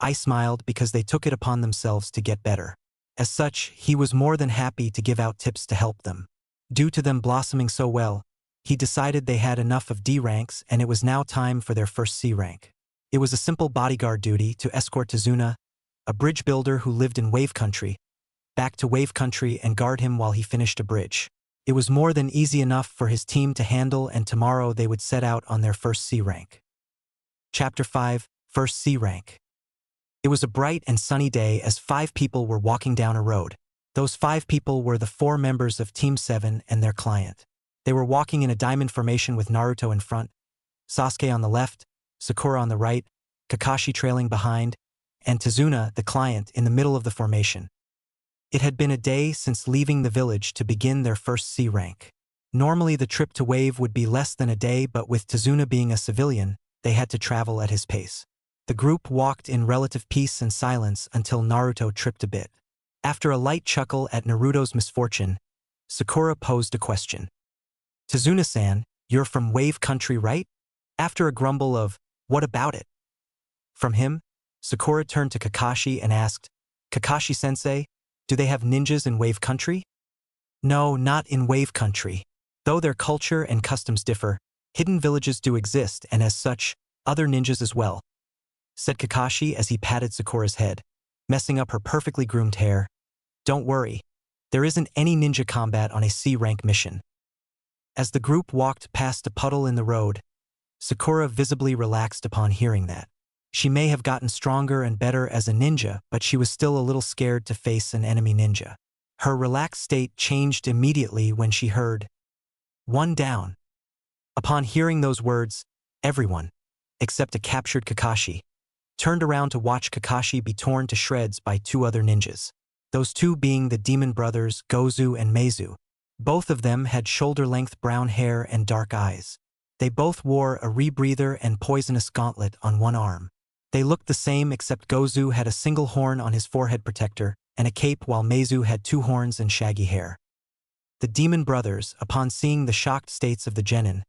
I smiled because they took it upon themselves to get better. As such, he was more than happy to give out tips to help them. Due to them blossoming so well, he decided they had enough of D ranks and it was now time for their first C rank. It was a simple bodyguard duty to escort Tazuna, a bridge builder who lived in Wave Country, back to Wave Country and guard him while he finished a bridge. It was more than easy enough for his team to handle, and tomorrow they would set out on their first C rank. Chapter 5, First C rank. It was a bright and sunny day as 5 people were walking down a road. Those 5 people were the 4 members of Team 7 and their client. They were walking in a diamond formation with Naruto in front, Sasuke on the left, Sakura on the right, Kakashi trailing behind, and Tazuna, the client, in the middle of the formation. It had been a day since leaving the village to begin their first C rank. Normally the trip to Wave would be less than a day, but with Tazuna being a civilian, they had to travel at his pace. The group walked in relative peace and silence until Naruto tripped a bit. After a light chuckle at Naruto's misfortune, Sakura posed a question. "Tazuna-san, you're from Wave Country, right?" After a grumble of, "What about it?" from him, Sakura turned to Kakashi and asked, "Kakashi-sensei, do they have ninjas in Wave Country?" "No, not in Wave Country. Though their culture and customs differ, hidden villages do exist, and as such, other ninjas as well," said Kakashi as he patted Sakura's head, messing up her perfectly groomed hair. "Don't worry, there isn't any ninja combat on a C-rank mission." As the group walked past a puddle in the road, Sakura visibly relaxed upon hearing that. She may have gotten stronger and better as a ninja, but she was still a little scared to face an enemy ninja. Her relaxed state changed immediately when she heard, "One down." Upon hearing those words, everyone, except a captured Kakashi, turned around to watch Kakashi be torn to shreds by 2 other ninjas. Those 2 being the demon brothers Gozu and Meizu. Both of them had shoulder-length brown hair and dark eyes. They both wore a rebreather and poisonous gauntlet on one arm. They looked the same except Gozu had a single horn on his forehead protector and a cape while Meizu had 2 horns and shaggy hair. The demon brothers, upon seeing the shocked states of the Genin,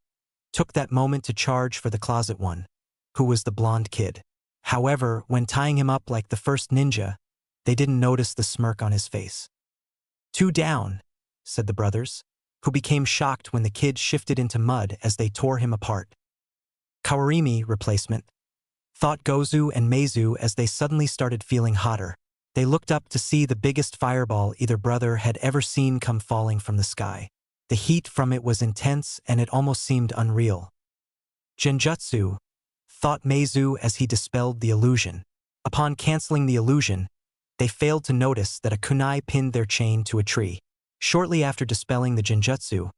took that moment to charge for the closet one, who was the blonde kid. However, when tying him up like the first ninja, they didn't notice the smirk on his face. "Two down," said the brothers, who became shocked when the kid shifted into mud as they tore him apart. "Kawarimi, replacement," thought Gozu and Meizu as they suddenly started feeling hotter. They looked up to see the biggest fireball either brother had ever seen come falling from the sky. The heat from it was intense and it almost seemed unreal. "Genjutsu," thought Meizu as he dispelled the illusion. Upon canceling the illusion, they failed to notice that a kunai pinned their chain to a tree. Shortly after dispelling the genjutsu,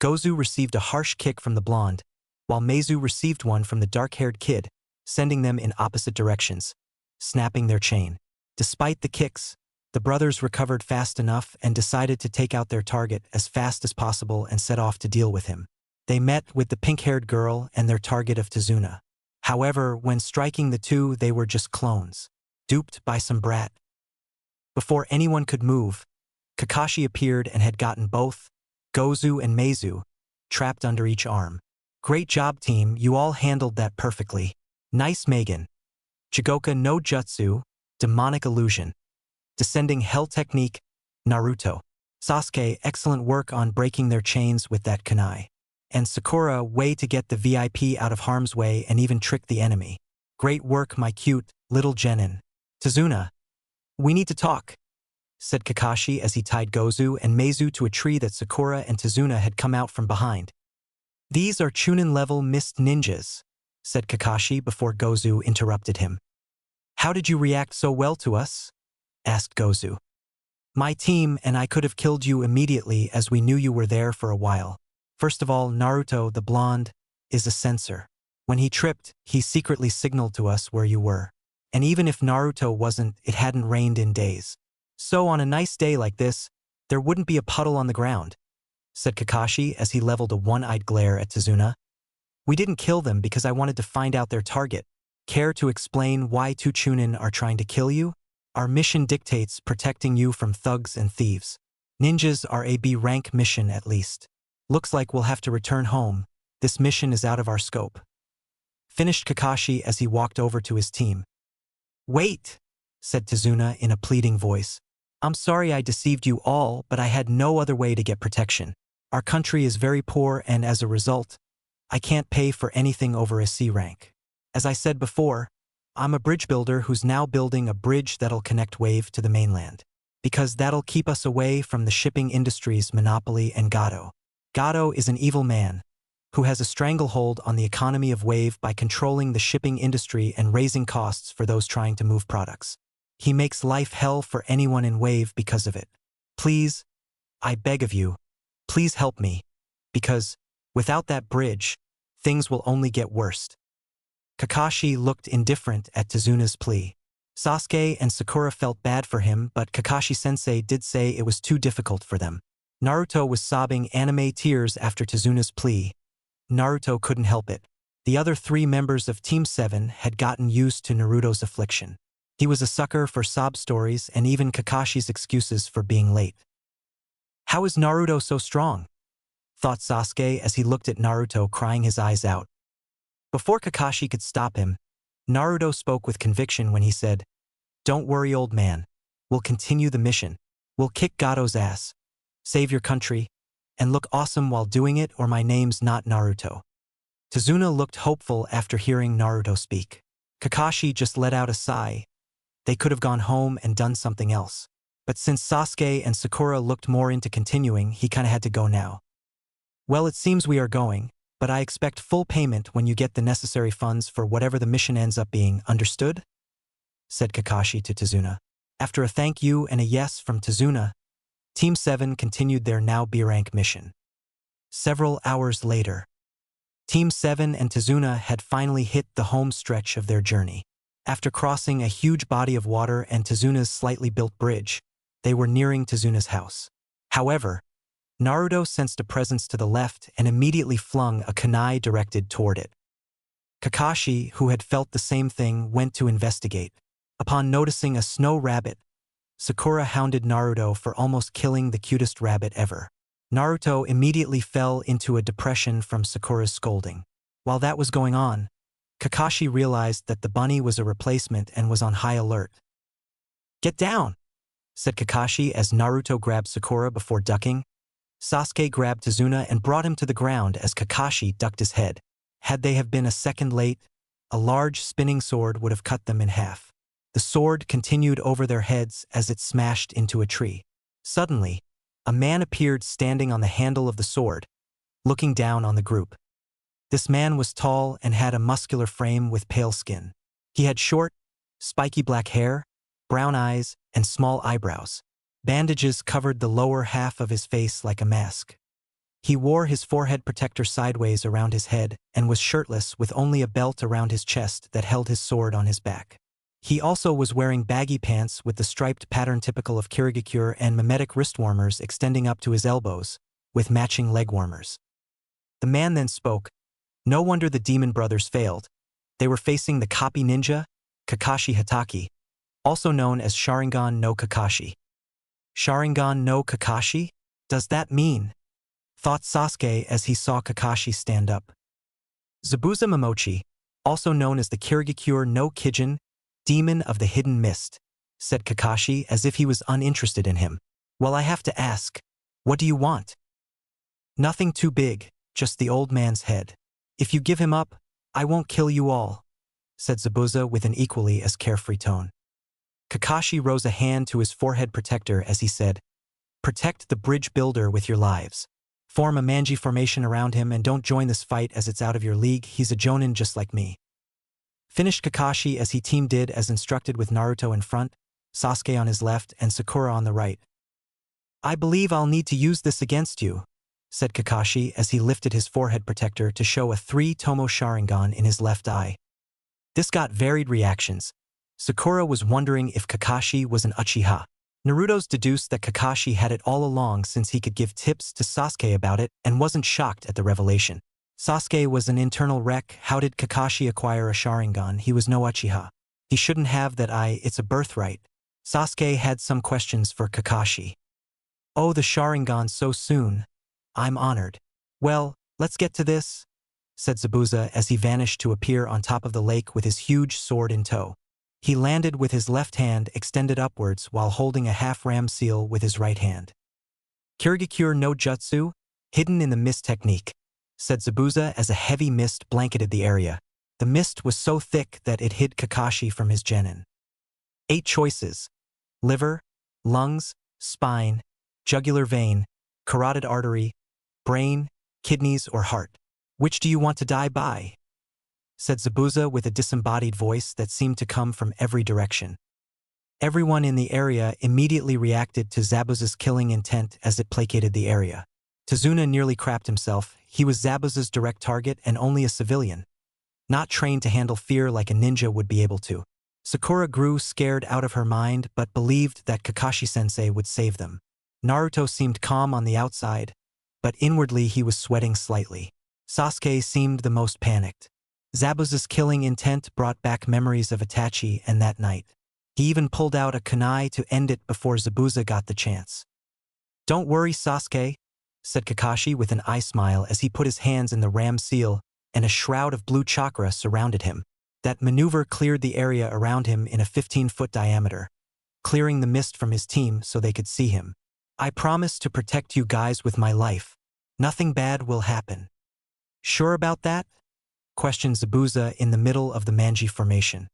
Gozu received a harsh kick from the blonde, while Meizu received one from the dark-haired kid, sending them in opposite directions, snapping their chain. Despite the kicks, the brothers recovered fast enough and decided to take out their target as fast as possible and set off to deal with him. They met with the pink-haired girl and their target of Tazuna. However, when striking the two, they were just clones, duped by some brat. Before anyone could move, Kakashi appeared and had gotten both, Gozu and Meizu, trapped under each arm. "Great job, team, you all handled that perfectly. Nice, Megan." Chigoka no Jutsu, demonic illusion. Descending hell technique, Naruto. Sasuke, excellent work on breaking their chains with that kunai. And Sakura, way to get the VIP out of harm's way and even trick the enemy. Great work, my cute, little Genin. Tazuna. "We need to talk," said Kakashi as he tied Gozu and Meizu to a tree that Sakura and Tazuna had come out from behind. "These are Chunin-level mist ninjas," said Kakashi before Gozu interrupted him. "How did you react so well to us?" asked Gozu. "My team and I could have killed you immediately as we knew you were there for a while. First of all, Naruto, the blonde, is a censor. When he tripped, he secretly signaled to us where you were. And even if Naruto wasn't, it hadn't rained in days. So on a nice day like this, there wouldn't be a puddle on the ground," said Kakashi as he leveled a one-eyed glare at Tazuna. "We didn't kill them because I wanted to find out their target. Care to explain why 2 Chunin are trying to kill you? Our mission dictates protecting you from thugs and thieves. Ninjas are a B-rank mission at least. Looks like we'll have to return home. This mission is out of our scope," finished Kakashi as he walked over to his team. "Wait," said Tazuna in a pleading voice. "I'm sorry I deceived you all, but I had no other way to get protection. Our country is very poor and as a result, I can't pay for anything over a C rank. As I said before, I'm a bridge builder who's now building a bridge that'll connect Wave to the mainland. Because that'll keep us away from the shipping industry's monopoly and Gato. Gato is an evil man who has a stranglehold on the economy of Wave by controlling the shipping industry and raising costs for those trying to move products. He makes life hell for anyone in Wave because of it. Please, I beg of you, please help me, because without that bridge, things will only get worse." Kakashi looked indifferent at Tazuna's plea. Sasuke and Sakura felt bad for him, but Kakashi-sensei did say it was too difficult for them. Naruto was sobbing anime tears after Tazuna's plea. Naruto couldn't help it. The other 3 members of Team 7 had gotten used to Naruto's affliction. He was a sucker for sob stories and even Kakashi's excuses for being late. "How is Naruto so strong?" thought Sasuke as he looked at Naruto crying his eyes out. Before Kakashi could stop him, Naruto spoke with conviction when he said, "Don't worry, old man. We'll continue the mission. We'll kick Gato's ass, save your country, and look awesome while doing it, or my name's not Naruto." Tazuna looked hopeful after hearing Naruto speak. Kakashi just let out a sigh. They could have gone home and done something else. But since Sasuke and Sakura looked more into continuing, he kinda had to go now. "Well, it seems we are going, but I expect full payment when you get the necessary funds for whatever the mission ends up being, understood?" said Kakashi to Tazuna. After a thank you and a yes from Tazuna, Team 7 continued their now B-rank mission. Several hours later, Team 7 and Tazuna had finally hit the home stretch of their journey. After crossing a huge body of water and Tazuna's slightly built bridge, they were nearing Tazuna's house. However, Naruto sensed a presence to the left and immediately flung a kunai directed toward it. Kakashi, who had felt the same thing, went to investigate. Upon noticing a snow rabbit, Sakura hounded Naruto for almost killing the cutest rabbit ever. Naruto immediately fell into a depression from Sakura's scolding. While that was going on, Kakashi realized that the bunny was a replacement and was on high alert. "Get down!" said Kakashi as Naruto grabbed Sakura before ducking. Sasuke grabbed Tazuna and brought him to the ground as Kakashi ducked his head. Had they have been a second late, a large spinning sword would have cut them in half. The sword continued over their heads as it smashed into a tree. Suddenly, a man appeared standing on the handle of the sword, looking down on the group. This man was tall and had a muscular frame with pale skin. He had short, spiky black hair, brown eyes, and small eyebrows. Bandages covered the lower half of his face like a mask. He wore his forehead protector sideways around his head and was shirtless with only a belt around his chest that held his sword on his back. He also was wearing baggy pants with the striped pattern typical of Kirigakure and mimetic wrist warmers extending up to his elbows, with matching leg warmers. The man then spoke. No wonder the demon brothers failed. They were facing the copy ninja, Kakashi Hatake, also known as Sharingan no Kakashi. Sharingan no Kakashi? Does that mean? Thought Sasuke as he saw Kakashi stand up. Zabuza Momochi, also known as the Kirigakure no Kijin, Demon of the Hidden Mist, said Kakashi as if he was uninterested in him. Well, I have to ask, what do you want? Nothing too big, just the old man's head. If you give him up, I won't kill you all, said Zabuza with an equally as carefree tone. Kakashi rose a hand to his forehead protector as he said, "Protect the bridge builder with your lives. Form a manji formation around him and don't join this fight as it's out of your league, he's a jonin just like me." Finished Kakashi as he team did as instructed with Naruto in front, Sasuke on his left, and Sakura on the right. "I believe I'll need to use this against you," said Kakashi as he lifted his forehead protector to show a 3-tomo Sharingan in his left eye. This got varied reactions. Sakura was wondering if Kakashi was an Uchiha. Naruto's deduced that Kakashi had it all along since he could give tips to Sasuke about it and wasn't shocked at the revelation. Sasuke was an internal wreck. How did Kakashi acquire a Sharingan? He was no Uchiha. He shouldn't have that. It's a birthright. Sasuke had some questions for Kakashi. "Oh, the Sharingan so soon. I'm honored." "Well, let's get to this," said Zabuza as he vanished to appear on top of the lake with his huge sword in tow. He landed with his left hand extended upwards while holding a half-ram seal with his right hand. "Kirigakure no Jutsu, hidden in the mist technique," said Zabuza as a heavy mist blanketed the area. The mist was so thick that it hid Kakashi from his genin. 8 choices: liver, lungs, spine, jugular vein, carotid artery, brain, kidneys, or heart. "Which do you want to die by?" said Zabuza with a disembodied voice that seemed to come from every direction. Everyone in the area immediately reacted to Zabuza's killing intent as it placated the area. Tazuna nearly crapped himself. He was Zabuza's direct target and only a civilian, not trained to handle fear like a ninja would be able to. Sakura grew scared out of her mind but believed that Kakashi-sensei would save them. Naruto seemed calm on the outside, but inwardly he was sweating slightly. Sasuke seemed the most panicked. Zabuza's killing intent brought back memories of Itachi and that night. He even pulled out a kunai to end it before Zabuza got the chance. "Don't worry, Sasuke," said Kakashi with an eye smile as he put his hands in the ram seal and a shroud of blue chakra surrounded him. That maneuver cleared the area around him in a 15-foot diameter, clearing the mist from his team so they could see him. "I promise to protect you guys with my life. Nothing bad will happen." "Sure about that?" questioned Zabuza in the middle of the manji formation.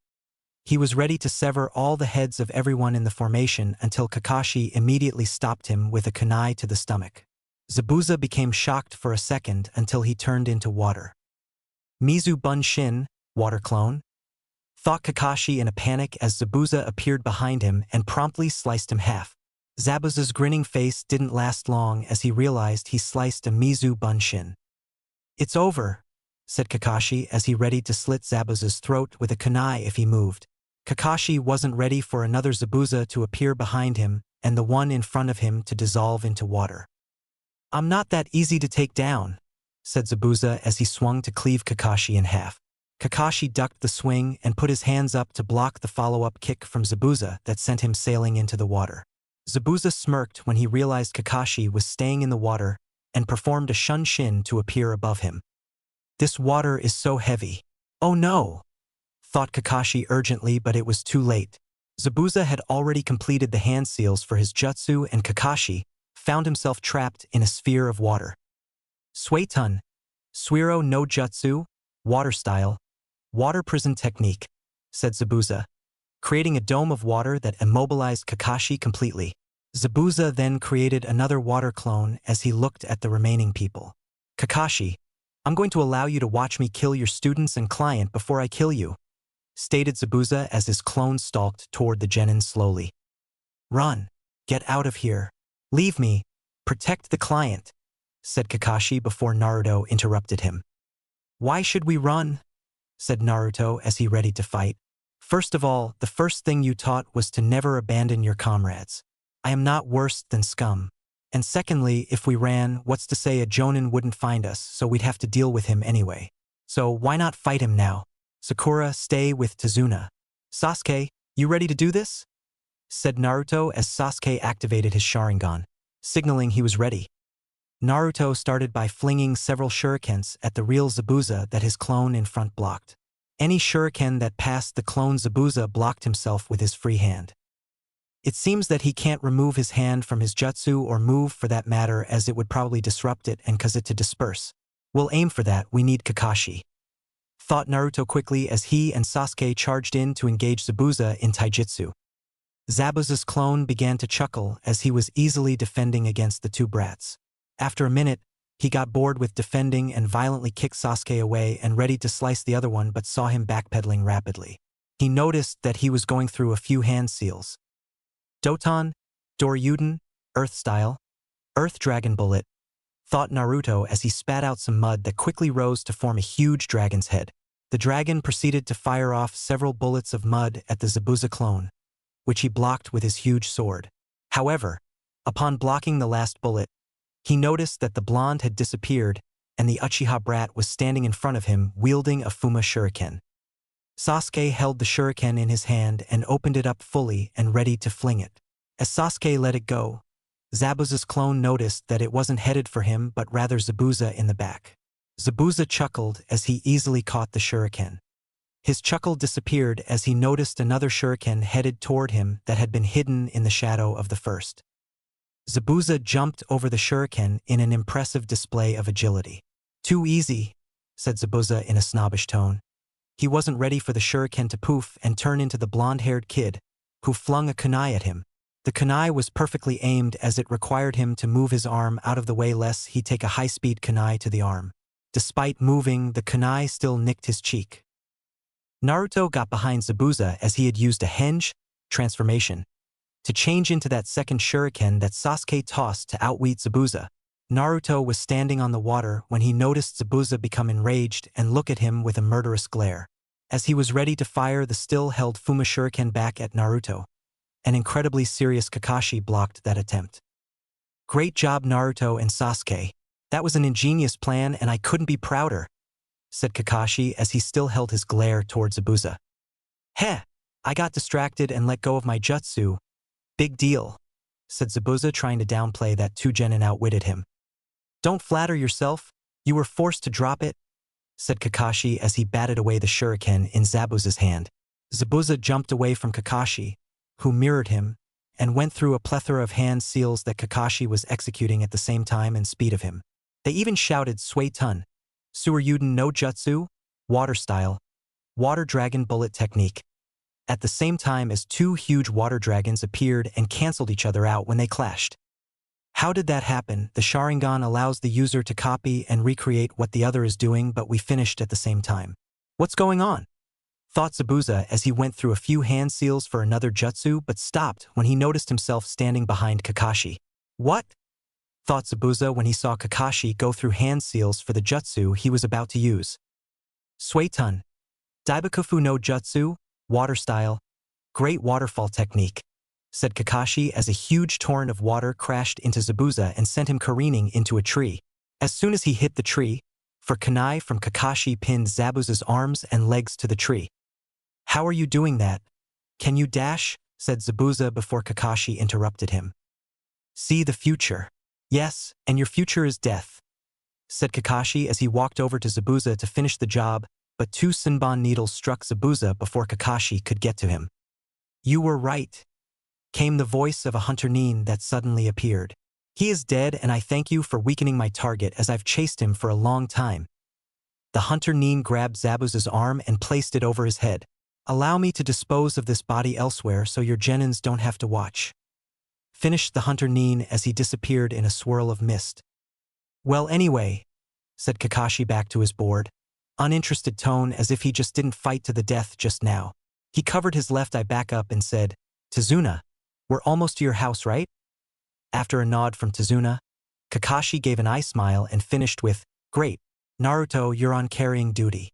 He was ready to sever all the heads of everyone in the formation until Kakashi immediately stopped him with a kunai to the stomach. Zabuza became shocked for a second until he turned into water. "Mizu Bunshin, water clone?" thought Kakashi in a panic as Zabuza appeared behind him and promptly sliced him half. Zabuza's grinning face didn't last long as he realized he sliced a Mizu Bunshin. "It's over," said Kakashi as he readied to slit Zabuza's throat with a kunai if he moved. Kakashi wasn't ready for another Zabuza to appear behind him and the one in front of him to dissolve into water. I'm not that easy to take down, said Zabuza as he swung to cleave Kakashi in half. Kakashi ducked the swing and put his hands up to block the follow-up kick from Zabuza that sent him sailing into the water. Zabuza smirked when he realized Kakashi was staying in the water and performed a shunshin to appear above him. This water is so heavy. Oh no! Thought Kakashi urgently, but it was too late. Zabuza had already completed the hand seals for his jutsu and Kakashi found himself trapped in a sphere of water. Suetun, Suiro no Jutsu, water style, water prison technique, said Zabuza, creating a dome of water that immobilized Kakashi completely. Zabuza then created another water clone as he looked at the remaining people. Kakashi, I'm going to allow you to watch me kill your students and client before I kill you, stated Zabuza as his clone stalked toward the Genin slowly. Run, get out of here. Leave me, protect the client, said Kakashi before Naruto interrupted him. Why should we run? Said Naruto as he readied to fight. First of all, the first thing you taught was to never abandon your comrades. I am not worse than scum. And secondly, if we ran, what's to say a Jonin wouldn't find us, so we'd have to deal with him anyway. So why not fight him now? Sakura, stay with Tazuna. Sasuke, you ready to do this? Said Naruto as Sasuke activated his Sharingan, signaling he was ready. Naruto started by flinging several shurikens at the real Zabuza that his clone in front blocked. Any shuriken that passed the clone Zabuza blocked himself with his free hand. It seems that he can't remove his hand from his jutsu or move for that matter, as it would probably disrupt it and cause it to disperse. We'll aim for that, we need Kakashi, thought Naruto quickly as he and Sasuke charged in to engage Zabuza in taijutsu. Zabuza's clone began to chuckle as he was easily defending against the two brats. After a minute, he got bored with defending and violently kicked Sasuke away and ready to slice the other one, but saw him backpedaling rapidly. He noticed that he was going through a few hand seals. Doton, Doryuden, Earth Style, Earth Dragon Bullet, thought Naruto as he spat out some mud that quickly rose to form a huge dragon's head. The dragon proceeded to fire off several bullets of mud at the Zabuza clone, which he blocked with his huge sword. However, upon blocking the last bullet, he noticed that the blonde had disappeared and the Uchiha brat was standing in front of him wielding a Fuma shuriken. Sasuke held the shuriken in his hand and opened it up fully and ready to fling it. As Sasuke let it go, Zabuza's clone noticed that it wasn't headed for him but rather Zabuza in the back. Zabuza chuckled as he easily caught the shuriken. His chuckle disappeared as he noticed another shuriken headed toward him that had been hidden in the shadow of the first. Zabuza jumped over the shuriken in an impressive display of agility. Too easy, said Zabuza in a snobbish tone. He wasn't ready for the shuriken to poof and turn into the blonde-haired kid, who flung a kunai at him. The kunai was perfectly aimed as it required him to move his arm out of the way lest he take a high-speed kunai to the arm. Despite moving, the kunai still nicked his cheek. Naruto got behind Zabuza as he had used a henge transformation to change into that second shuriken that Sasuke tossed to outwit Zabuza. Naruto was standing on the water when he noticed Zabuza become enraged and look at him with a murderous glare. As he was ready to fire the still-held Fuma shuriken back at Naruto, an incredibly serious Kakashi blocked that attempt. Great job, Naruto and Sasuke. That was an ingenious plan and I couldn't be prouder, said Kakashi as he still held his glare towards Zabuza. Heh, I got distracted and let go of my jutsu. Big deal, said Zabuza, trying to downplay that two Genin outwitted him. Don't flatter yourself, you were forced to drop it, said Kakashi as he batted away the shuriken in Zabuza's hand. Zabuza jumped away from Kakashi, who mirrored him, and went through a plethora of hand seals that Kakashi was executing at the same time and speed of him. They even shouted Suetun, Suryuden no Jutsu, water style, water dragon bullet technique, at the same time as two huge water dragons appeared and cancelled each other out when they clashed. How did that happen? The Sharingan allows the user to copy and recreate what the other is doing, but we finished at the same time. What's going on? Thought Zabuza as he went through a few hand seals for another jutsu but stopped when he noticed himself standing behind Kakashi. What? Thought Zabuza when he saw Kakashi go through hand seals for the jutsu he was about to use. Suetun, Daibakufu no Jutsu, water style, great waterfall technique, said Kakashi as a huge torrent of water crashed into Zabuza and sent him careening into a tree. As soon as he hit the tree, for kunai from Kakashi pinned Zabuza's arms and legs to the tree. "How are you doing that? Can you dash?" said Zabuza before Kakashi interrupted him. "See the future." "Yes, and your future is death," said Kakashi as he walked over to Zabuza to finish the job, but two Senbon needles struck Zabuza before Kakashi could get to him. "You were right," came the voice of a hunter Nin that suddenly appeared. "He is dead, and I thank you for weakening my target as I've chased him for a long time." The hunter Nin grabbed Zabuza's arm and placed it over his head. "Allow me to dispose of this body elsewhere so your genins don't have to watch," finished the hunter Nin as he disappeared in a swirl of mist. "Well, anyway," said Kakashi back to his board, uninterested tone as if he just didn't fight to the death just now. He covered his left eye back up and said, "Tazuna, we're almost to your house, right?" After a nod from Tazuna, Kakashi gave an eye smile and finished with, "Great, Naruto, you're on carrying duty."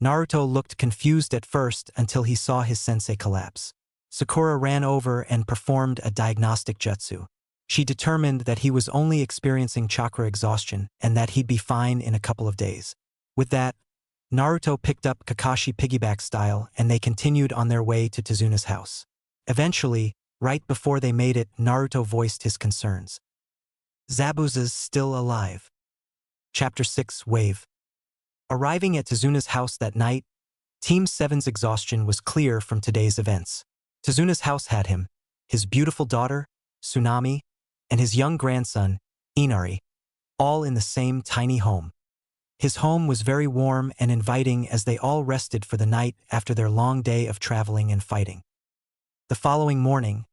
Naruto looked confused at first until he saw his sensei collapse. Sakura ran over and performed a diagnostic jutsu. She determined that he was only experiencing chakra exhaustion and that he'd be fine in a couple of days. With that, Naruto picked up Kakashi piggyback style and they continued on their way to Tazuna's house. Eventually, right before they made it, Naruto voiced his concerns. "Zabuza's still alive." Chapter 6 Wave. Arriving at Tazuna's house that night, Team 7's exhaustion was clear from today's events. Tazuna's house had him, his beautiful daughter, Tsunami, and his young grandson, Inari, all in the same tiny home. His home was very warm and inviting as they all rested for the night after their long day of traveling and fighting. The following morning,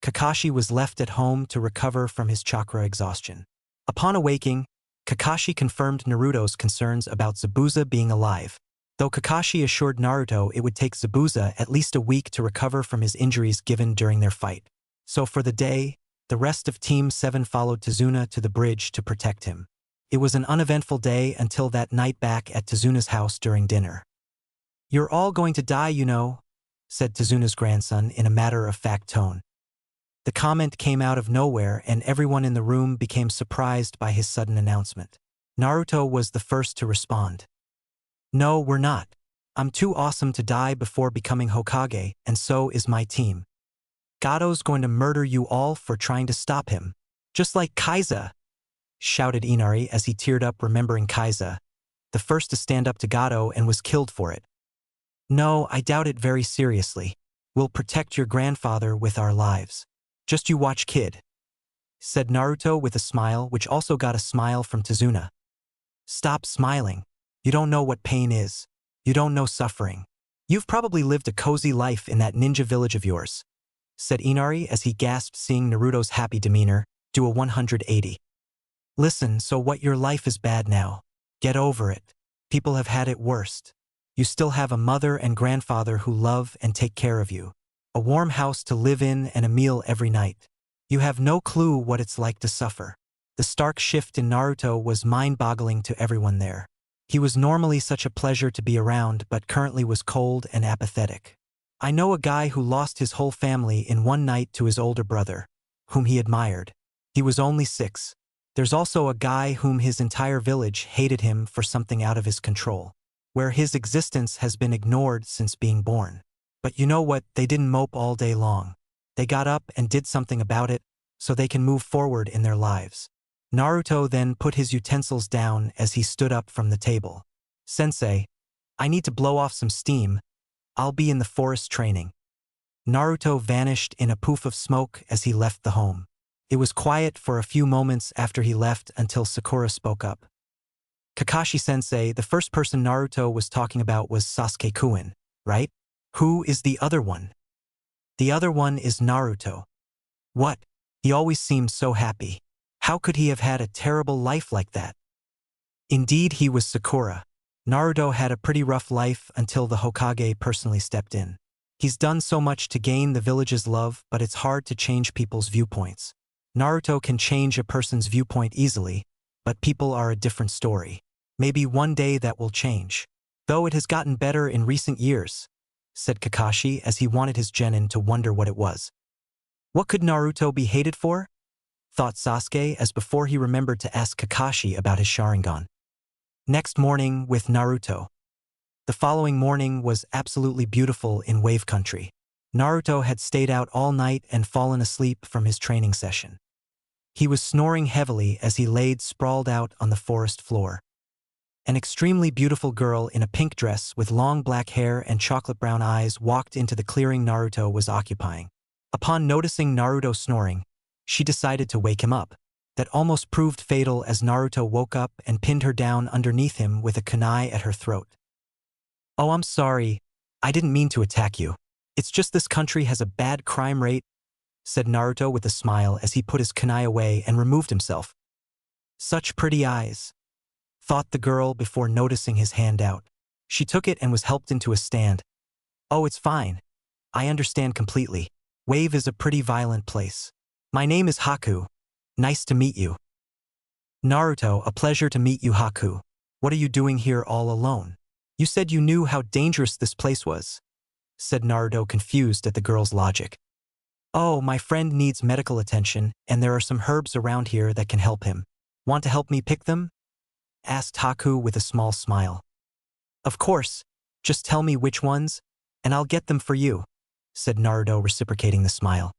Kakashi was left at home to recover from his chakra exhaustion. Upon awaking, Kakashi confirmed Naruto's concerns about Zabuza being alive, though Kakashi assured Naruto it would take Zabuza at least a week to recover from his injuries given during their fight. So for the day, the rest of Team 7 followed Tazuna to the bridge to protect him. It was an uneventful day until that night back at Tazuna's house during dinner. "You're all going to die, you know," said Tazuna's grandson in a matter-of-fact tone. The comment came out of nowhere and everyone in the room became surprised by his sudden announcement. Naruto was the first to respond. "No, we're not. I'm too awesome to die before becoming Hokage, and so is my team. Gado's going to murder you all for trying to stop him. Just like Kaiza," shouted Inari as he teared up remembering Kaiza, the first to stand up to Gado and was killed for it. "No, I doubt it very seriously. We'll protect your grandfather with our lives. Just you watch, kid," said Naruto with a smile which also got a smile from Tazuna. "Stop smiling. You don't know what pain is. You don't know suffering. You've probably lived a cozy life in that ninja village of yours," said Inari as he gasped seeing Naruto's happy demeanor do a 180. "Listen, so what, your life is bad now? Get over it. People have had it worst. You still have a mother and grandfather who love and take care of you. A warm house to live in and a meal every night. You have no clue what it's like to suffer." The stark shift in Naruto was mind-boggling to everyone there. He was normally such a pleasure to be around but currently was cold and apathetic. "I know a guy who lost his whole family in one night to his older brother, whom he admired. He was only 6. There's also a guy whom his entire village hated him for something out of his control, where his existence has been ignored since being born. But you know what, they didn't mope all day long. They got up and did something about it, so they can move forward in their lives." Naruto then put his utensils down as he stood up from the table. "Sensei, I need to blow off some steam. I'll be in the forest training." Naruto vanished in a poof of smoke as he left the home. It was quiet for a few moments after he left until Sakura spoke up. "Kakashi-sensei, the first person Naruto was talking about was Sasuke-kun, right? Who is the other one?" "The other one is Naruto." "What? He always seemed so happy. How could he have had a terrible life like that?" "Indeed, he was Sakura. Naruto had a pretty rough life until the Hokage personally stepped in. He's done so much to gain the village's love, but it's hard to change people's viewpoints. Naruto can change a person's viewpoint easily, but people are a different story. Maybe one day that will change. Though it has gotten better in recent years," said Kakashi as he wanted his genin to wonder what it was. What could Naruto be hated for? Thought Sasuke as before he remembered to ask Kakashi about his Sharingan. Next morning with Naruto. The following morning was absolutely beautiful in Wave Country. Naruto had stayed out all night and fallen asleep from his training session. He was snoring heavily as he laid sprawled out on the forest floor. An extremely beautiful girl in a pink dress with long black hair and chocolate brown eyes walked into the clearing Naruto was occupying. Upon noticing Naruto snoring, she decided to wake him up. That almost proved fatal as Naruto woke up and pinned her down underneath him with a kunai at her throat. "Oh, I'm sorry. I didn't mean to attack you. It's just this country has a bad crime rate," said Naruto with a smile as he put his kunai away and removed himself. "Such pretty eyes," thought the girl before noticing his hand out. She took it and was helped into a stand. "Oh, it's fine. I understand completely. Wave is a pretty violent place. My name is Haku. Nice to meet you." "Naruto, a pleasure to meet you, Haku. What are you doing here all alone? You said you knew how dangerous this place was," said Naruto, confused at the girl's logic. "Oh, my friend needs medical attention, and there are some herbs around here that can help him. Want to help me pick them?" asked Haku with a small smile. "Of course. Just tell me which ones, and I'll get them for you," said Naruto, reciprocating the smile.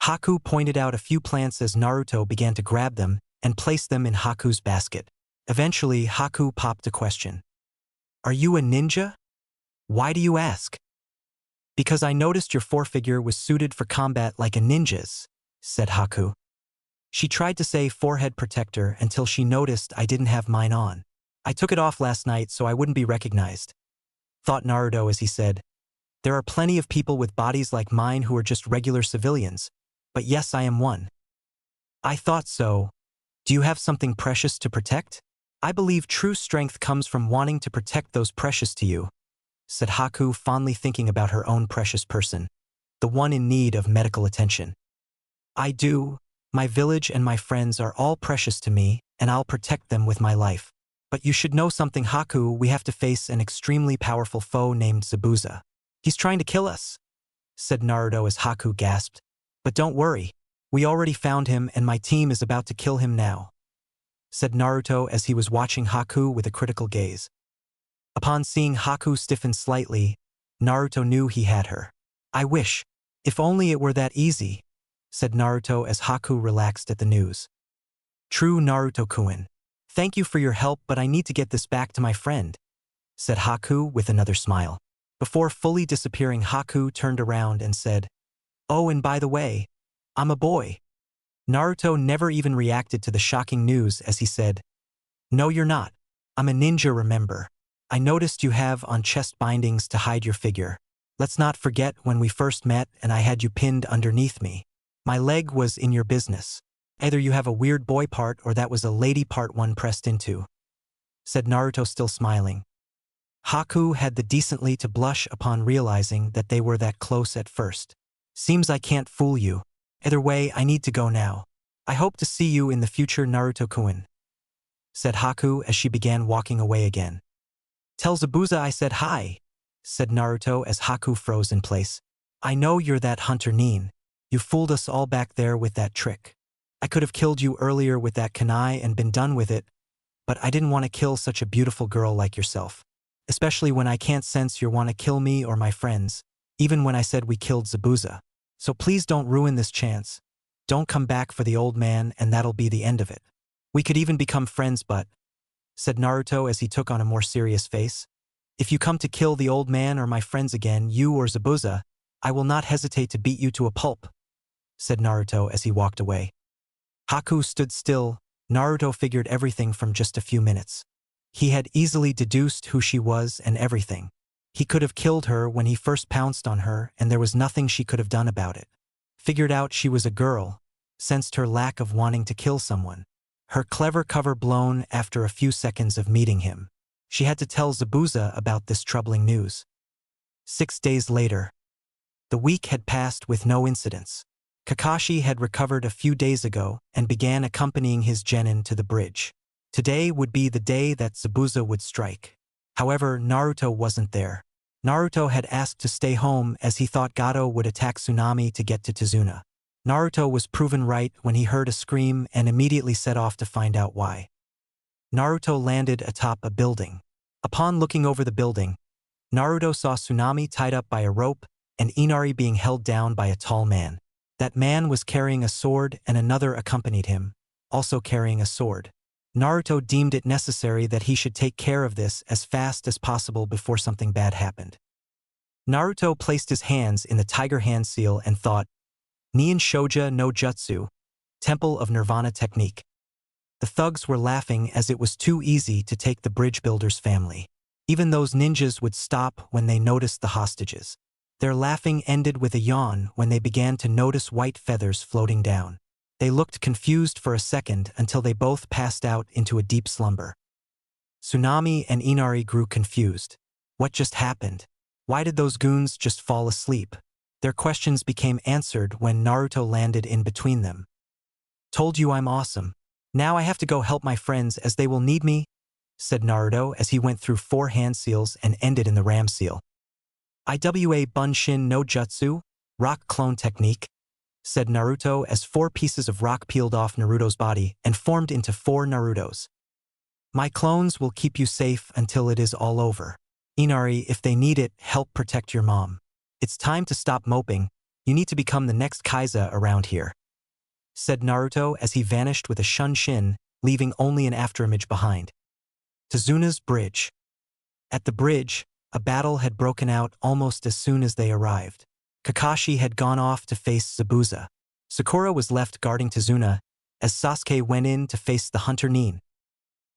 Haku pointed out a few plants as Naruto began to grab them and place them in Haku's basket. Eventually, Haku popped a question. "Are you a ninja? Why do you ask?" "Because I noticed your forefigure was suited for combat like a ninja's," said Haku. She tried to say forehead protector until she noticed I didn't have mine on. "I took it off last night so I wouldn't be recognized," thought Naruto as he said, "There are plenty of people with bodies like mine who are just regular civilians, but yes, I am one." "I thought so. Do you have something precious to protect?" "I believe true strength comes from wanting to protect those precious to you," said Haku, fondly thinking about her own precious person, the one in need of medical attention. "I do. My village and my friends are all precious to me, and I'll protect them with my life. But you should know something, Haku. We have to face an extremely powerful foe named Zabuza. He's trying to kill us," said Naruto as Haku gasped. "But don't worry. We already found him and my team is about to kill him now," said Naruto as he was watching Haku with a critical gaze. Upon seeing Haku stiffen slightly, Naruto knew he had her. "I wish. If only it were that easy," said Naruto as Haku relaxed at the news. "True, Naruto-kun. Thank you for your help, but I need to get this back to my friend," said Haku with another smile. Before fully disappearing, Haku turned around and said, "Oh, and by the way, I'm a boy." Naruto never even reacted to the shocking news as he said, "No, you're not. I'm a ninja, remember. I noticed you have on chest bindings to hide your figure. Let's not forget when we first met and I had you pinned underneath me. My leg was in your business. Either you have a weird boy part or that was a lady part one pressed into," said Naruto, still smiling. Haku had the decency to blush upon realizing that they were that close at first. "Seems I can't fool you. Either way, I need to go now. I hope to see you in the future, Naruto-kun," said Haku as she began walking away again. "Tell Zabuza I said hi," said Naruto as Haku froze in place. "I know you're that hunter Nin. You fooled us all back there with that trick. I could have killed you earlier with that kunai and been done with it, but I didn't want to kill such a beautiful girl like yourself. Especially when I can't sense you want to kill me or my friends, even when I said we killed Zabuza. So please don't ruin this chance. Don't come back for the old man and that'll be the end of it. We could even become friends, but," said Naruto as he took on a more serious face, "if you come to kill the old man or my friends again, you or Zabuza, I will not hesitate to beat you to a pulp," said Naruto as he walked away. Haku stood still. Naruto figured everything from just a few minutes. He had easily deduced who she was and everything. He could have killed her when he first pounced on her, and there was nothing she could have done about it. Figured out she was a girl, sensed her lack of wanting to kill someone. Her clever cover blown after a few seconds of meeting him. She had to tell Zabuza about this troubling news. 6 days later. The week had passed with no incidents. Kakashi had recovered a few days ago and began accompanying his genin to the bridge. Today would be the day that Zabuza would strike. However, Naruto wasn't there. Naruto had asked to stay home as he thought Gato would attack Tsunami to get to Tizuna. Naruto was proven right when he heard a scream and immediately set off to find out why. Naruto landed atop a building. Upon looking over the building, Naruto saw Tsunami tied up by a rope and Inari being held down by a tall man. That man was carrying a sword and another accompanied him, also carrying a sword. Naruto deemed it necessary that he should take care of this as fast as possible before something bad happened. Naruto placed his hands in the tiger hand seal and thought, Nien Shoja no Jutsu, Temple of Nirvana technique. The thugs were laughing as it was too easy to take the bridge builder's family. Even those ninjas would stop when they noticed the hostages. Their laughing ended with a yawn when they began to notice white feathers floating down. They looked confused for a second until they both passed out into a deep slumber. Tsunami and Inari grew confused. What just happened? Why did those goons just fall asleep? Their questions became answered when Naruto landed in between them. Told you I'm awesome. Now I have to go help my friends as they will need me, said Naruto as he went through 4 hand seals and ended in the ram seal. Iwa Bunshin no Jutsu, rock clone technique, said Naruto as 4 pieces of rock peeled off Naruto's body and formed into 4 Narutos. My clones will keep you safe until it is all over. Inari, if they need it, help protect your mom. It's time to stop moping. You need to become the next Kaiza around here, said Naruto as he vanished with a shunshin, leaving only an afterimage behind. Tazuna's bridge. At the bridge, a battle had broken out almost as soon as they arrived. Kakashi had gone off to face Zabuza. Sakura was left guarding Tazuna as Sasuke went in to face the Hunter Nin.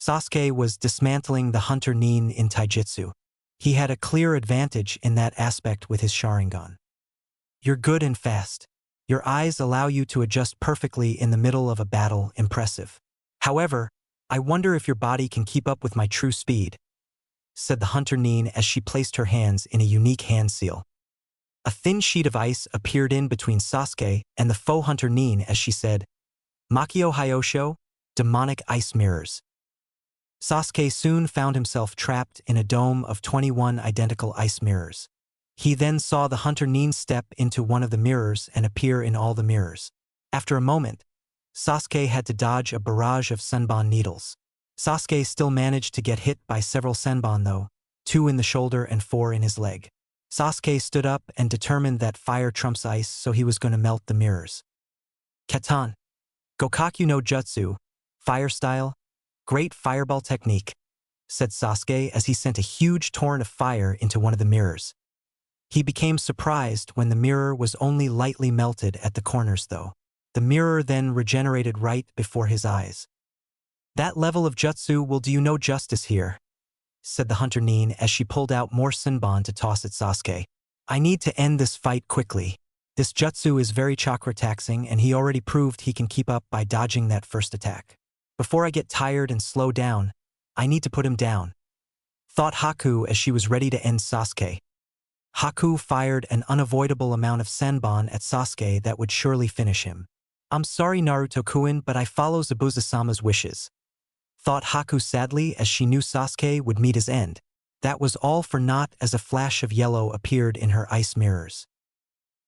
Sasuke was dismantling the Hunter Nin in Taijutsu. He had a clear advantage in that aspect with his Sharingan. You're good and fast. Your eyes allow you to adjust perfectly in the middle of a battle. Impressive. However, I wonder if your body can keep up with my true speed, said the Hunter Nin as she placed her hands in a unique hand seal. A thin sheet of ice appeared in between Sasuke and the faux Hunter Nin as she said, Makio Hyosho, demonic ice mirrors. Sasuke soon found himself trapped in a dome of 21 identical ice mirrors. He then saw the Hunter Nin step into one of the mirrors and appear in all the mirrors. After a moment, Sasuke had to dodge a barrage of Senbon needles. Sasuke still managed to get hit by several Senbon though, 2 in the shoulder and 4 in his leg. Sasuke stood up and determined that fire trumps ice, so he was going to melt the mirrors. Katan. Gokaku no Jutsu, fire style, great fireball technique, said Sasuke as he sent a huge torrent of fire into one of the mirrors. He became surprised when the mirror was only lightly melted at the corners though. The mirror then regenerated right before his eyes. That level of jutsu will do you no justice here, said the Hunter Nin as she pulled out more Senbon to toss at Sasuke. I need to end this fight quickly. This jutsu is very chakra taxing and he already proved he can keep up by dodging that first attack. Before I get tired and slow down, I need to put him down, thought Haku as she was ready to end Sasuke. Haku fired an unavoidable amount of Senbon at Sasuke that would surely finish him. I'm sorry Naruto-kun, but I follow Zabuza-sama's wishes, thought Haku sadly as she knew Sasuke would meet his end. That was all for naught as a flash of yellow appeared in her ice mirrors.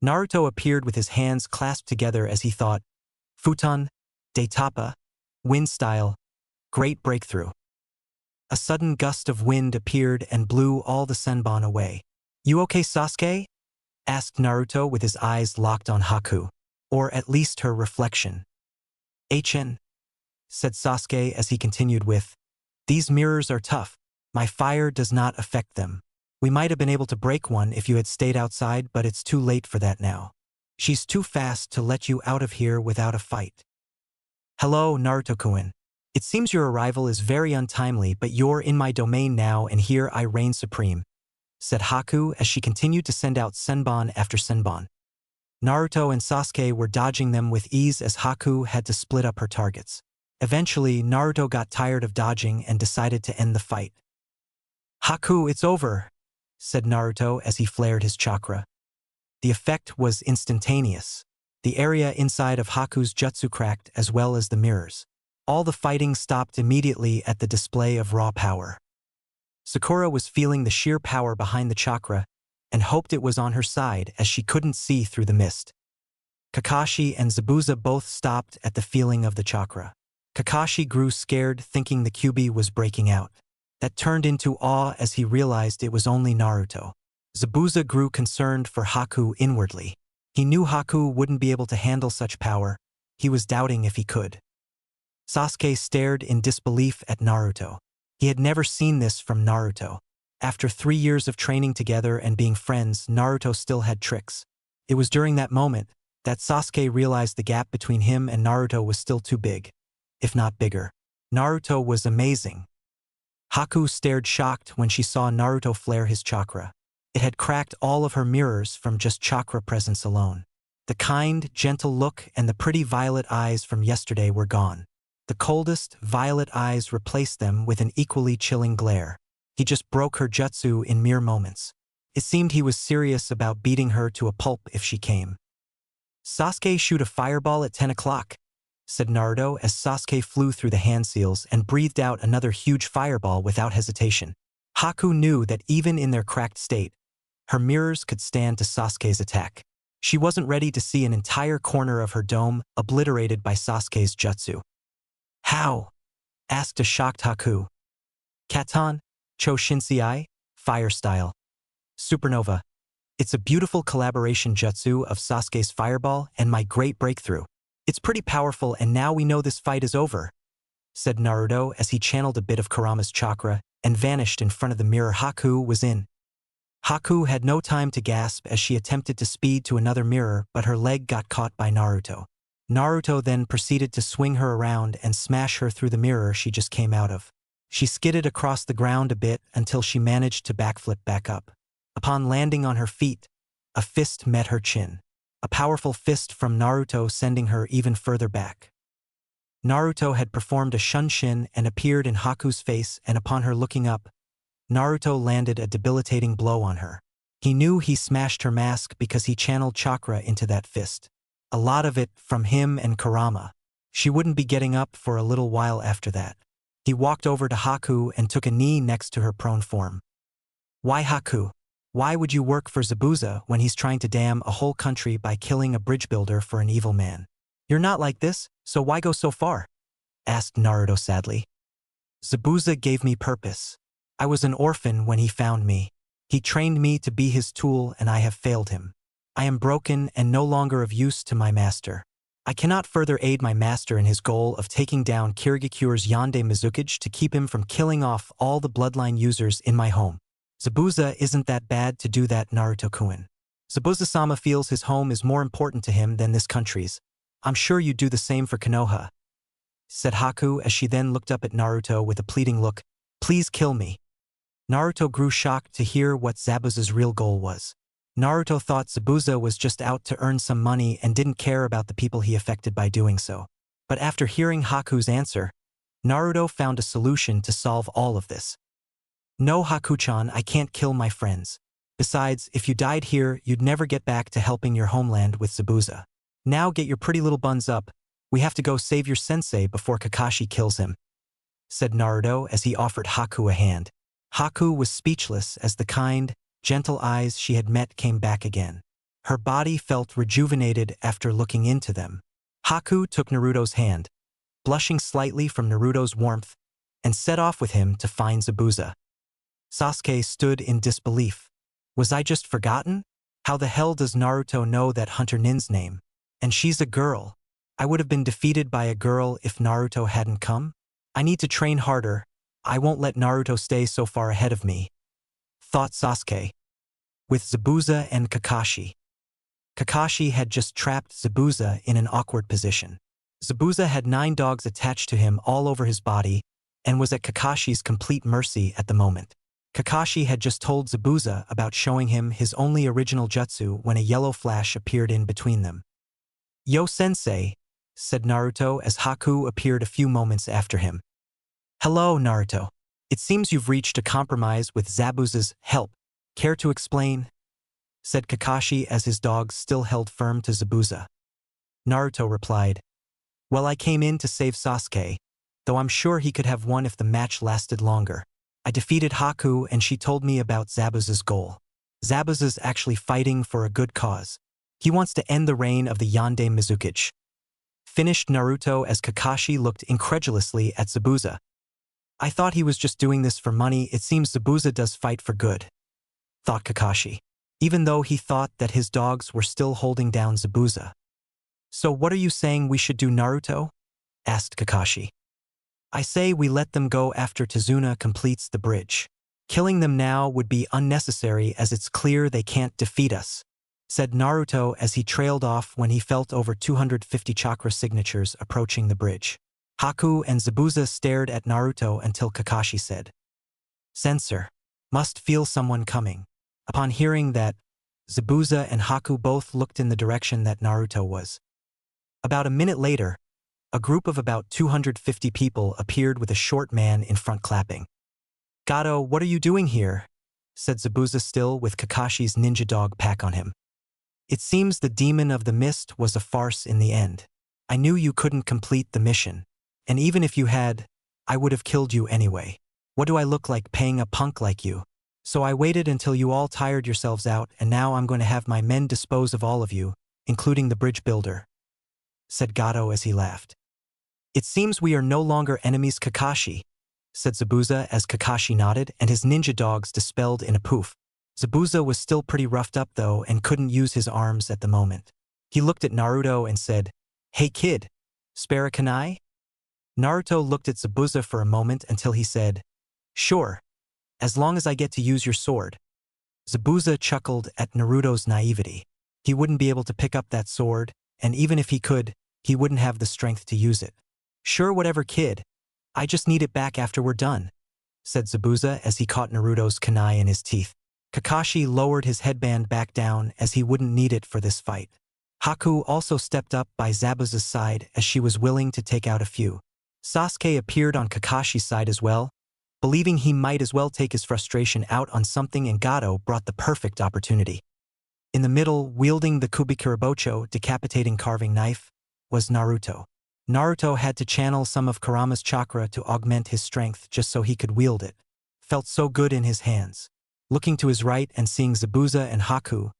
Naruto appeared with his hands clasped together as he thought, Futon, Daitapa, wind style, great breakthrough. A sudden gust of wind appeared and blew all the Senbon away. You okay, Sasuke? Asked Naruto with his eyes locked on Haku, or at least her reflection. HN, said Sasuke as he continued with, these mirrors are tough. My fire does not affect them. We might have been able to break one if you had stayed outside, but it's too late for that now. She's too fast to let you out of here without a fight. Hello, Naruto-kun. It seems your arrival is very untimely, but you're in my domain now and here I reign supreme, said Haku as she continued to send out Senbon after Senbon. Naruto and Sasuke were dodging them with ease as Haku had to split up her targets. Eventually, Naruto got tired of dodging and decided to end the fight. Haku, it's over, said Naruto as he flared his chakra. The effect was instantaneous. The area inside of Haku's jutsu cracked as well as the mirrors. All the fighting stopped immediately at the display of raw power. Sakura was feeling the sheer power behind the chakra and hoped it was on her side as she couldn't see through the mist. Kakashi and Zabuza both stopped at the feeling of the chakra. Kakashi grew scared, thinking the Kyuubi was breaking out. That turned into awe as he realized it was only Naruto. Zabuza grew concerned for Haku inwardly. He knew Haku wouldn't be able to handle such power. He was doubting if he could. Sasuke stared in disbelief at Naruto. He had never seen this from Naruto. After 3 years of training together and being friends, Naruto still had tricks. It was during that moment that Sasuke realized the gap between him and Naruto was still too big, if not bigger. Naruto was amazing. Haku stared shocked when she saw Naruto flare his chakra. It had cracked all of her mirrors from just chakra presence alone. The kind, gentle look and the pretty violet eyes from yesterday were gone. The coldest, violet eyes replaced them with an equally chilling glare. He just broke her jutsu in mere moments. It seemed he was serious about beating her to a pulp if she came. "Sasuke, shoot a fireball at 10 o'clock, said Naruto as Sasuke flew through the hand seals and breathed out another huge fireball without hesitation. Haku knew that even in their cracked state, her mirrors could stand to Sasuke's attack. She wasn't ready to see an entire corner of her dome obliterated by Sasuke's jutsu. "How?" asked a shocked Haku. "Katon, Cho Shinsei, fire style. Supernova. It's a beautiful collaboration jutsu of Sasuke's fireball and my great breakthrough. It's pretty powerful and now we know this fight is over," said Naruto as he channeled a bit of Kurama's chakra and vanished in front of the mirror Haku was in. Haku had no time to gasp as she attempted to speed to another mirror, but her leg got caught by Naruto. Naruto then proceeded to swing her around and smash her through the mirror she just came out of. She skidded across the ground a bit until she managed to backflip back up. Upon landing on her feet, a fist met her chin. A powerful fist from Naruto sending her even further back. Naruto had performed a shunshin and appeared in Haku's face, and upon her looking up, Naruto landed a debilitating blow on her. He knew he smashed her mask because he channeled chakra into that fist. A lot of it from him and Kurama. She wouldn't be getting up for a little while after that. He walked over to Haku and took a knee next to her prone form. "Why, Haku? Why would you work for Zabuza when he's trying to damn a whole country by killing a bridge builder for an evil man? You're not like this, so why go so far?" asked Naruto sadly. "Zabuza gave me purpose. I was an orphan when he found me. He trained me to be his tool and I have failed him. I am broken and no longer of use to my master. I cannot further aid my master in his goal of taking down Kirigakure's Yonde Mizukage to keep him from killing off all the bloodline users in my home. Zabuza isn't that bad to do that, Naruto-kun. Zabuza-sama feels his home is more important to him than this country's. I'm sure you'd do the same for Konoha," said Haku as she then looked up at Naruto with a pleading look. "Please kill me." Naruto grew shocked to hear what Zabuza's real goal was. Naruto thought Zabuza was just out to earn some money and didn't care about the people he affected by doing so. But after hearing Haku's answer, Naruto found a solution to solve all of this. "No, Haku-chan, I can't kill my friends. Besides, if you died here, you'd never get back to helping your homeland with Zabuza. Now get your pretty little buns up. We have to go save your sensei before Kakashi kills him," said Naruto as he offered Haku a hand. Haku was speechless as the kind, gentle eyes she had met came back again. Her body felt rejuvenated after looking into them. Haku took Naruto's hand, blushing slightly from Naruto's warmth, and set off with him to find Zabuza. Sasuke stood in disbelief. Was I just forgotten? How the hell does Naruto know that Hunter Nin's name? And she's a girl. I would have been defeated by a girl if Naruto hadn't come. I need to train harder. I won't let Naruto stay so far ahead of me, thought Sasuke. With Zabuza and Kakashi. Kakashi had just trapped Zabuza in an awkward position. Zabuza had 9 dogs attached to him all over his body and was at Kakashi's complete mercy at the moment. Kakashi had just told Zabuza about showing him his only original jutsu when a yellow flash appeared in between them. "Yo sensei," said Naruto as Haku appeared a few moments after him. "Hello, Naruto. It seems you've reached a compromise with Zabuza's help. Care to explain?" said Kakashi as his dogs still held firm to Zabuza. Naruto replied, "Well, I came in to save Sasuke, though I'm sure he could have won if the match lasted longer. I defeated Haku and she told me about Zabuza's goal. Zabuza's actually fighting for a good cause. He wants to end the reign of the Yandere Mizukage. Finished Naruto as Kakashi looked incredulously at Zabuza. I thought he was just doing this for money. It seems Zabuza does fight for good, thought Kakashi, even though he thought that his dogs were still holding down Zabuza. So what are you saying we should do, Naruto? Asked Kakashi. I say we let them go after Tazuna completes the bridge. Killing them now would be unnecessary as it's clear they can't defeat us, said Naruto as he trailed off when he felt over 250 chakra signatures approaching the bridge. Haku and Zabuza stared at Naruto until Kakashi said, "Sensor, must feel someone coming." Upon hearing that, Zabuza and Haku both looked in the direction that Naruto was. About a minute later, a group of about 250 people appeared with a short man in front clapping. "Gato, what are you doing here?" said Zabuza, still with Kakashi's ninja dog pack on him. "It seems the demon of the mist was a farce in the end. I knew you couldn't complete the mission. And even if you had, I would have killed you anyway. What do I look like paying a punk like you? So I waited until you all tired yourselves out, and now I'm going to have my men dispose of all of you, including the bridge builder," said Gato as he laughed. "It seems we are no longer enemies, Kakashi," said Zabuza as Kakashi nodded and his ninja dogs dispelled in a poof. Zabuza was still pretty roughed up though and couldn't use his arms at the moment. He looked at Naruto and said, "Hey kid, spare a kunai?" Naruto looked at Zabuza for a moment until he said, "Sure, as long as I get to use your sword." Zabuza chuckled at Naruto's naivety. He wouldn't be able to pick up that sword, and even if he could, he wouldn't have the strength to use it. "Sure, whatever kid. I just need it back after we're done," said Zabuza as he caught Naruto's kunai in his teeth. Kakashi lowered his headband back down as he wouldn't need it for this fight. Haku also stepped up by Zabuza's side as she was willing to take out a few. Sasuke appeared on Kakashi's side as well, believing he might as well take his frustration out on something, and Gato brought the perfect opportunity. In the middle, wielding the Kubikirabocho decapitating carving knife, was Naruto. Naruto had to channel some of Kurama's chakra to augment his strength just so he could wield it. Felt so good in his hands. Looking to his right and seeing Zabuza and Haku,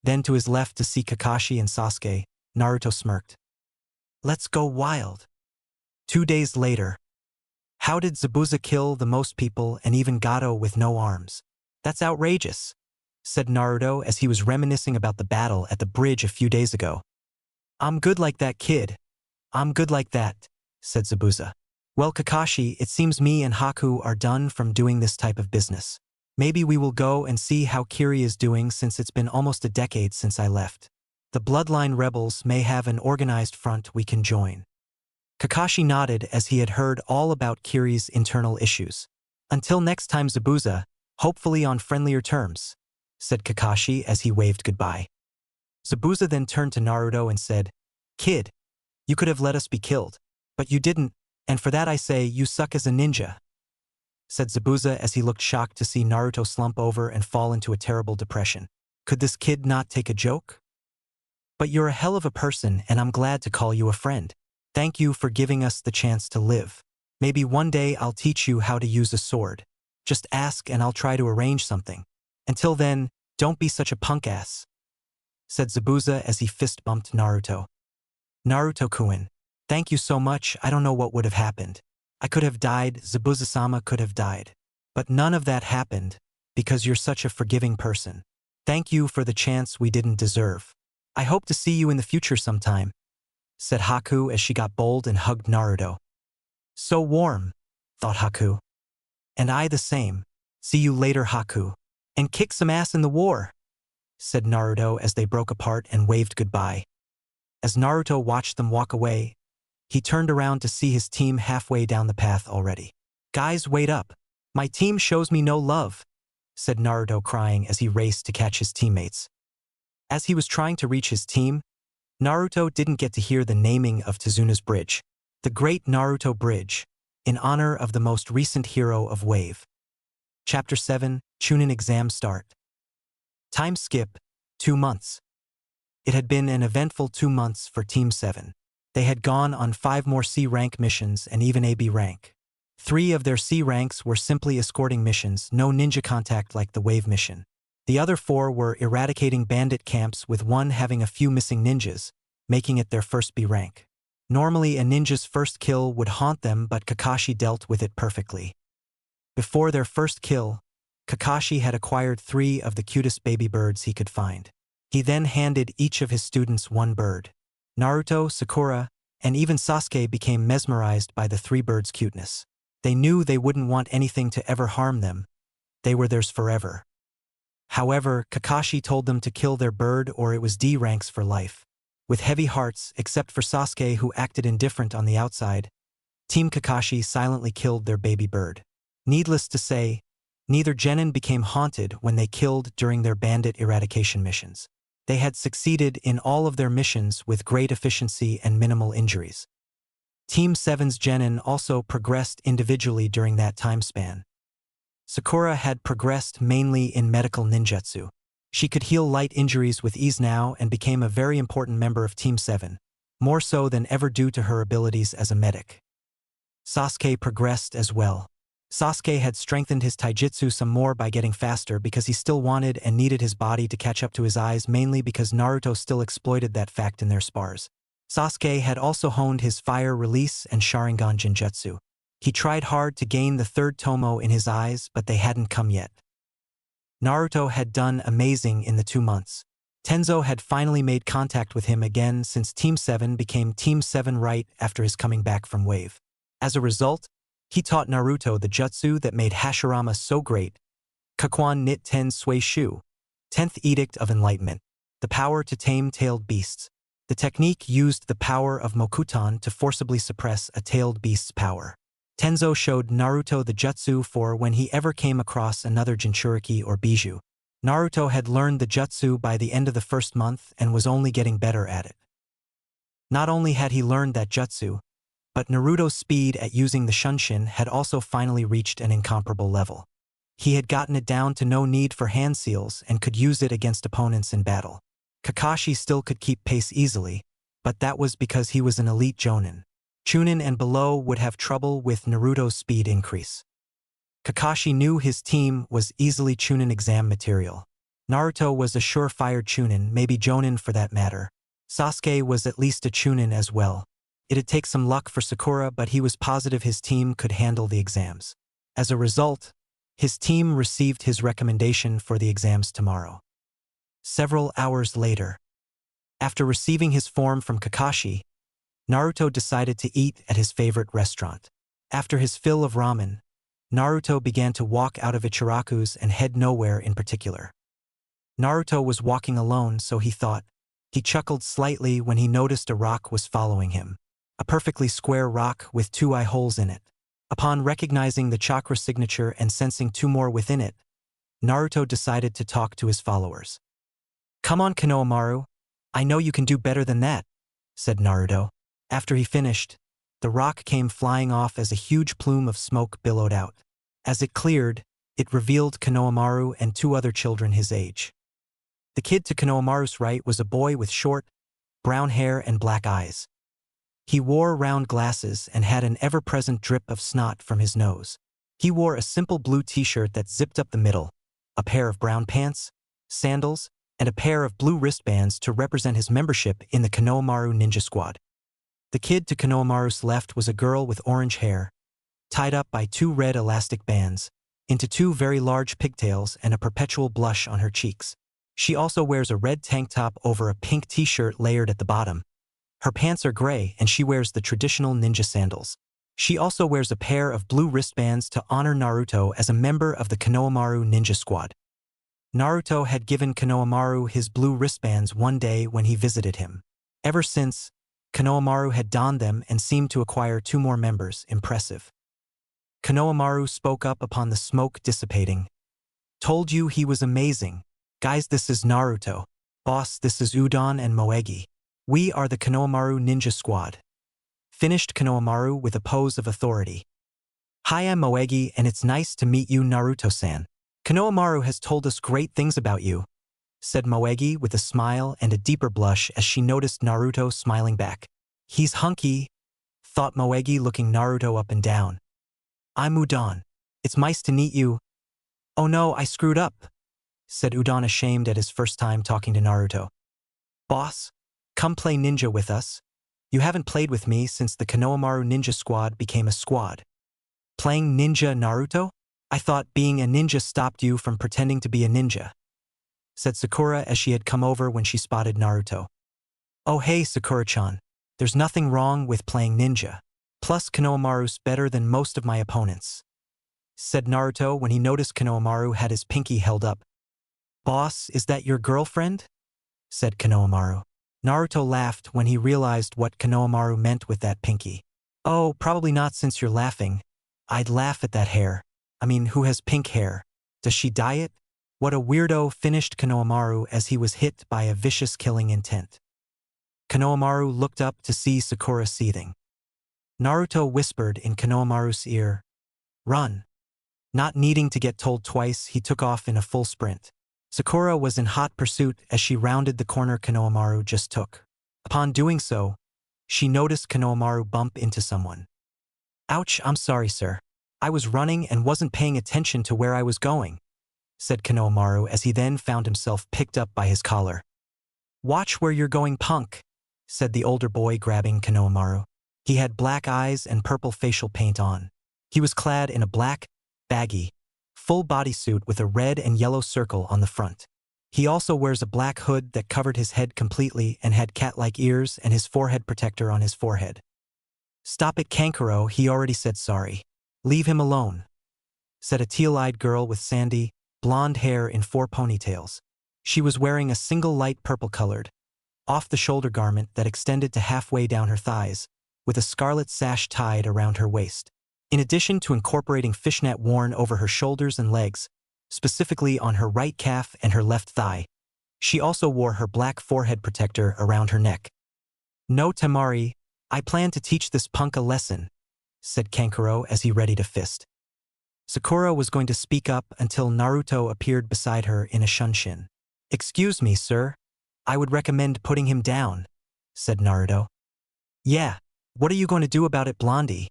then to his left to see Kakashi and Sasuke, Naruto smirked. "Let's go wild." 2 days later. How did Zabuza kill the most people and even Gato with no arms? "That's outrageous," said Naruto as he was reminiscing about the battle at the bridge a few days ago. "I'm good like that, kid. I'm good like that," said Zabuza. "Well, Kakashi, it seems me and Haku are done from doing this type of business. Maybe we will go and see how Kiri is doing since it's been almost a decade since I left. The Bloodline Rebels may have an organized front we can join." Kakashi nodded as he had heard all about Kiri's internal issues. "Until next time, Zabuza, hopefully on friendlier terms," said Kakashi as he waved goodbye. Zabuza then turned to Naruto and said, "Kid, you could have let us be killed, but you didn't, and for that I say you suck as a ninja," said Zabuza as he looked shocked to see Naruto slump over and fall into a terrible depression. Could this kid not take a joke? "But you're a hell of a person and I'm glad to call you a friend. Thank you for giving us the chance to live. Maybe one day I'll teach you how to use a sword. Just ask and I'll try to arrange something. Until then, don't be such a punk ass," said Zabuza as he fist bumped Naruto. "Naruto-kun, thank you so much. I don't know what would have happened. I could have died, Zabuza-sama could have died. But none of that happened, because you're such a forgiving person. Thank you for the chance we didn't deserve. I hope to see you in the future sometime," said Haku as she got bold and hugged Naruto. "So warm," thought Haku. "And I the same. See you later, Haku. And kick some ass in the war," said Naruto as they broke apart and waved goodbye. As Naruto watched them walk away, he turned around to see his team halfway down the path already. "Guys, wait up. My team shows me no love," said Naruto crying as he raced to catch his teammates. As he was trying to reach his team, Naruto didn't get to hear the naming of Tazuna's bridge, the Great Naruto Bridge, in honor of the most recent hero of Wave. Chapter 7, Chunin Exam Start. Time skip, 2 months. It had been an eventful 2 months for Team 7. They had gone on 5 more C rank missions and even AB rank. 3 of their C ranks were simply escorting missions, no ninja contact like the Wave mission. The other 4 were eradicating bandit camps, with one having a few missing ninjas, making it their first B rank. Normally a ninja's first kill would haunt them, but Kakashi dealt with it perfectly. Before their first kill, Kakashi had acquired 3 of the cutest baby birds he could find. He then handed each of his students 1 bird. Naruto, Sakura, and even Sasuke became mesmerized by the 3 birds' cuteness. They knew they wouldn't want anything to ever harm them. They were theirs forever. However, Kakashi told them to kill their bird or it was D ranks for life. With heavy hearts, except for Sasuke who acted indifferent on the outside, Team Kakashi silently killed their baby bird. Needless to say, neither Genin became haunted when they killed during their bandit eradication missions. They had succeeded in all of their missions with great efficiency and minimal injuries. Team 7's Genin also progressed individually during that time span. Sakura had progressed mainly in medical ninjutsu. She could heal light injuries with ease now and became a very important member of Team 7, more so than ever due to her abilities as a medic. Sasuke progressed as well. Sasuke had strengthened his taijutsu some more by getting faster because he still wanted and needed his body to catch up to his eyes, mainly because Naruto still exploited that fact in their spars. Sasuke had also honed his fire release and Sharingan Jinjutsu. He tried hard to gain the 3rd Tomo in his eyes, but they hadn't come yet. Naruto had done amazing in the 2 months. Tenzo had finally made contact with him again since Team 7 became Team 7 right after his coming back from Wave. As a result, he taught Naruto the jutsu that made Hashirama so great, Kakuan Nit Ten Sui Shu, 10th Edict of Enlightenment, the power to tame tailed beasts. The technique used the power of Mokutan to forcibly suppress a tailed beast's power. Tenzo showed Naruto the jutsu for when he ever came across another Jinchuriki or Biju. Naruto had learned the jutsu by the end of the 1st month and was only getting better at it. Not only had he learned that jutsu, but Naruto's speed at using the Shunshin had also finally reached an incomparable level. He had gotten it down to no need for hand seals and could use it against opponents in battle. Kakashi still could keep pace easily, but that was because he was an elite Jonin. Chunin and below would have trouble with Naruto's speed increase. Kakashi knew his team was easily Chunin exam material. Naruto was a surefire Chunin, maybe Jonin for that matter. Sasuke was at least a Chunin as well. It'd take some luck for Sakura, but he was positive his team could handle the exams. As a result, his team received his recommendation for the exams tomorrow. Several hours later, after receiving his form from Kakashi, Naruto decided to eat at his favorite restaurant. After his fill of ramen, Naruto began to walk out of Ichiraku's and head nowhere in particular. Naruto was walking alone, so he thought. He chuckled slightly when he noticed a rock was following him. A perfectly square rock with 2 eye holes in it. Upon recognizing the chakra signature and sensing 2 more within it, Naruto decided to talk to his followers. "Come on, Konohamaru. I know you can do better than that," said Naruto. After he finished, the rock came flying off as a huge plume of smoke billowed out. As it cleared, it revealed Konohamaru and 2 other children his age. The kid to Konohamaru's right was a boy with short, brown hair and black eyes. He wore round glasses and had an ever-present drip of snot from his nose. He wore a simple blue t-shirt that zipped up the middle, a pair of brown pants, sandals, and a pair of blue wristbands to represent his membership in the Konohamaru Ninja Squad. The kid to Konohamaru's left was a girl with orange hair, tied up by 2 red elastic bands, into 2 very large pigtails and a perpetual blush on her cheeks. She also wears a red tank top over a pink t-shirt layered at the bottom. Her pants are gray and she wears the traditional ninja sandals. She also wears a pair of blue wristbands to honor Naruto as a member of the Konohamaru Ninja Squad. Naruto had given Konohamaru his blue wristbands one day when he visited him. Ever since, Konohamaru had donned them and seemed to acquire 2 more members. Impressive. Konohamaru spoke up upon the smoke dissipating. "Told you he was amazing. Guys, this is Naruto. Boss, this is Udon and Moegi. We are the Konohamaru Ninja Squad." Finished Konohamaru with a pose of authority. "Hi, I'm Moegi and it's nice to meet you, Naruto-san. Konohamaru has told us great things about you," said Moegi with a smile and a deeper blush as she noticed Naruto smiling back. "He's hunky," thought Moegi, looking Naruto up and down. "I'm Udon. It's nice to meet you. Oh no, I screwed up. said Udon, ashamed at his first time talking to Naruto. Boss, come play ninja with us. You haven't played with me since the Konohamaru Ninja Squad became a squad. Playing ninja, Naruto? I thought being a ninja stopped you from pretending to be a ninja, said Sakura as she had come over when she spotted Naruto. Oh hey Sakura-chan, there's nothing wrong with playing ninja. Plus Konohamaru's better than most of my opponents, said Naruto when he noticed Konohamaru had his pinky held up. Boss, is that your girlfriend? Said Konohamaru. Naruto laughed when he realized what Konohamaru meant with that pinky. Oh, probably not since you're laughing. I'd laugh at that hair. I mean, who has pink hair? Does she dye it? What a weirdo, finished Konohamaru as he was hit by a vicious killing intent. Konohamaru looked up to see Sakura seething. Naruto whispered in Konohamaru's ear, "Run." Not needing to get told twice, he took off in a full sprint. Sakura was in hot pursuit as she rounded the corner Konohamaru just took. Upon doing so, she noticed Konohamaru bump into someone. Ouch, I'm sorry, sir. I was running and wasn't paying attention to where I was going, said Konohamaru as he then found himself picked up by his collar. Watch where you're going, punk, said the older boy, grabbing Konohamaru. He had black eyes and purple facial paint on. He was clad in a black, baggy, full bodysuit with a red and yellow circle on the front. He also wears a black hood that covered his head completely and had cat-like ears and his forehead protector on his forehead. Stop it, Kankuro, he already said sorry. Leave him alone, said a teal-eyed girl with sandy, blonde hair in 4 ponytails. She was wearing a single light purple-colored, off-the-shoulder garment that extended to halfway down her thighs, with a scarlet sash tied around her waist. In addition to incorporating fishnet worn over her shoulders and legs, specifically on her right calf and her left thigh, she also wore her black forehead protector around her neck. No, Temari, I plan to teach this punk a lesson, said Kankuro as he readied a fist. Sakura was going to speak up until Naruto appeared beside her in a shunshin. Excuse me, sir. I would recommend putting him down, said Naruto. Yeah, what are you going to do about it, Blondie?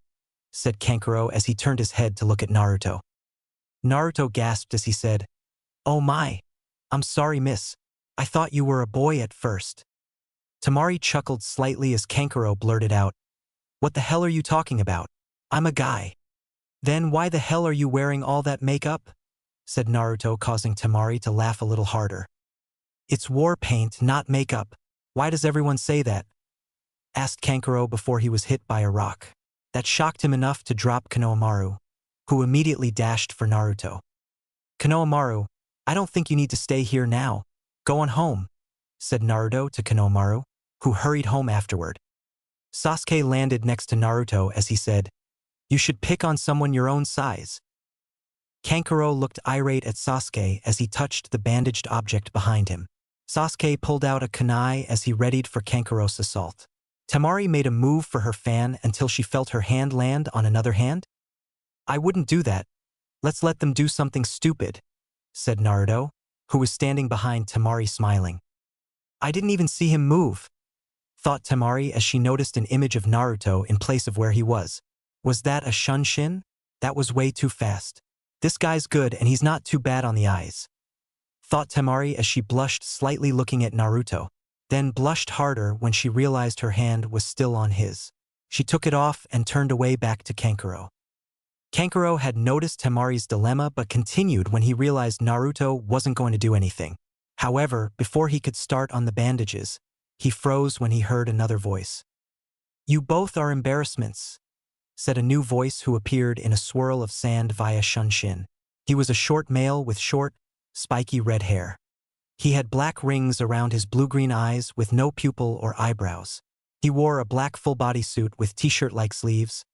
Said Kankuro as he turned his head to look at Naruto. Naruto gasped as he said, Oh my, I'm sorry, miss. I thought you were a boy at first. Temari chuckled slightly as Kankuro blurted out, What the hell are you talking about? I'm a guy. Then why the hell are you wearing all that makeup? Said Naruto, causing Temari to laugh a little harder. It's war paint, not makeup. Why does everyone say that? Asked Kankuro before he was hit by a rock. That shocked him enough to drop Konohamaru, who immediately dashed for Naruto. Konohamaru, I don't think you need to stay here now. Go on home, said Naruto to Konohamaru, who hurried home afterward. Sasuke landed next to Naruto as he said, You should pick on someone your own size. Kankuro looked irate at Sasuke as he touched the bandaged object behind him. Sasuke pulled out a kunai as he readied for Kankuro's assault. Temari made a move for her fan until she felt her hand land on another hand. I wouldn't do that. Let's let them do something stupid, said Naruto, who was standing behind Temari smiling. I didn't even see him move, thought Temari as she noticed an image of Naruto in place of where he was. Was that a shunshin? That was way too fast. This guy's good and he's not too bad on the eyes, thought Temari as she blushed slightly looking at Naruto, then blushed harder when she realized her hand was still on his. She took it off and turned away back to Kankuro. Kankuro had noticed Temari's dilemma but continued when he realized Naruto wasn't going to do anything. However, before he could start on the bandages, he froze when he heard another voice. You both are embarrassments, said a new voice who appeared in a swirl of sand via shunshin. He was a short male with short, spiky red hair. He had black rings around his blue-green eyes with no pupil or eyebrows. He wore a black full-body suit with t-shirt-like sleeves,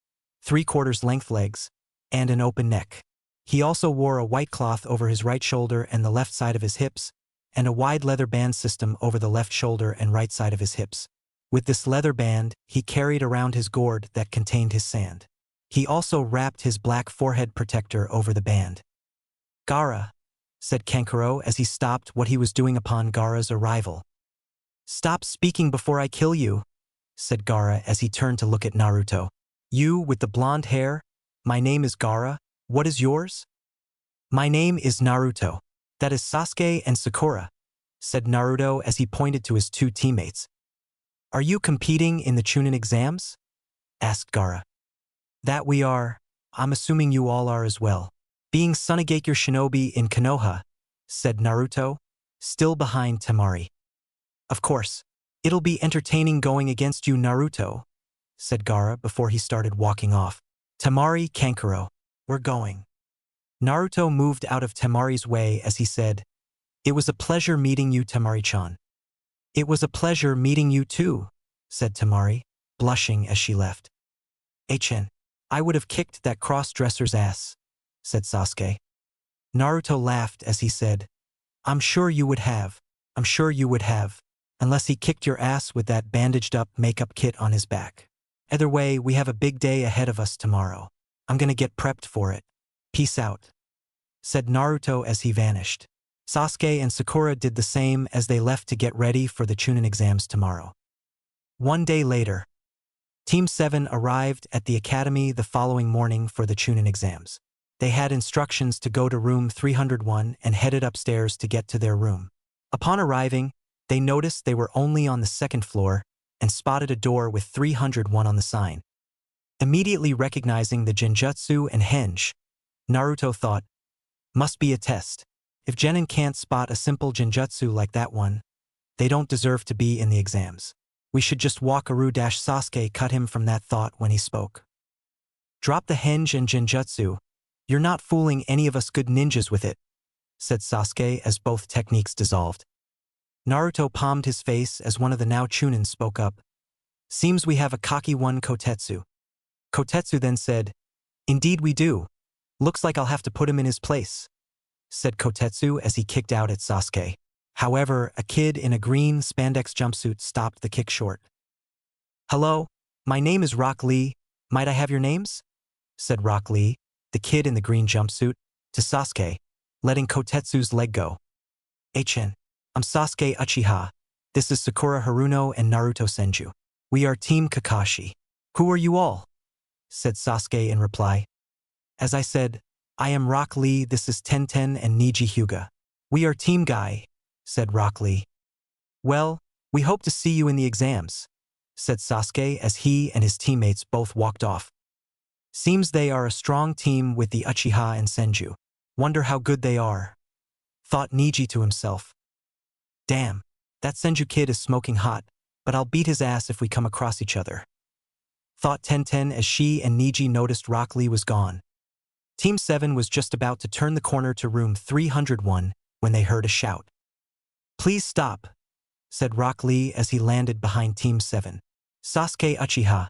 3/4 length legs, and an open neck. He also wore a white cloth over his right shoulder and the left side of his hips, and a wide leather band system over the left shoulder and right side of his hips. With this leather band, he carried around his gourd that contained his sand. He also wrapped his black forehead protector over the band. Gaara, said Kankuro as he stopped what he was doing upon Gaara's arrival. Stop speaking before I kill you, said Gaara as he turned to look at Naruto. You with the blonde hair? My name is Gaara. What is yours? My name is Naruto. That is Sasuke and Sakura, said Naruto as he pointed to his two teammates. Are you competing in the Chunin exams? Asked Gaara. That we are. I'm assuming you all are as well. Being Sunigake your Shinobi in Konoha, said Naruto, still behind Temari. Of course. It'll be entertaining going against you, Naruto, said Gaara before he started walking off. Temari, Kankuro, we're going. Naruto moved out of Temari's way as he said, It was a pleasure meeting you, Temari-chan. It was a pleasure meeting you too, said Temari, blushing as she left. HN, I would have kicked that cross-dresser's ass, said Sasuke. Naruto laughed as he said, I'm sure you would have. I'm sure you would have. Unless he kicked your ass with that bandaged-up makeup kit on his back. Either way, we have a big day ahead of us tomorrow. I'm gonna get prepped for it. Peace out, said Naruto as he vanished. Sasuke and Sakura did the same as they left to get ready for the Chunin exams tomorrow. One day later, Team 7 arrived at the academy the following morning for the Chunin exams. They had instructions to go to room 301 and headed upstairs to get to their room. Upon arriving, they noticed they were only on the second floor and spotted a door with 301 on the sign. Immediately recognizing the Genjutsu and Henge, Naruto thought, must be a test. If Genin can't spot a simple Genjutsu like that one, they don't deserve to be in the exams. We should just Wakaru-Sasuke cut him from that thought when he spoke. Drop the Henge and Genjutsu. You're not fooling any of us good ninjas with it, said Sasuke as both techniques dissolved. Naruto palmed his face as one of the now Chunin spoke up. Seems we have a cocky one Kotetsu. Kotetsu then said, Indeed we do. Looks like I'll have to put him in his place, said Kotetsu as he kicked out at Sasuke. However, a kid in a green spandex jumpsuit stopped the kick short. Hello, my name is Rock Lee. Might I have your names? Said Rock Lee, the kid in the green jumpsuit, to Sasuke, letting Kotetsu's leg go. HN, I'm Sasuke Uchiha. This is Sakura Haruno and Naruto Senju. We are Team Kakashi. Who are you all? Said Sasuke in reply. As I said, I am Rock Lee, this is Tenten and Niji Hyuga. We are Team Guy, said Rock Lee. Well, we hope to see you in the exams, said Sasuke as he and his teammates both walked off. Seems they are a strong team with the Uchiha and Senju. Wonder how good they are, thought Niji to himself. Damn, that Senju kid is smoking hot, but I'll beat his ass if we come across each other, thought Tenten as she and Niji noticed Rock Lee was gone. Team 7 was just about to turn the corner to room 301 when they heard a shout. Please stop, said Rock Lee as he landed behind Team 7. Sasuke Uchiha,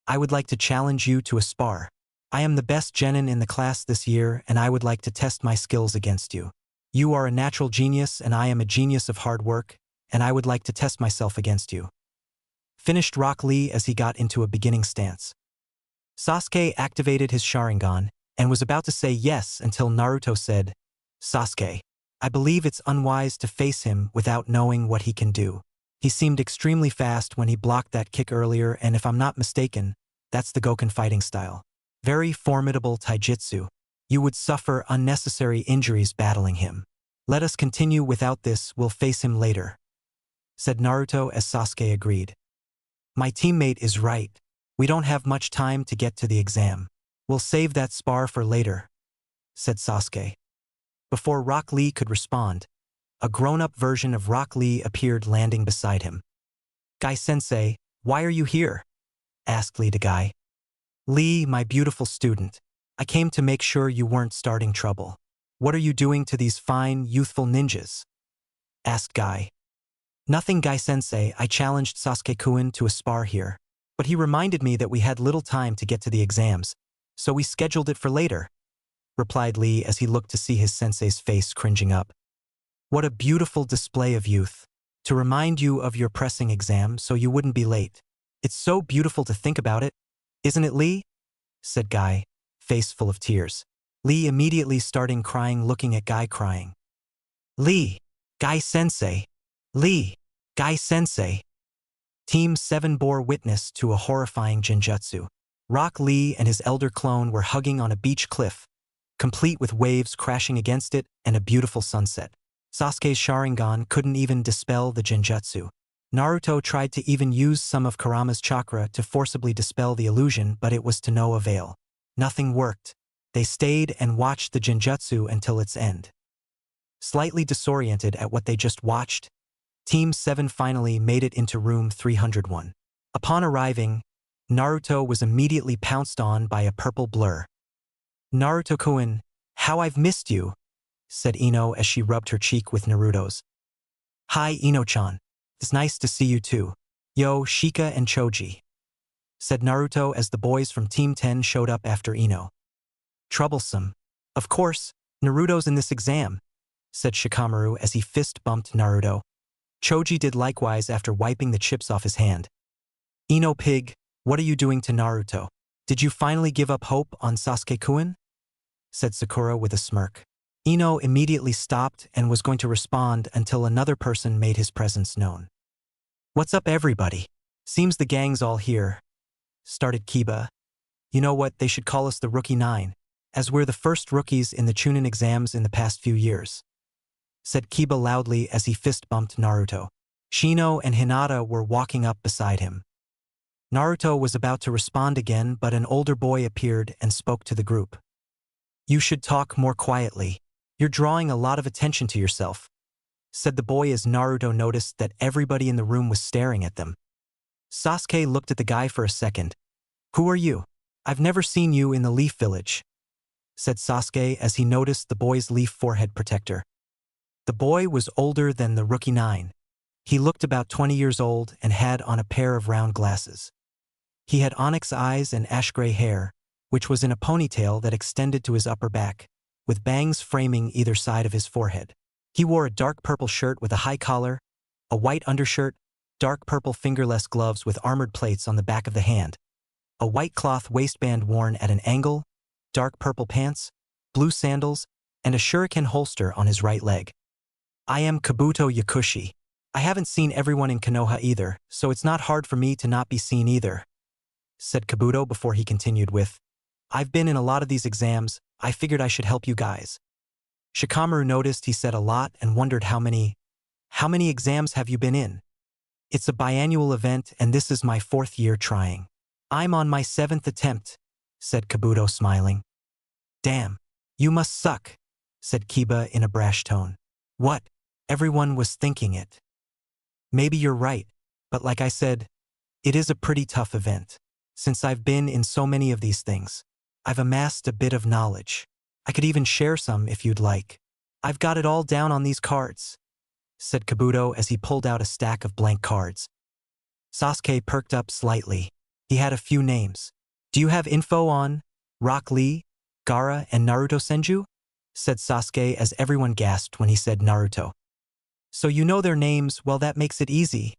I would like to challenge you to a spar. I am the best genin in the class this year and I would like to test my skills against you. You are a natural genius and I am a genius of hard work, and I would like to test myself against you. Finished Rock Lee as he got into a beginning stance. Sasuke activated his Sharingan and was about to say yes until Naruto said, Sasuke, I believe it's unwise to face him without knowing what he can do. He seemed extremely fast when he blocked that kick earlier, and if I'm not mistaken, that's the Goken fighting style. Very formidable taijutsu. You would suffer unnecessary injuries battling him. Let us continue without this, we'll face him later, said Naruto as Sasuke agreed. My teammate is right. We don't have much time to get to the exam. We'll save that spar for later, said Sasuke. Before Rock Lee could respond, a grown-up version of Rock Lee appeared landing beside him. Guy-sensei, why are you here? Asked Lee to Guy. Lee, my beautiful student, I came to make sure you weren't starting trouble. What are you doing to these fine, youthful ninjas? Asked Guy. Nothing, Guy-sensei, I challenged Sasuke-kun to a spar here, but he reminded me that we had little time to get to the exams, so we scheduled it for later, replied Lee as he looked to see his sensei's face cringing up. What a beautiful display of youth, to remind you of your pressing exam so you wouldn't be late. It's so beautiful to think about it, isn't it, Lee? Said Guy, face full of tears. Lee immediately starting crying, looking at Guy crying. Lee, Guy-sensei, Lee, Guy-sensei. Team 7 bore witness to a horrifying genjutsu. Rock Lee and his elder clone were hugging on a beach cliff, complete with waves crashing against it and a beautiful sunset. Sasuke's Sharingan couldn't even dispel the Genjutsu. Naruto tried to even use some of Kurama's chakra to forcibly dispel the illusion, but it was to no avail. Nothing worked. They stayed and watched the Genjutsu until its end. Slightly disoriented at what they just watched, Team 7 finally made it into room 301. Upon arriving, Naruto was immediately pounced on by a purple blur. "Naruto-kun, how I've missed you," said Ino as she rubbed her cheek with Naruto's. "Hi, Ino-chan. It's nice to see you too. Yo, Shika and Choji," said Naruto as the boys from Team 10 showed up after Ino. "Troublesome. Of course, Naruto's in this exam," said Shikamaru as he fist-bumped Naruto. Choji did likewise after wiping the chips off his hand. "Ino pig, what are you doing to Naruto? Did you finally give up hope on Sasuke-kun?" said Sakura with a smirk. Ino immediately stopped and was going to respond until another person made his presence known. "What's up, everybody? Seems the gang's all here," started Kiba. "You know what, they should call us the Rookie 9, as we're the first rookies in the Chunin exams in the past few years," said Kiba loudly as he fist-bumped Naruto. Shino and Hinata were walking up beside him. Naruto was about to respond again, but an older boy appeared and spoke to the group. "You should talk more quietly. You're drawing a lot of attention to yourself," said the boy as Naruto noticed that everybody in the room was staring at them. Sasuke looked at the guy for a second. "Who are you? I've never seen you in the Leaf Village," said Sasuke as he noticed the boy's leaf forehead protector. The boy was older than the Rookie 9. He looked about 20 years old and had on a pair of round glasses. He had onyx eyes and ash-gray hair, which was in a ponytail that extended to his upper back, with bangs framing either side of his forehead. He wore a dark purple shirt with a high collar, a white undershirt, dark purple fingerless gloves with armored plates on the back of the hand, a white cloth waistband worn at an angle, dark purple pants, blue sandals, and a shuriken holster on his right leg. "I am Kabuto Yakushi. I haven't seen everyone in Konoha either, so it's not hard for me to not be seen either," said Kabuto before he continued with, "I've been in a lot of these exams. I figured I should help you guys." Shikamaru noticed he said a lot and wondered how many exams have you been in? "It's a biannual event and this is my 4th year trying. I'm on my 7th attempt," said Kabuto smiling. "Damn, you must suck," said Kiba in a brash tone. "What? Everyone was thinking it." "Maybe you're right, but like I said, it is a pretty tough event. Since I've been in so many of these things, I've amassed a bit of knowledge. I could even share some if you'd like. I've got it all down on these cards," said Kabuto as he pulled out a stack of blank cards. Sasuke perked up slightly. He had a few names. "Do you have info on Rock Lee, Gaara, and Naruto Senju?" said Sasuke as everyone gasped when he said Naruto. "So you know their names, well that makes it easy,"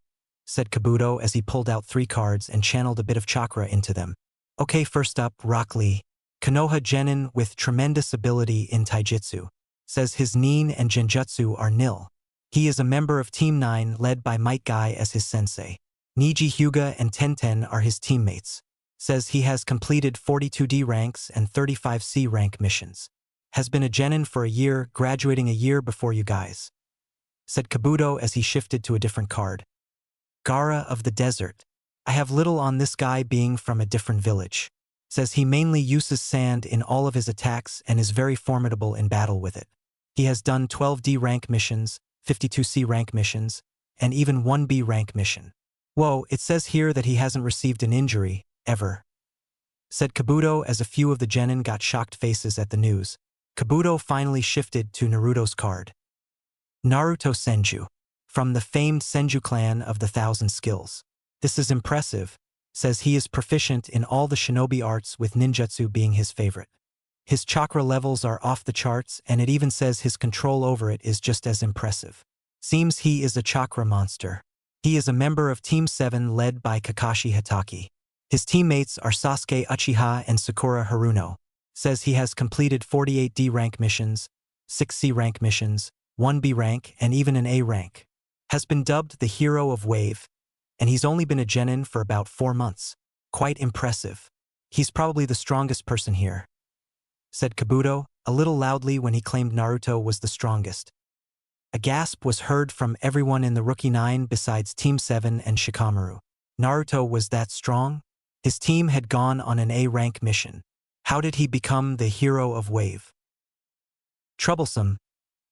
said Kabuto as he pulled out 3 cards and channeled a bit of chakra into them. "Okay, first up, Rock Lee. Konoha Genin with tremendous ability in taijutsu. Says his nin and genjutsu are nil. He is a member of Team 9 led by Might Guy as his sensei. Niji Hyuga and Tenten are his teammates. Says he has completed 42 D ranks and 35 C rank missions. Has been a Genin for a year, graduating a year before you guys," said Kabuto as he shifted to a different card. "Gaara of the Desert. I have little on this guy being from a different village. Says he mainly uses sand in all of his attacks and is very formidable in battle with it. He has done 12 D rank missions, 52 C rank missions, and even 1 B rank mission. Whoa, it says here that he hasn't received an injury, ever," said Kabuto as a few of the Genin got shocked faces at the news. Kabuto finally shifted to Naruto's card. Naruto Senju. From the famed Senju clan of the 1,000 skills. This is impressive. Says he is proficient in all the shinobi arts with ninjutsu being his favorite. His chakra levels are off the charts and it even says his control over it is just as impressive. Seems he is a chakra monster. He is a member of Team 7 led by Kakashi Hatake. His teammates are Sasuke Uchiha and Sakura Haruno. Says he has completed 48 D rank missions, 6 C rank missions, 1 B rank and even an A rank. Has been dubbed the hero of Wave, and he's only been a Genin for about 4 months. Quite impressive. He's probably the strongest person here," said Kabuto a little loudly when he claimed Naruto was the strongest. A gasp was heard from everyone in the Rookie 9 besides Team 7 and Shikamaru. Naruto was that strong? His team had gone on an A-rank mission. How did he become the hero of Wave? Troublesome.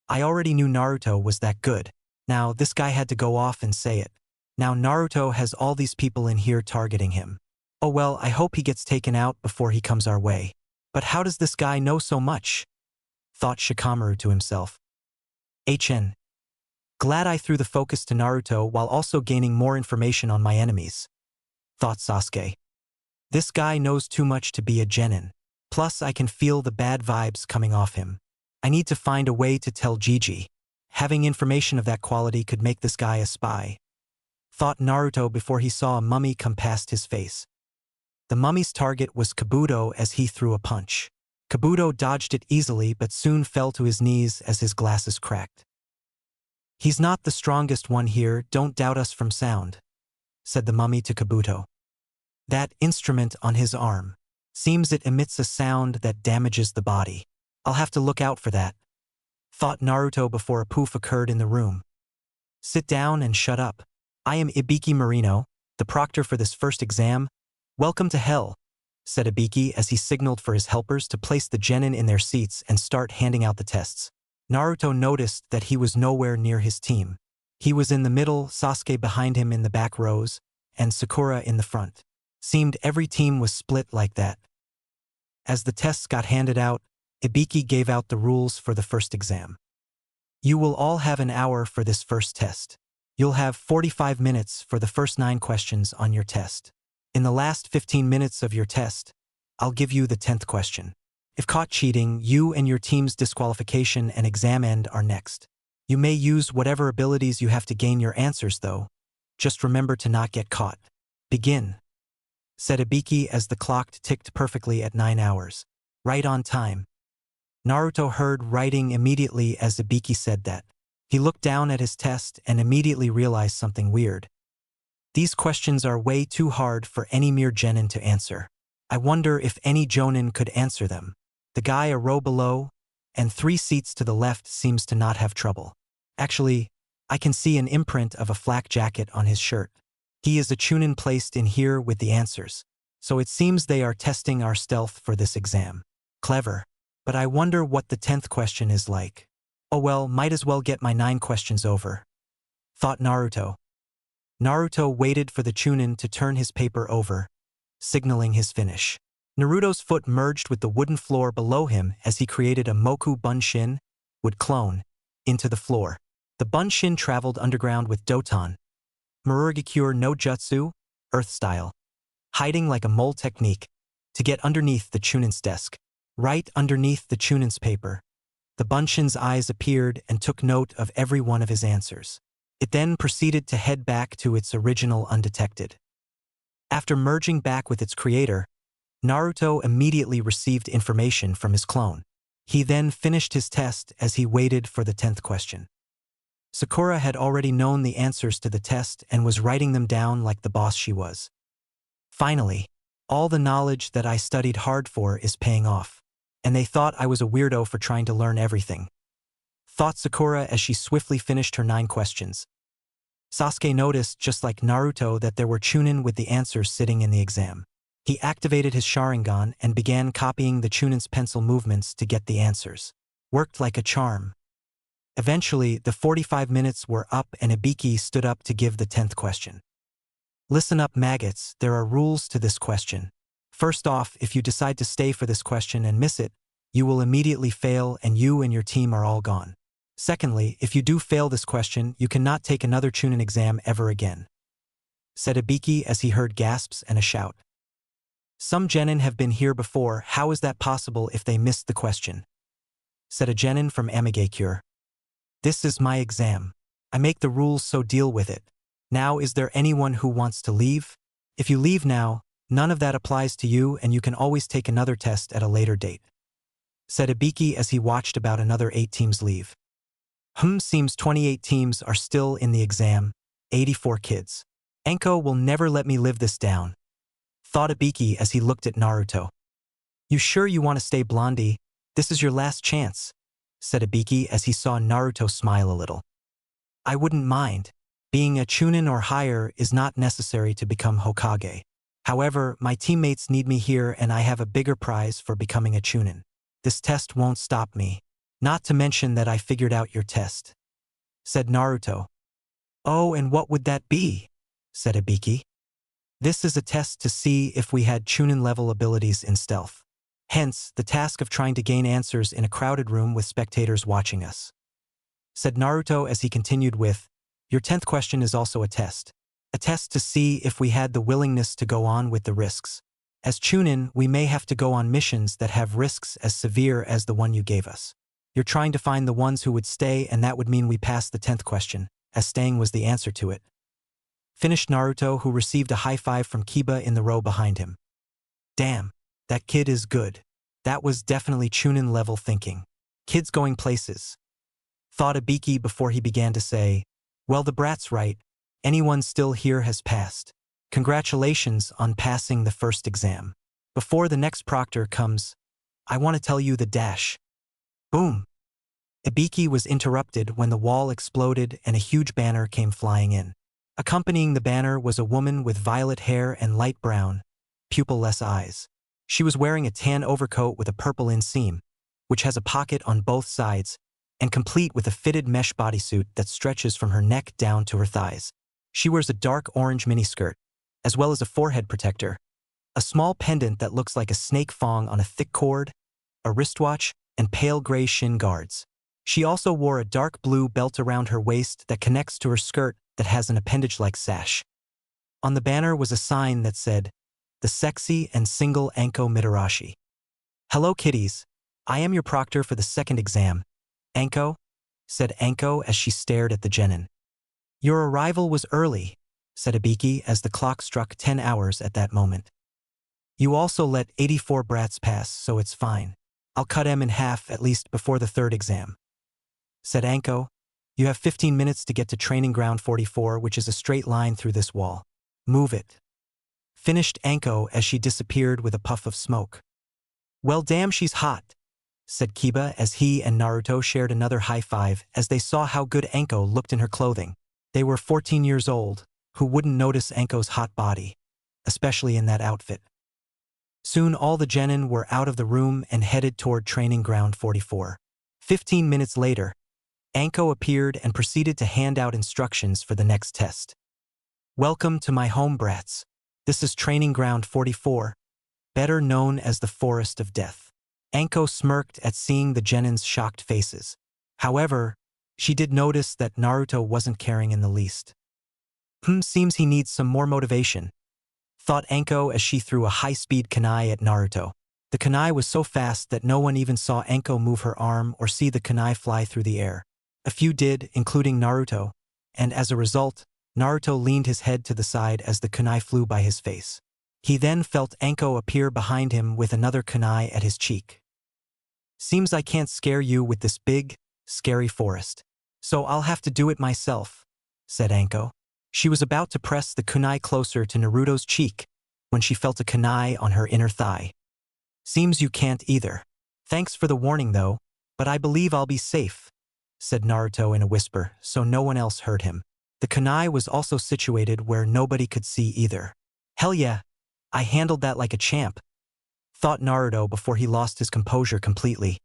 I already knew Naruto was that good. Now this guy had to go off and say it. Now Naruto has all these people in here targeting him. Oh well, I hope he gets taken out before he comes our way. But how does this guy know so much? Thought Shikamaru to himself. Glad I threw the focus to Naruto while also gaining more information on my enemies. Thought Sasuke. This guy knows too much to be a genin. Plus I can feel the bad vibes coming off him. I need to find a way to tell Gigi. Having information of that quality could make this guy a spy. Thought Naruto before he saw a mummy come past his face. The mummy's target was Kabuto as he threw a punch. Kabuto dodged it easily but soon fell to his knees as his glasses cracked. He's not the strongest one here, don't doubt us from sound, said the mummy to Kabuto. That instrument on his arm. Seems it emits a sound that damages the body. I'll have to look out for that. Thought Naruto before a poof occurred in the room. Sit down and shut up. I am Ibiki Marino, the proctor for this first exam. Welcome to hell, said Ibiki as he signaled for his helpers to place the genin in their seats and start handing out the tests. Naruto noticed that he was nowhere near his team. He was in the middle, Sasuke behind him in the back rows, and Sakura in the front. Seemed every team was split like that. As the tests got handed out, Ibiki gave out the rules for the first exam. You will all have an hour for this first test. You'll have 45 minutes for the first 9 questions on your test. In the last 15 minutes of your test, I'll give you the 10th question. If caught cheating, you and your team's disqualification and exam end are next. You may use whatever abilities you have to gain your answers though. Just remember to not get caught. Begin, said Ibiki as the clock ticked perfectly at 9 hours. Right on time. Naruto heard writing immediately as Ibiki said that. He looked down at his test and immediately realized something weird. These questions are way too hard for any mere genin to answer. I wonder if any jonin could answer them. The guy a row below and 3 seats to the left seems to not have trouble. Actually, I can see an imprint of a flak jacket on his shirt. He is a Chunin placed in here with the answers. So it seems they are testing our stealth for this exam. Clever. But I wonder what the 10th question is like. Oh well, might as well get my 9 questions over. Thought Naruto. Naruto waited for the Chunin to turn his paper over, signaling his finish. Naruto's foot merged with the wooden floor below him as he created a Moku Bunshin, would clone, into the floor. The Bunshin traveled underground with Doton, Murugikure no Jutsu, Earth style, hiding like a mole technique, to get underneath the Chunin's desk. Right underneath the Chunin's paper, the Bunshin's eyes appeared and took note of every one of his answers. It then proceeded to head back to its original undetected. After merging back with its creator, Naruto immediately received information from his clone. He then finished his test as he waited for the 10th question. Sakura had already known the answers to the test and was writing them down like the boss she was. Finally, all the knowledge that I studied hard for is paying off. And they thought I was a weirdo for trying to learn everything. Thought Sakura as she swiftly finished her 9 questions. Sasuke noticed, just like Naruto, that there were Chunin with the answers sitting in the exam. He activated his Sharingan and began copying the Chunin's pencil movements to get the answers. Worked like a charm. Eventually, the 45 minutes were up and Ibiki stood up to give the 10th question. Listen up, maggots, there are rules to this question. First off, if you decide to stay for this question and miss it, you will immediately fail and you and your team are all gone. Secondly, if you do fail this question, you cannot take another Chunin exam ever again, said Ibiki as he heard gasps and a shout. Some genin have been here before, how is that possible if they missed the question? Said a genin from Amigakure. This is my exam. I make the rules, so deal with it. Now is there anyone who wants to leave? If you leave now, none of that applies to you and you can always take another test at a later date, said Ibiki as he watched about another 8 teams leave. Seems 28 teams are still in the exam, 84 kids. Enko will never let me live this down, thought Ibiki as he looked at Naruto. You sure you want to stay, Blondie? This is your last chance, said Ibiki as he saw Naruto smile a little. I wouldn't mind. Being a Chunin or higher is not necessary to become Hokage. However, my teammates need me here and I have a bigger prize for becoming a Chunin. This test won't stop me. Not to mention that I figured out your test, said Naruto. Oh, and what would that be? Said Ibiki. This is a test to see if we had Chunin-level abilities in stealth. Hence, the task of trying to gain answers in a crowded room with spectators watching us, said Naruto as he continued with, your 10th question is also a test. A test to see if we had the willingness to go on with the risks. As Chunin, we may have to go on missions that have risks as severe as the one you gave us. You're trying to find the ones who would stay, and that would mean we passed the 10th question, as staying was the answer to it. Finished Naruto, who received a high five from Kiba in the row behind him. Damn, that kid is good. That was definitely Chunin-level thinking. Kids going places, thought Ibiki before he began to say, well, the brat's right. Anyone still here has passed. Congratulations on passing the first exam. Before the next proctor comes, I want to tell you the dash. Boom. Ibiki was interrupted when the wall exploded and a huge banner came flying in. Accompanying the banner was a woman with violet hair and light brown, pupil-less eyes. She was wearing a tan overcoat with a purple inseam, which has a pocket on both sides, and complete with a fitted mesh bodysuit that stretches from her neck down to her thighs. She wears a dark orange miniskirt, as well as a forehead protector, a small pendant that looks like a snake fong on a thick cord, a wristwatch, and pale gray shin guards. She also wore a dark blue belt around her waist that connects to her skirt that has an appendage-like sash. On the banner was a sign that said, the sexy and single Anko Mitarashi. Hello kitties, I am your proctor for the second exam. Anko, said Anko as she stared at the Genin. Your arrival was early, said Ibiki as the clock struck 10 hours at that moment. You also let 84 brats pass, so it's fine. I'll cut em in half at least before the third exam, said Anko. You have 15 minutes to get to training ground 44, which is a straight line through this wall. Move it. Finished Anko as she disappeared with a puff of smoke. Well, damn, she's hot, said Kiba as he and Naruto shared another high five as they saw how good Anko looked in her clothing. They were 14 years old, who wouldn't notice Anko's hot body, especially in that outfit. Soon all the Genin were out of the room and headed toward training ground 44. 15 minutes later, Anko appeared and proceeded to hand out instructions for the next test. Welcome to my home, brats. This is training ground 44, better known as the Forest of Death. Anko smirked at seeing the Genin's shocked faces. However, she did notice that Naruto wasn't caring in the least. Seems he needs some more motivation, thought Anko as she threw a high-speed kunai at Naruto. The kunai was so fast that no one even saw Anko move her arm or see the kunai fly through the air. A few did, including Naruto, and as a result, Naruto leaned his head to the side as the kunai flew by his face. He then felt Anko appear behind him with another kunai at his cheek. Seems I can't scare you with this big, scary forest. So I'll have to do it myself, said Anko. She was about to press the kunai closer to Naruto's cheek when she felt a kunai on her inner thigh. Seems you can't either. Thanks for the warning though, but I believe I'll be safe, said Naruto in a whisper so no one else heard him. The kunai was also situated where nobody could see either. Hell yeah, I handled that like a champ, thought Naruto before he lost his composure completely.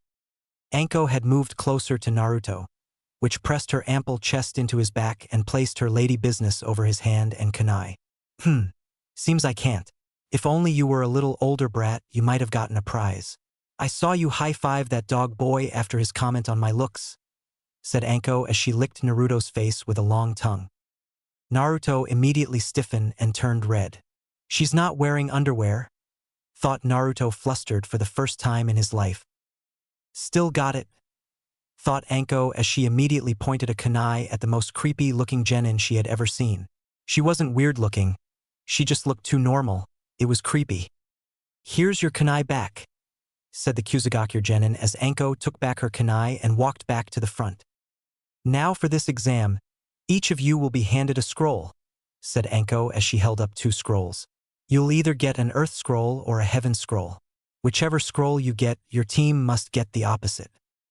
Anko had moved closer to Naruto, which pressed her ample chest into his back and placed her lady business over his hand and kunai. Seems I can't. If only you were a little older, brat, you might have gotten a prize. I saw you high-five that dog boy after his comment on my looks, said Anko as she licked Naruto's face with a long tongue. Naruto immediately stiffened and turned red. She's not wearing underwear, thought Naruto, flustered for the first time in his life. Still got it, thought Anko as she immediately pointed a kunai at the most creepy-looking Genin she had ever seen. She wasn't weird-looking. She just looked too normal. It was creepy. Here's your kunai back, said the Kyuubi Genin as Anko took back her kunai and walked back to the front. Now for this exam, each of you will be handed a scroll, said Anko as she held up 2 scrolls. You'll either get an earth scroll or a heaven scroll. Whichever scroll you get, your team must get the opposite.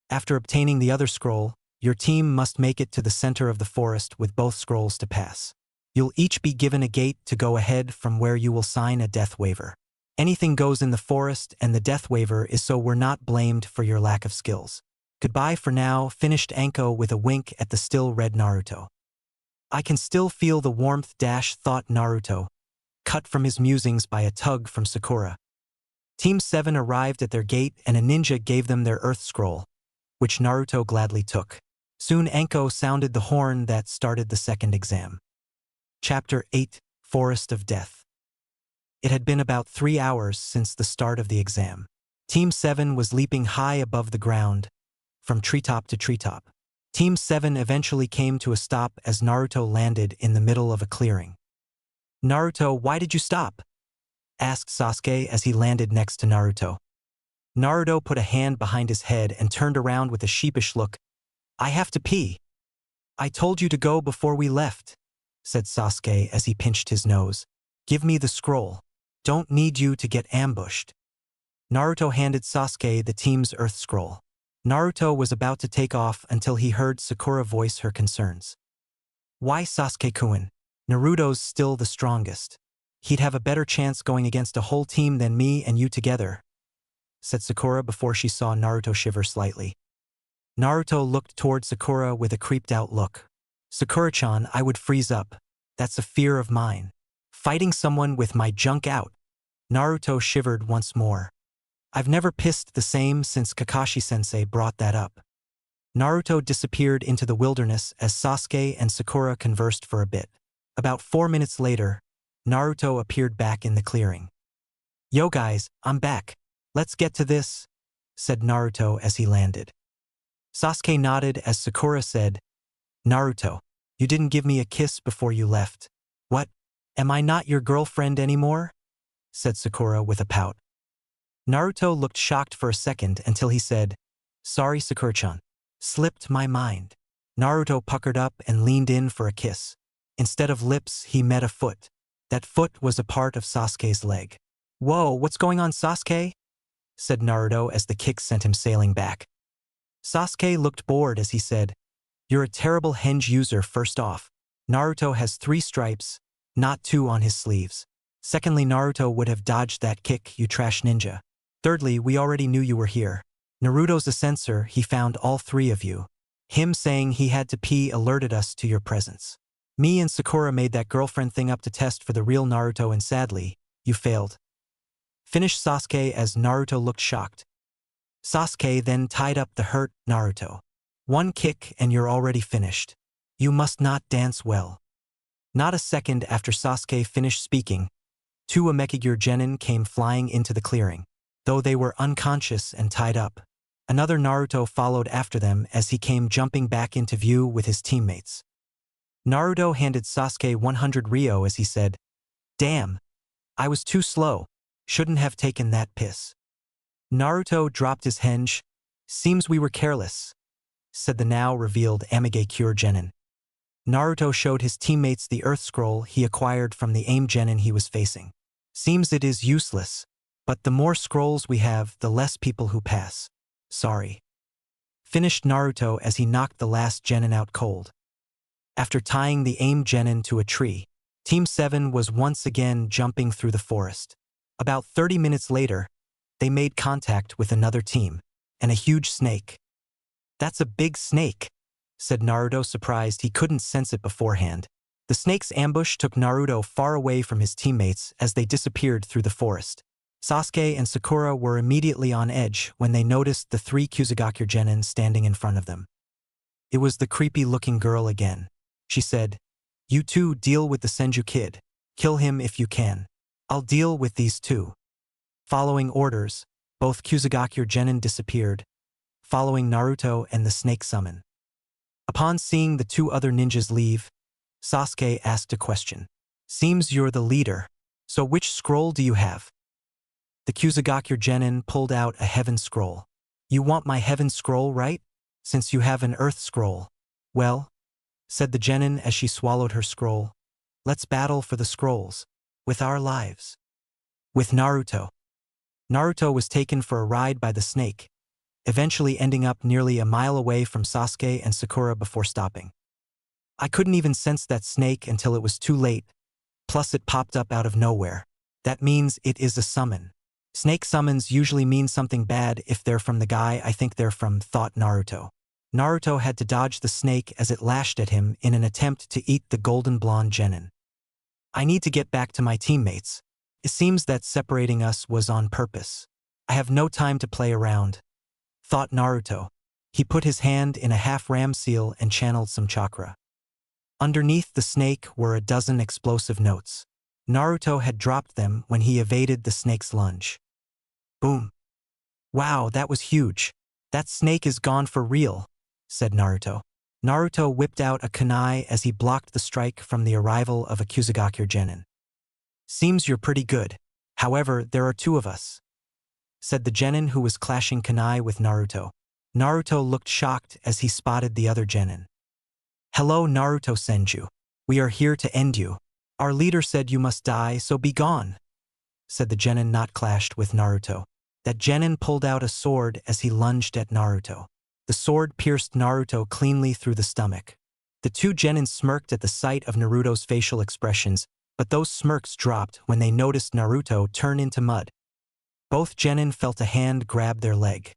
After obtaining the other scroll, your team must make it to the center of the forest with both scrolls to pass. You'll each be given a gate to go ahead from where you will sign a death waiver. Anything goes in the forest, and the death waiver is so we're not blamed for your lack of skills. Goodbye for now, finished Anko with a wink at the still red Naruto. I can still feel the warmth, thought Naruto, cut from his musings by a tug from Sakura. Team 7 arrived at their gate and a ninja gave them their earth scroll, which Naruto gladly took. Soon Anko sounded the horn that started the second exam. Chapter 8, Forest of Death. It had been about 3 hours since the start of the exam. Team 7 was leaping high above the ground, from treetop to treetop. Team 7 eventually came to a stop as Naruto landed in the middle of a clearing. "Naruto, why did you stop?" asked Sasuke as he landed next to Naruto. Naruto put a hand behind his head and turned around with a sheepish look. "I have to pee." "I told you to go before we left," said Sasuke as he pinched his nose. "Give me the scroll. Don't need you to get ambushed." Naruto handed Sasuke the team's earth scroll. Naruto was about to take off until he heard Sakura voice her concerns. "Why Sasuke-kun? Naruto's still the strongest. He'd have a better chance going against a whole team than me and you together," said Sakura before she saw Naruto shiver slightly. Naruto looked toward Sakura with a creeped-out look. "Sakura-chan, I would freeze up. That's a fear of mine. Fighting someone with my junk out." Naruto shivered once more. "I've never pissed the same since Kakashi-sensei brought that up." Naruto disappeared into the wilderness as Sasuke and Sakura conversed for a bit. About 4 minutes later, Naruto appeared back in the clearing. "Yo guys, I'm back. Let's get to this," said Naruto as he landed. Sasuke nodded as Sakura said, "Naruto, you didn't give me a kiss before you left." "What? Am I not your girlfriend anymore?" said Sakura with a pout. Naruto looked shocked for a second until he said, "Sorry, Sakura-chan. Slipped my mind." Naruto puckered up and leaned in for a kiss. Instead of lips, he met a foot. That foot was a part of Sasuke's leg. "Whoa, what's going on, Sasuke?" said Naruto as the kick sent him sailing back. Sasuke looked bored as he said, "You're a terrible henge user first off. Naruto has 3 stripes, not 2 on his sleeves. Secondly, Naruto would have dodged that kick, you trash ninja. Thirdly, we already knew you were here. Naruto's a censor, he found all 3 of you. Him saying he had to pee alerted us to your presence. Me and Sakura made that girlfriend thing up to test for the real Naruto and sadly, you failed." Finished Sasuke as Naruto looked shocked. Sasuke then tied up the hurt Naruto. "1 kick and you're already finished. You must not dance well." Not a second after Sasuke finished speaking, 2 Amekigure Genin came flying into the clearing. Though they were unconscious and tied up, another Naruto followed after them as he came jumping back into view with his teammates. Naruto handed Sasuke 100 Ryo as he said, "Damn, I was too slow. Shouldn't have taken that piss." Naruto dropped his henge. "Seems we were careless," said the now revealed Amekigure Genin. Naruto showed his teammates the earth scroll he acquired from the aim Genin he was facing. "Seems it is useless, but the more scrolls we have, the less people who pass. Sorry." Finished Naruto as he knocked the last Genin out cold. After tying the aim Genin to a tree, Team 7 was once again jumping through the forest. About 30 minutes later, they made contact with another team, and a huge snake. "That's a big snake," said Naruto, surprised he couldn't sense it beforehand. The snake's ambush took Naruto far away from his teammates as they disappeared through the forest. Sasuke and Sakura were immediately on edge when they noticed the 3 Kyuubi Genin standing in front of them. It was the creepy-looking girl again. She said, "You 2 deal with the Senju kid. Kill him if you can. I'll deal with these 2. Following orders, both Kyuubi Genin disappeared, following Naruto and the snake summon. Upon seeing the 2 other ninjas leave, Sasuke asked a question. "Seems you're the leader. So which scroll do you have?" The Kyuubi Genin pulled out a heaven scroll. "You want my heaven scroll, right? Since you have an earth scroll." "Well," said the Genin as she swallowed her scroll, "let's battle for the scrolls. With our lives." "With Naruto." Naruto was taken for a ride by the snake, eventually ending up nearly a mile away from Sasuke and Sakura before stopping. I couldn't even sense that snake until it was too late, plus it popped up out of nowhere. That means it is a summon. Snake summons usually mean something bad if they're from the guy I think they're from, thought Naruto. Naruto had to dodge the snake as it lashed at him in an attempt to eat the golden blonde Genin. I need to get back to my teammates. It seems that separating us was on purpose. I have no time to play around, thought Naruto. He put his hand in a half-ram seal and channeled some chakra. Underneath the snake were a dozen explosive notes. Naruto had dropped them when he evaded the snake's lunge. Boom. Wow, that was huge. That snake is gone for real, said Naruto. Naruto whipped out a kunai as he blocked the strike from the arrival of a Kyuubi Genin. Seems you're pretty good. However, there are two of us, said the Genin who was clashing kunai with Naruto. Naruto looked shocked as he spotted the other Genin. Hello Naruto Senju. We are here to end you. Our leader said you must die, so be gone, said the Genin not clashed with Naruto. That Genin pulled out a sword as he lunged at Naruto. The sword pierced Naruto cleanly through the stomach. The two Genin smirked at the sight of Naruto's facial expressions, but those smirks dropped when they noticed Naruto turn into mud. Both Genin felt a hand grab their leg.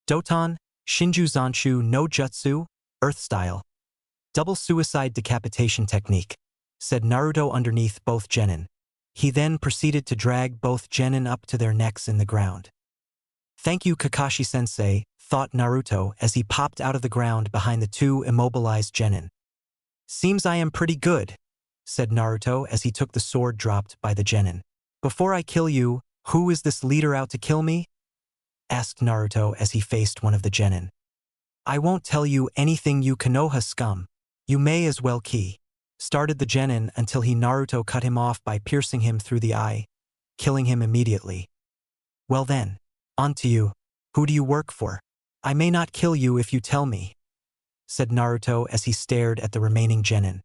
Doton, Shinju Zanshu no Jutsu, Earth Style. Double suicide decapitation technique, said Naruto underneath both Genin. He then proceeded to drag both Genin up to their necks in the ground. Thank you Kakashi-sensei, thought Naruto as he popped out of the ground behind the two immobilized Genin. Seems I am pretty good, said Naruto as he took the sword dropped by the Genin. Before I kill you, who is this leader out to kill me? Asked Naruto as he faced one of the Genin. I won't tell you anything, you Konoha scum. You may as well started the Genin until Naruto cut him off by piercing him through the eye, killing him immediately. Well then, on to you. Who do you work for? I may not kill you if you tell me, said Naruto as he stared at the remaining Genin.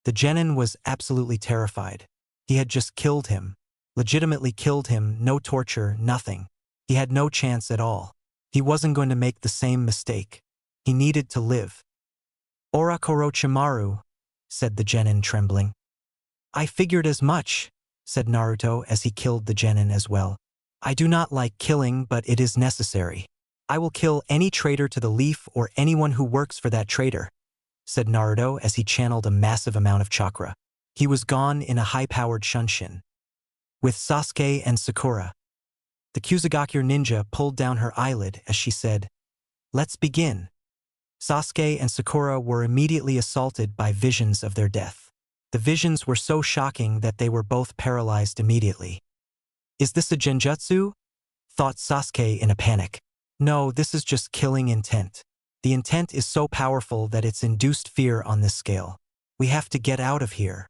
The Genin was absolutely terrified. He had just killed him. Legitimately killed him, no torture, nothing. He had no chance at all. He wasn't going to make the same mistake. He needed to live. Orakorochimaru, said the Genin trembling. I figured as much, said Naruto as he killed the Genin as well. I do not like killing, but it is necessary. I will kill any traitor to the leaf or anyone who works for that traitor, said Naruto as he channeled a massive amount of chakra. He was gone in a high-powered shunshin. With Sasuke and Sakura. The Kyuubi ninja pulled down her eyelid as she said, Let's begin. Sasuke and Sakura were immediately assaulted by visions of their death. The visions were so shocking that they were both paralyzed immediately. Is this a genjutsu? Thought Sasuke in a panic. No, this is just killing intent. The intent is so powerful that it's induced fear on this scale. We have to get out of here.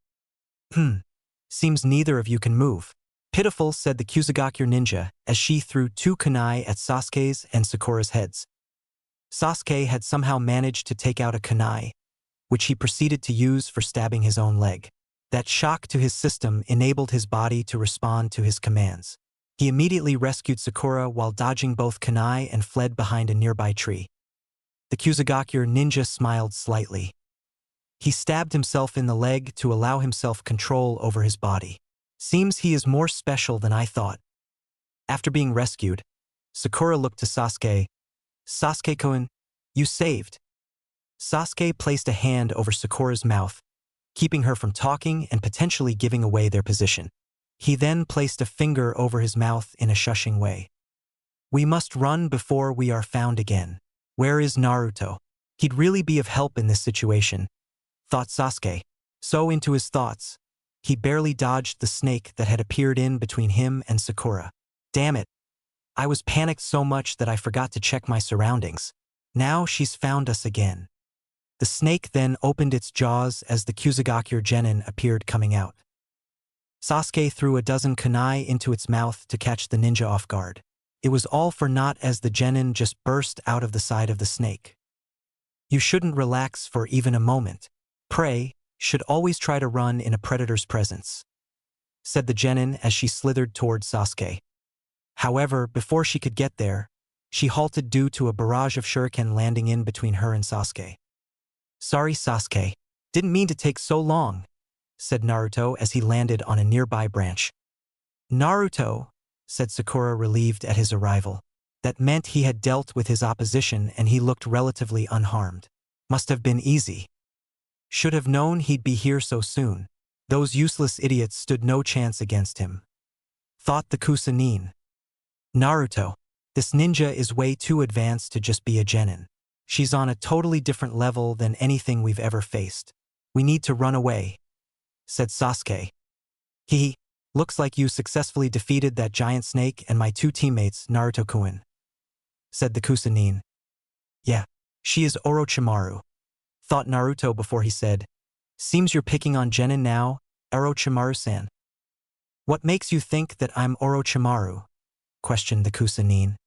Seems neither of you can move. Pitiful, said the Kyuubi ninja as she threw two kunai at Sasuke's and Sakura's heads. Sasuke had somehow managed to take out a kunai, which he proceeded to use for stabbing his own leg. That shock to his system enabled his body to respond to his commands. He immediately rescued Sakura while dodging both kunai and fled behind a nearby tree. The Kyuubi ninja smiled slightly. He stabbed himself in the leg to allow himself control over his body. Seems he is more special than I thought. After being rescued, Sakura looked to Sasuke. Sasuke-kun, you saved. Sasuke placed a hand over Sakura's mouth, keeping her from talking and potentially giving away their position. He then placed a finger over his mouth in a shushing way. We must run before we are found again. Where is Naruto? He'd really be of help in this situation, thought Sasuke. So into his thoughts, he barely dodged the snake that had appeared in between him and Sakura. Damn it. I was panicked so much that I forgot to check my surroundings. Now she's found us again. The snake then opened its jaws as the Kyuubi Genin appeared coming out. Sasuke threw a dozen kunai into its mouth to catch the ninja off guard. It was all for naught as the Genin just burst out of the side of the snake. You shouldn't relax for even a moment. Prey should always try to run in a predator's presence, said the Genin as she slithered towards Sasuke. However, before she could get there, she halted due to a barrage of shuriken landing in between her and Sasuke. "Sorry, Sasuke. Didn't mean to take so long," said Naruto as he landed on a nearby branch. "Naruto," said Sakura, relieved at his arrival. That meant he had dealt with his opposition and he looked relatively unharmed. Must have been easy. Should have known he'd be here so soon. Those useless idiots stood no chance against him. Thought the Chunin. "Naruto, this ninja is way too advanced to just be a genin. She's on a totally different level than anything we've ever faced. We need to run away," said Sasuke. Looks like you successfully defeated that giant snake and my two teammates, Naruto-kun," said the Chunin. "Yeah, she is Orochimaru," thought Naruto before he said, "Seems you're picking on Genin now, Orochimaru-san." "What makes you think that I'm Orochimaru?" questioned the Chunin.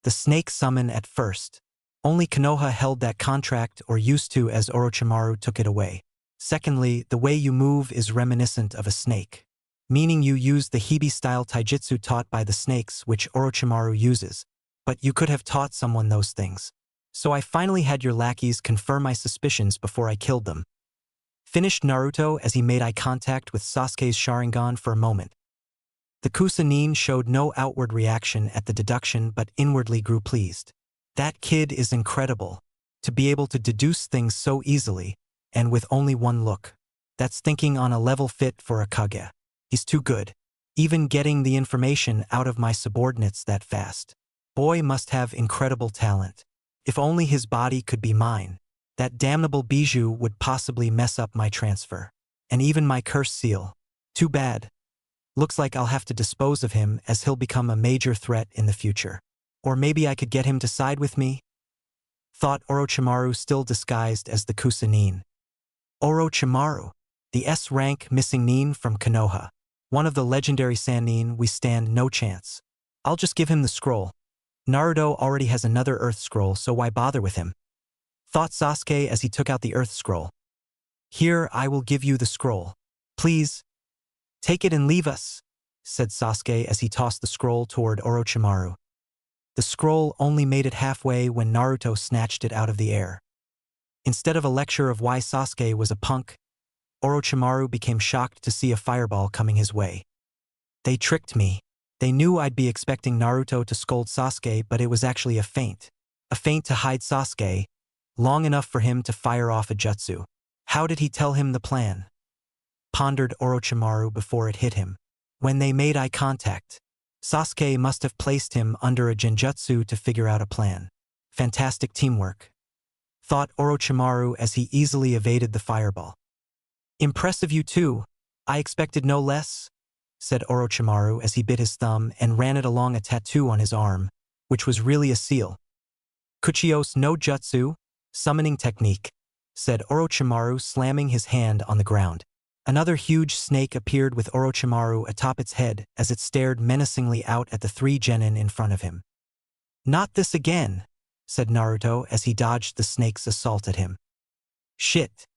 "The snake summon at first. Only Konoha held that contract or used to, as Orochimaru took it away. Secondly, the way you move is reminiscent of a snake, meaning you use the Hibi-style taijutsu taught by the snakes which Orochimaru uses, but you could have taught someone those things. So I finally had your lackeys confirm my suspicions before I killed them," finished Naruto as he made eye contact with Sasuke's Sharingan for a moment. The Chunin showed no outward reaction at the deduction but inwardly grew pleased. That kid is incredible. To be able to deduce things so easily, and with only one look. That's thinking on a level fit for a Hokage. He's too good. Even getting the information out of my subordinates that fast. Boy must have incredible talent. If only his body could be mine. That damnable bijou would possibly mess up my transfer. And even my curse seal. Too bad. Looks like I'll have to dispose of him as he'll become a major threat in the future. Or maybe I could get him to side with me? Thought Orochimaru, still disguised as the Chunin. Orochimaru, the S-rank missing nin from Konoha. One of the legendary Sannin, we stand no chance. I'll just give him the scroll. Naruto already has another Earth Scroll, so why bother with him? Thought Sasuke as he took out the Earth Scroll. "Here, I will give you the scroll. Please, take it and leave us," said Sasuke as he tossed the scroll toward Orochimaru. The scroll only made it halfway when Naruto snatched it out of the air. Instead of a lecture of why Sasuke was a punk, Orochimaru became shocked to see a fireball coming his way. "They tricked me. They knew I'd be expecting Naruto to scold Sasuke, but it was actually a feint. A feint to hide Sasuke, long enough for him to fire off a jutsu. How did he tell him the plan?" pondered Orochimaru before it hit him. When they made eye contact, Sasuke must have placed him under a genjutsu to figure out a plan. Fantastic teamwork, thought Orochimaru as he easily evaded the fireball. "Impressive you too. I expected no less," said Orochimaru as he bit his thumb and ran it along a tattoo on his arm, which was really a seal. "Kuchios no jutsu, summoning technique," said Orochimaru, slamming his hand on the ground. Another huge snake appeared with Orochimaru atop its head as it stared menacingly out at the three genin in front of him. "Not this again," said Naruto as he dodged the snake's assault at him. "Shit,"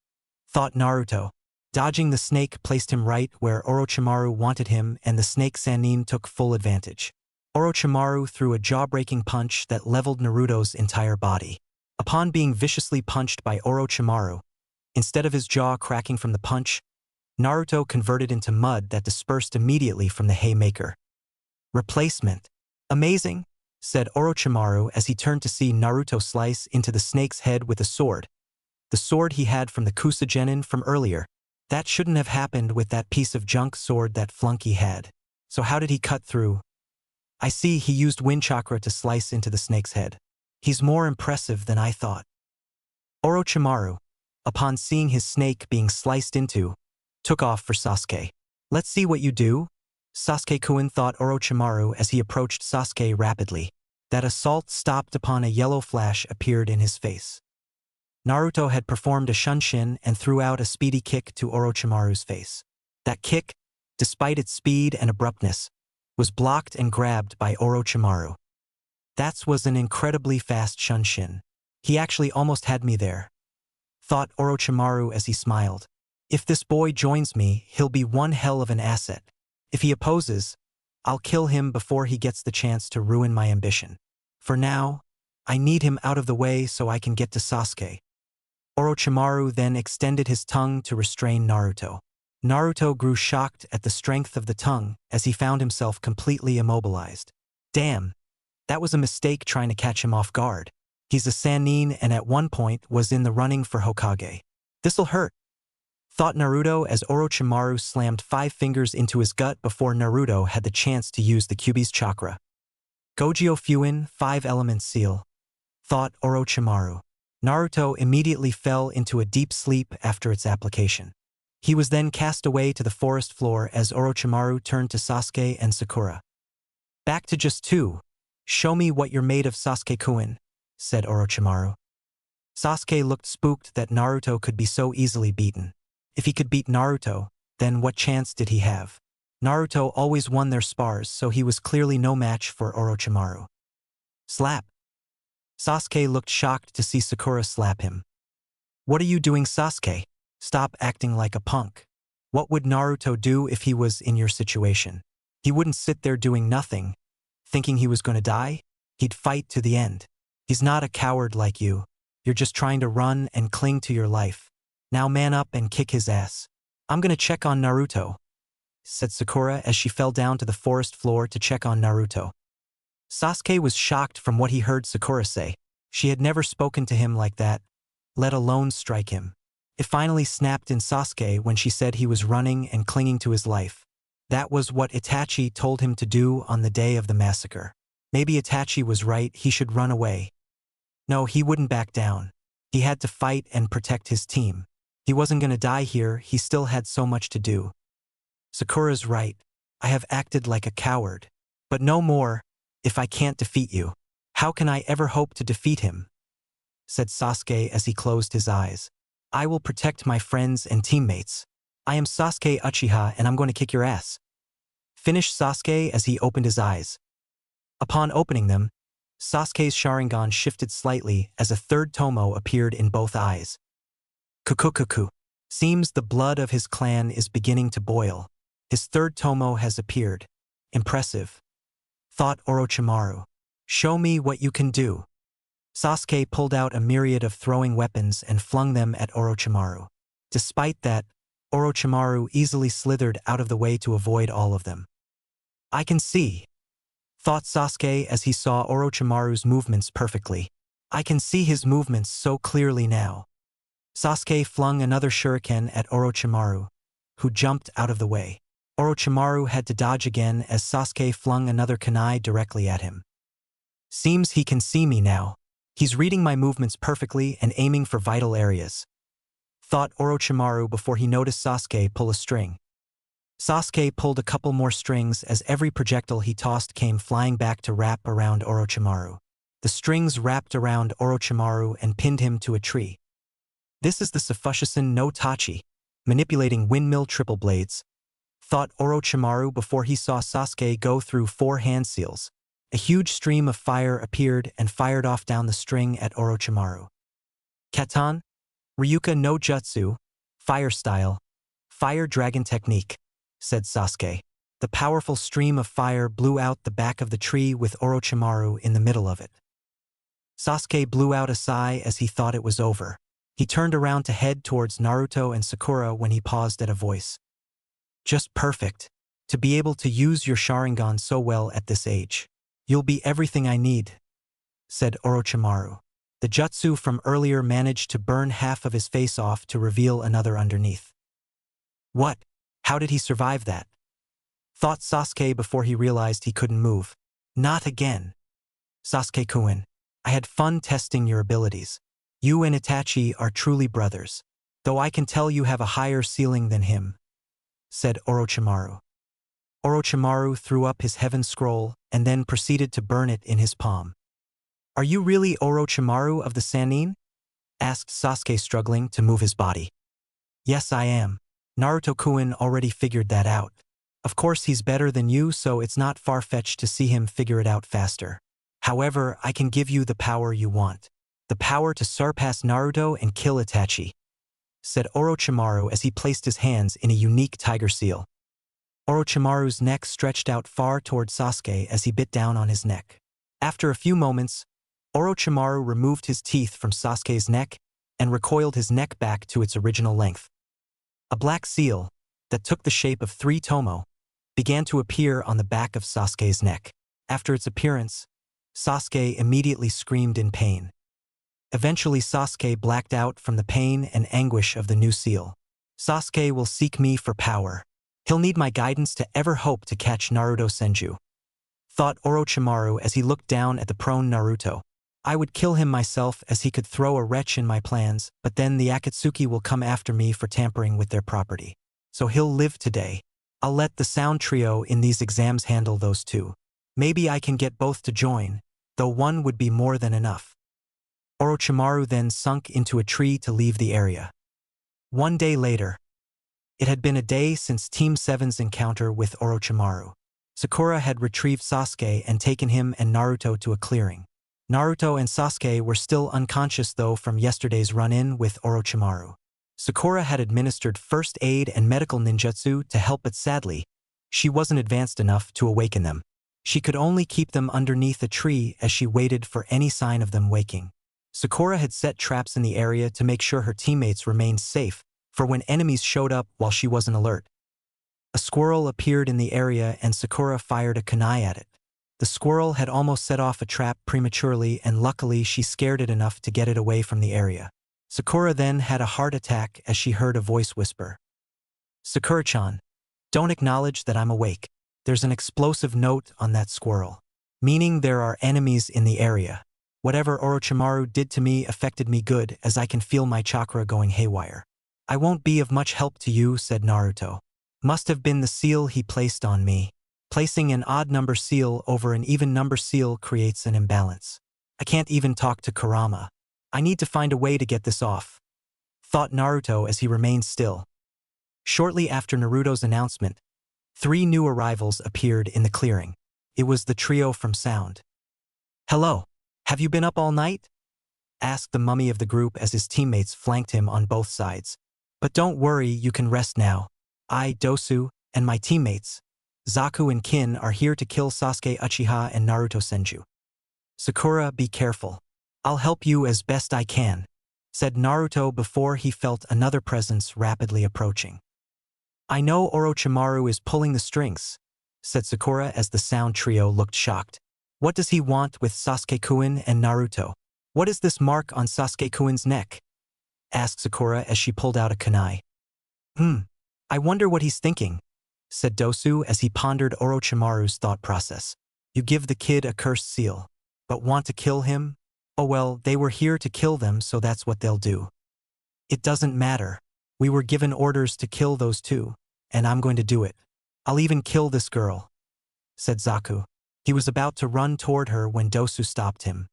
thought Naruto. Dodging the snake placed him right where Orochimaru wanted him, and the snake Sannin took full advantage. Orochimaru threw a jaw-breaking punch that leveled Naruto's entire body. Upon being viciously punched by Orochimaru, instead of his jaw cracking from the punch, Naruto converted into mud that dispersed immediately from the haymaker. "Replacement. Amazing," said Orochimaru as he turned to see Naruto slice into the snake's head with a sword. The sword he had from the Kusa-genin from earlier. That shouldn't have happened with that piece of junk sword that flunky had. So how did he cut through? I see, he used wind chakra to slice into the snake's head. He's more impressive than I thought. Orochimaru, upon seeing his snake being sliced into, took off for Sasuke. "Let's see what you do," Sasuke-kun thought Orochimaru as he approached Sasuke rapidly. That assault stopped upon a yellow flash appeared in his face. Naruto had performed a shunshin and threw out a speedy kick to Orochimaru's face. That kick, despite its speed and abruptness, was blocked and grabbed by Orochimaru. That was an incredibly fast shunshin. He actually almost had me there, thought Orochimaru as he smiled. If this boy joins me, he'll be one hell of an asset. If he opposes, I'll kill him before he gets the chance to ruin my ambition. For now, I need him out of the way so I can get to Sasuke. Orochimaru then extended his tongue to restrain Naruto. Naruto grew shocked at the strength of the tongue as he found himself completely immobilized. Damn, that was a mistake trying to catch him off guard. He's a Sannin and at one point was in the running for Hokage. This'll hurt, thought Naruto as Orochimaru slammed 5 fingers into his gut before Naruto had the chance to use the Kyuubi's chakra. Gogyo Fuin, 5 elements seal, thought Orochimaru. Naruto immediately fell into a deep sleep after its application. He was then cast away to the forest floor as Orochimaru turned to Sasuke and Sakura. Back to just 2. Show me what you're made of, Sasuke-kun, said Orochimaru. Sasuke looked spooked that Naruto could be so easily beaten. If he could beat Naruto, then what chance did he have? Naruto always won their spars, so he was clearly no match for Orochimaru. Slap. Sasuke looked shocked to see Sakura slap him. What are you doing, Sasuke? Stop acting like a punk. What would Naruto do if he was in your situation? He wouldn't sit there doing nothing, thinking he was going to die. He'd fight to the end. He's not a coward like you. You're just trying to run and cling to your life. Now man up and kick his ass. I'm gonna check on Naruto, said Sakura as she fell down to the forest floor to check on Naruto. Sasuke was shocked from what he heard Sakura say. She had never spoken to him like that, let alone strike him. It finally snapped in Sasuke when she said he was running and clinging to his life. That was what Itachi told him to do on the day of the massacre. Maybe Itachi was right, he should run away. No, he wouldn't back down. He had to fight and protect his team. He wasn't gonna die here, he still had so much to do. Sakura's right. I have acted like a coward. But no more, if I can't defeat you. How can I ever hope to defeat him? Said Sasuke as he closed his eyes. I will protect my friends and teammates. I am Sasuke Uchiha and I'm going to kick your ass. Finished Sasuke as he opened his eyes. Upon opening them, Sasuke's Sharingan shifted slightly as a third tomo appeared in both eyes. Kukukuku. Seems the blood of his clan is beginning to boil. His third tomo has appeared. Impressive, thought Orochimaru. Show me what you can do. Sasuke pulled out a myriad of throwing weapons and flung them at Orochimaru. Despite that, Orochimaru easily slithered out of the way to avoid all of them. I can see, thought Sasuke as he saw Orochimaru's movements perfectly. I can see his movements so clearly now. Sasuke flung another shuriken at Orochimaru, who jumped out of the way. Orochimaru had to dodge again as Sasuke flung another kunai directly at him. Seems he can see me now. He's reading my movements perfectly and aiming for vital areas, thought Orochimaru before he noticed Sasuke pull a string. Sasuke pulled a couple more strings as every projectile he tossed came flying back to wrap around Orochimaru. The strings wrapped around Orochimaru and pinned him to a tree. This is the Sufushisan no Tachi, manipulating windmill triple blades, thought Orochimaru before he saw Sasuke go through 4 hand seals. A huge stream of fire appeared and fired off down the string at Orochimaru. Katan, Ryuka no Jutsu, fire style, fire dragon technique, said Sasuke. The powerful stream of fire blew out the back of the tree with Orochimaru in the middle of it. Sasuke blew out a sigh as he thought it was over. He turned around to head towards Naruto and Sakura when he paused at a voice. Just perfect. To be able to use your Sharingan so well at this age. You'll be everything I need, said Orochimaru. The jutsu from earlier managed to burn half of his face off to reveal another underneath. What? How did he survive that? Thought Sasuke before he realized he couldn't move. Not again. Sasuke-kun, I had fun testing your abilities. You and Itachi are truly brothers, though I can tell you have a higher ceiling than him, said Orochimaru. Orochimaru threw up his heaven scroll and then proceeded to burn it in his palm. Are you really Orochimaru of the Sannin? Asked Sasuke, struggling to move his body. Yes, I am. Naruto-kun already figured that out. Of course he's better than you, so it's not far-fetched to see him figure it out faster. However, I can give you the power you want. The power to surpass Naruto and kill Itachi, said Orochimaru as he placed his hands in a unique tiger seal. Orochimaru's neck stretched out far toward Sasuke as he bit down on his neck. After a few moments, Orochimaru removed his teeth from Sasuke's neck and recoiled his neck back to its original length. A black seal, that took the shape of 3 tomo, began to appear on the back of Sasuke's neck. After its appearance, Sasuke immediately screamed in pain. Eventually Sasuke blacked out from the pain and anguish of the new seal. Sasuke will seek me for power. He'll need my guidance to ever hope to catch Naruto Senju, thought Orochimaru as he looked down at the prone Naruto. I would kill him myself as he could throw a wretch in my plans, but then the Akatsuki will come after me for tampering with their property. So he'll live today. I'll let the sound trio in these exams handle those 2. Maybe I can get both to join, though one would be more than enough. Orochimaru then sunk into a tree to leave the area. One day later. It had been a day since Team 7's encounter with Orochimaru. Sakura had retrieved Sasuke and taken him and Naruto to a clearing. Naruto and Sasuke were still unconscious though from yesterday's run-in with Orochimaru. Sakura had administered first aid and medical ninjutsu to help, but sadly, she wasn't advanced enough to awaken them. She could only keep them underneath a tree as she waited for any sign of them waking. Sakura had set traps in the area to make sure her teammates remained safe for when enemies showed up while she wasn't alert. A squirrel appeared in the area and Sakura fired a kunai at it. The squirrel had almost set off a trap prematurely and luckily she scared it enough to get it away from the area. Sakura then had a heart attack as she heard a voice whisper. Sakura-chan, don't acknowledge that I'm awake. There's an explosive note on that squirrel, meaning there are enemies in the area. Whatever Orochimaru did to me affected me good as I can feel my chakra going haywire. I won't be of much help to you, said Naruto. Must have been the seal he placed on me. Placing an odd number seal over an even number seal creates an imbalance. I can't even talk to Kurama. I need to find a way to get this off, thought Naruto as he remained still. Shortly after Naruto's announcement, 3 new arrivals appeared in the clearing. It was the trio from Sound. Hello, have you been up all night? Asked the mummy of the group as his teammates flanked him on both sides. But don't worry, you can rest now. I, Dosu, and my teammates, Zaku and Kin, are here to kill Sasuke Uchiha and Naruto Senju. Sakura, be careful. I'll help you as best I can, said Naruto before he felt another presence rapidly approaching. I know Orochimaru is pulling the strings, said Sakura as the Sound trio looked shocked. What does he want with Sasuke-kun and Naruto? What is this mark on Sasuke-kun's neck? Asked Sakura as she pulled out a kunai. I wonder what he's thinking, said Dosu as he pondered Orochimaru's thought process. You give the kid a cursed seal, but want to kill him? Oh well, they were here to kill them, so that's what they'll do. It doesn't matter. We were given orders to kill those 2, and I'm going to do it. I'll even kill this girl, said Zaku. He was about to run toward her when Dosu stopped him.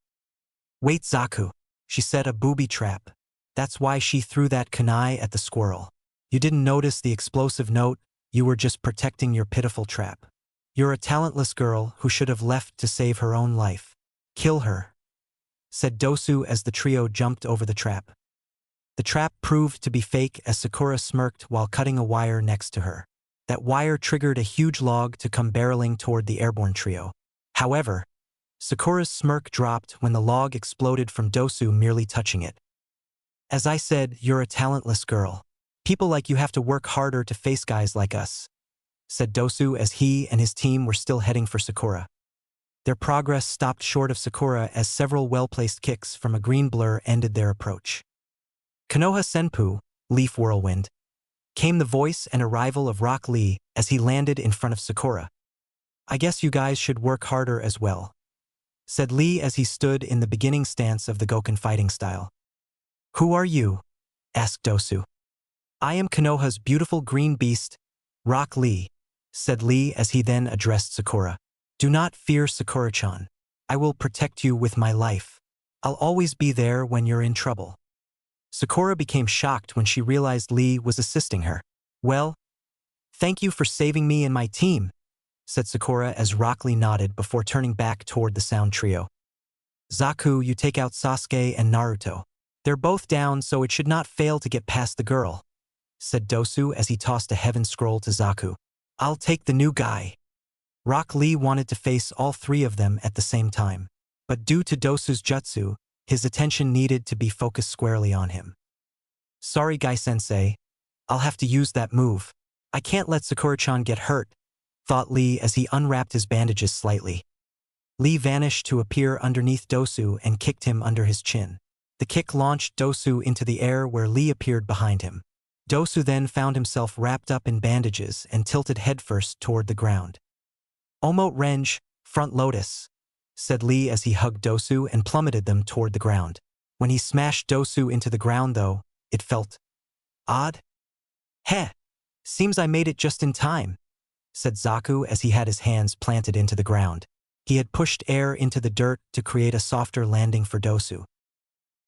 Wait, Zaku, she set a booby trap. That's why she threw that kunai at the squirrel. You didn't notice the explosive note, you were just protecting your pitiful trap. You're a talentless girl who should have left to save her own life. Kill her, said Dosu as the trio jumped over the trap. The trap proved to be fake as Sakura smirked while cutting a wire next to her. That wire triggered a huge log to come barreling toward the airborne trio. However, Sakura's smirk dropped when the log exploded from Dosu merely touching it. As I said, you're a talentless girl. People like you have to work harder to face guys like us, said Dosu as he and his team were still heading for Sakura. Their progress stopped short of Sakura as several well-placed kicks from a green blur ended their approach. Konoha Senpu, Leaf Whirlwind, came the voice and arrival of Rock Lee as he landed in front of Sakura. I guess you guys should work harder as well, said Lee as he stood in the beginning stance of the Goken fighting style. Who are you? Asked Dosu. I am Konoha's beautiful green beast, Rock Lee, said Lee as he then addressed Sakura. Do not fear, Sakura-chan. I will protect you with my life. I'll always be there when you're in trouble. Sakura became shocked when she realized Lee was assisting her. Well, thank you for saving me and my team, said Sakura as Rock Lee nodded before turning back toward the Sound trio. Zaku, you take out Sasuke and Naruto. They're both down, so it should not fail to get past the girl, said Dosu as he tossed a heaven scroll to Zaku. I'll take the new guy. Rock Lee wanted to face all three of them at the same time. But due to Dosu's jutsu, his attention needed to be focused squarely on him. Sorry, Guy-sensei. I'll have to use that move. I can't let Sakura-chan get hurt, thought Lee as he unwrapped his bandages slightly. Lee vanished to appear underneath Dosu and kicked him under his chin. The kick launched Dosu into the air where Lee appeared behind him. Dosu then found himself wrapped up in bandages and tilted headfirst toward the ground. Omote Renge, front lotus, said Lee as he hugged Dosu and plummeted them toward the ground. When he smashed Dosu into the ground though, it felt odd. Heh, seems I made it just in time, said Zaku as he had his hands planted into the ground. He had pushed air into the dirt to create a softer landing for Dosu.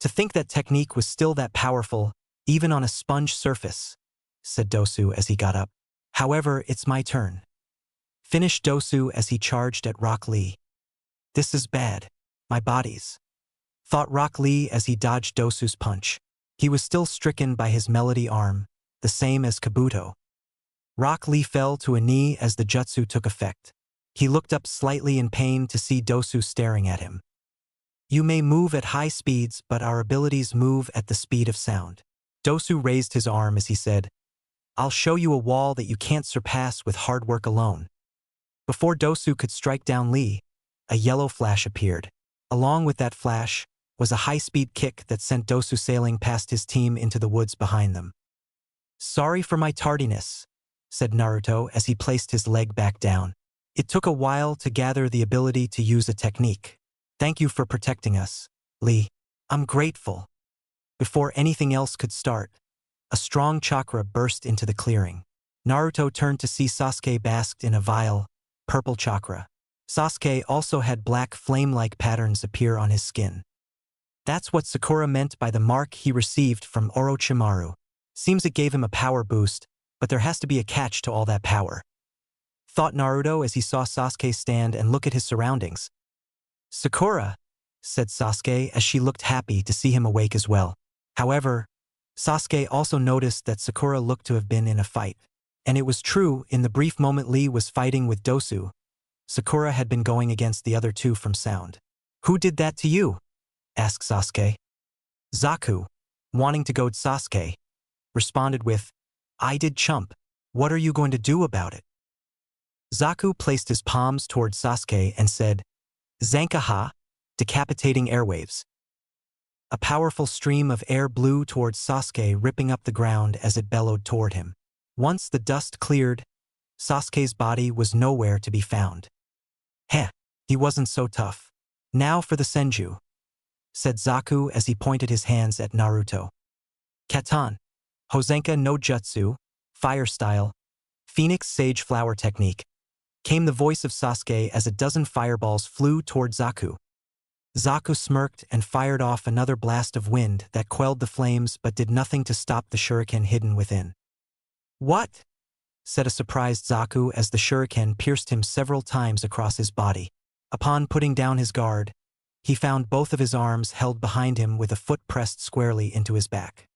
To think that technique was still that powerful, even on a sponge surface, said Dosu as he got up. However, it's my turn. Finished Dosu as he charged at Rock Lee. This is bad. My bodies, thought Rock Lee as he dodged Dosu's punch. He was still stricken by his melody arm, the same as Kabuto. Rock Lee fell to a knee as the jutsu took effect. He looked up slightly in pain to see Dosu staring at him. You may move at high speeds, but our abilities move at the speed of sound. Dosu raised his arm as he said, I'll show you a wall that you can't surpass with hard work alone. Before Dosu could strike down Lee, a yellow flash appeared. Along with that flash was a high-speed kick that sent Dosu sailing past his team into the woods behind them. Sorry for my tardiness, said Naruto as he placed his leg back down. It took a while to gather the ability to use a technique. Thank you for protecting us, Lee. I'm grateful. Before anything else could start, a strong chakra burst into the clearing. Naruto turned to see Sasuke basked in a vile, purple chakra. Sasuke also had black flame-like patterns appear on his skin. That's what Sakura meant by the mark he received from Orochimaru. Seems it gave him a power boost, but there has to be a catch to all that power, thought Naruto as he saw Sasuke stand and look at his surroundings. Sakura, said Sasuke as she looked happy to see him awake as well. However, Sasuke also noticed that Sakura looked to have been in a fight. And it was true, in the brief moment Lee was fighting with Dosu, Sakura had been going against the other two from sound. Who did that to you? Asked Sasuke. Zaku, wanting to goad Sasuke, responded with, I did, chump. What are you going to do about it? Zaku placed his palms toward Sasuke and said, Zankaha, decapitating airwaves. A powerful stream of air blew towards Sasuke, ripping up the ground as it bellowed toward him. Once the dust cleared, Sasuke's body was nowhere to be found. Heh, he wasn't so tough. Now for the Senju, said Zaku as he pointed his hands at Naruto. Katan, Hozenka no Jutsu, Fire Style, Phoenix Sage Flower Technique, came the voice of Sasuke as a dozen fireballs flew toward Zaku. Zaku smirked and fired off another blast of wind that quelled the flames but did nothing to stop the shuriken hidden within. What? Said a surprised Zaku as the shuriken pierced him several times across his body. Upon putting down his guard, he found both of his arms held behind him with a foot pressed squarely into his back.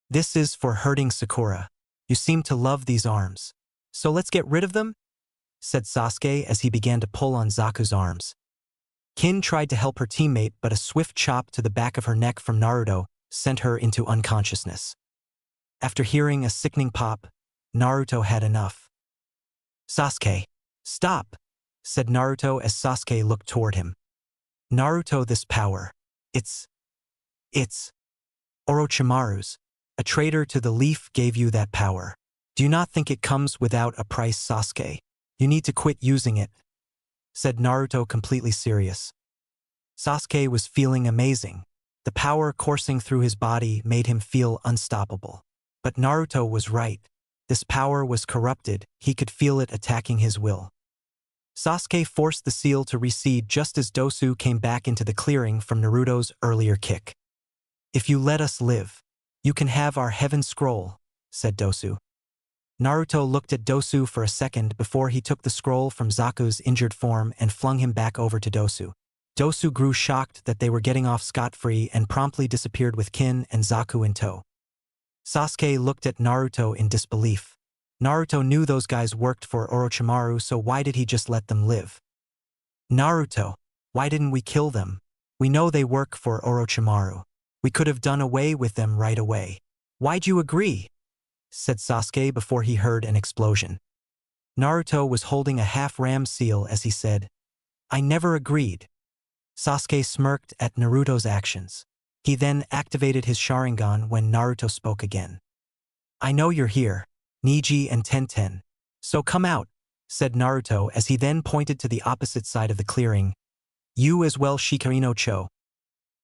This is for hurting Sakura. You seem to love these arms. So let's get rid of them? Said Sasuke as he began to pull on Zaku's arms. Kin tried to help her teammate, but a swift chop to the back of her neck from Naruto sent her into unconsciousness. After hearing a sickening pop, Naruto had enough. Sasuke, stop, said Naruto as Sasuke looked toward him. Naruto, this power. It's Orochimaru's. A traitor to the leaf gave you that power. Do you not think it comes without a price, Sasuke? You need to quit using it, said Naruto completely serious. Sasuke was feeling amazing. The power coursing through his body made him feel unstoppable. But Naruto was right. This power was corrupted, he could feel it attacking his will. Sasuke forced the seal to recede just as Dosu came back into the clearing from Naruto's earlier kick. If you let us live, you can have our heaven scroll, said Dosu. Naruto looked at Dosu for a second before he took the scroll from Zaku's injured form and flung him back over to Dosu. Dosu grew shocked that they were getting off scot-free and promptly disappeared with Kin and Zaku in tow. Sasuke looked at Naruto in disbelief. Naruto knew those guys worked for Orochimaru, so why did he just let them live? Naruto, why didn't we kill them? We know they work for Orochimaru. We could have done away with them right away. Why'd you agree? Said Sasuke before he heard an explosion. Naruto was holding a half-ram seal as he said, I never agreed. Sasuke smirked at Naruto's actions. He then activated his Sharingan when Naruto spoke again. I know you're here, Neji and Tenten. So come out, said Naruto as he then pointed to the opposite side of the clearing. You as well, Shikarino Cho.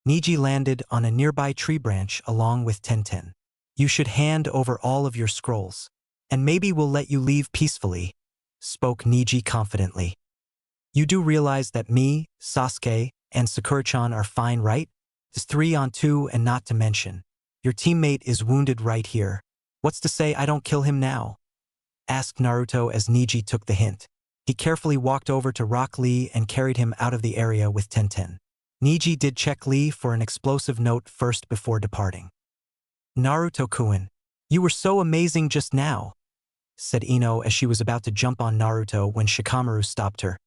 Neji landed on a nearby tree branch along with Tenten. You should hand over all of your scrolls, and maybe we'll let you leave peacefully, spoke Neji confidently. You do realize that me, Sasuke, and Sakura-chan are fine, right? It's 3-on-2, and not to mention, your teammate is wounded right here. What's to say I don't kill him now? Asked Naruto as Neji took the hint. He carefully walked over to Rock Lee and carried him out of the area with Tenten. Neji did check Lee for an explosive note first before departing. Naruto-kun, you were so amazing just now, said Ino as she was about to jump on Naruto when Shikamaru stopped her.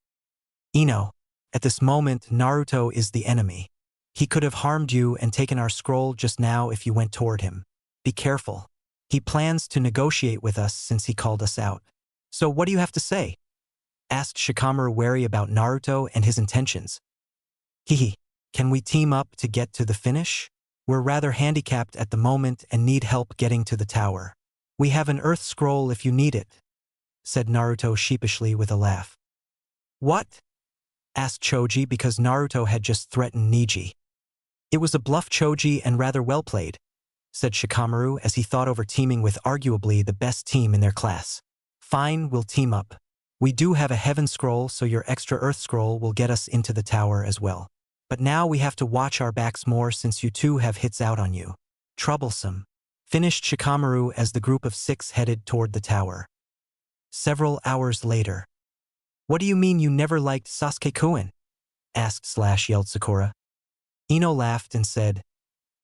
Ino, at this moment Naruto is the enemy. He could have harmed you and taken our scroll just now if you went toward him. Be careful. He plans to negotiate with us since he called us out. So what do you have to say? Asked Shikamaru, wary about Naruto and his intentions. Hehe, can we team up to get to the finish? We're rather handicapped at the moment and need help getting to the tower. We have an earth scroll if you need it, said Naruto sheepishly with a laugh. What? Asked Choji because Naruto had just threatened Neji. It was a bluff, Choji, and rather well played, said Shikamaru as he thought over teaming with arguably the best team in their class. Fine, we'll team up. We do have a heaven scroll, so your extra earth scroll will get us into the tower as well. But now we have to watch our backs more since you two have hits out on you. Troublesome. Finished Shikamaru as the group of 6 headed toward the tower. Several hours later. What do you mean you never liked Sasuke-kun? Asked/yelled Sakura. Ino laughed and said,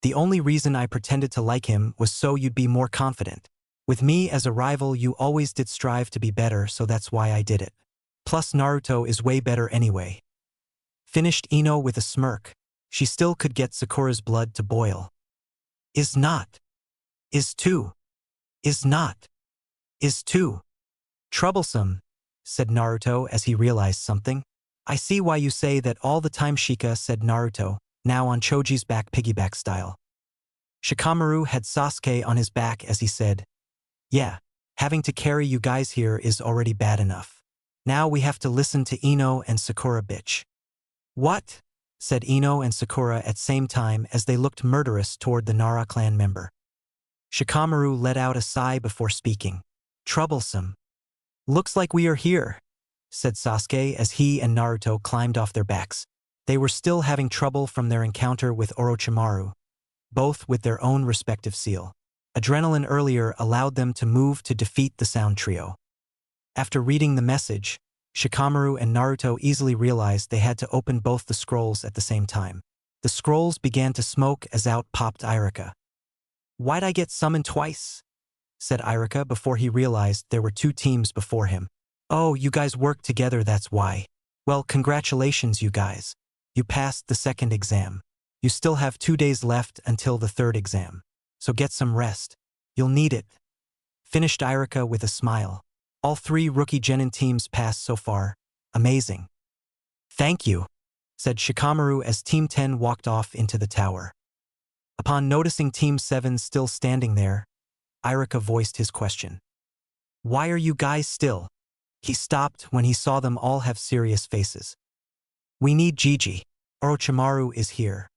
the only reason I pretended to like him was so you'd be more confident. With me as a rival you always did strive to be better, so that's why I did it. Plus Naruto is way better anyway. Finished Ino with a smirk. She still could get Sakura's blood to boil. Is not. Is too. Is not. Is too. Troublesome, said Naruto as he realized something. I see why you say that all the time, Shika, said Naruto, now on Choji's back piggyback style. Shikamaru had Sasuke on his back as he said, yeah, having to carry you guys here is already bad enough. Now we have to listen to Ino and Sakura, bitch. What? Said Ino and Sakura at same time as they looked murderous toward the Nara clan member. Shikamaru let out a sigh before speaking. Troublesome. Looks like we are here, said Sasuke as he and Naruto climbed off their backs. They were still having trouble from their encounter with Orochimaru, both with their own respective seal. Adrenaline earlier allowed them to move to defeat the Sound Trio. After reading the message, Shikamaru and Naruto easily realized they had to open both the scrolls at the same time. The scrolls began to smoke as out popped Irika. Why'd I get summoned twice? Said Irika before he realized there were 2 teams before him. Oh, you guys worked together, that's why. Well, congratulations you guys. You passed the 2nd exam. You still have 2 days left until the 3rd exam. So get some rest. You'll need it. Finished Irika with a smile. All 3 rookie Genin teams passed so far. Amazing. Thank you, said Shikamaru as Team 10 walked off into the tower. Upon noticing Team 7 still standing there, Irika voiced his question. Why are you guys still? He stopped when he saw them all have serious faces. We need Gigi. Orochimaru is here.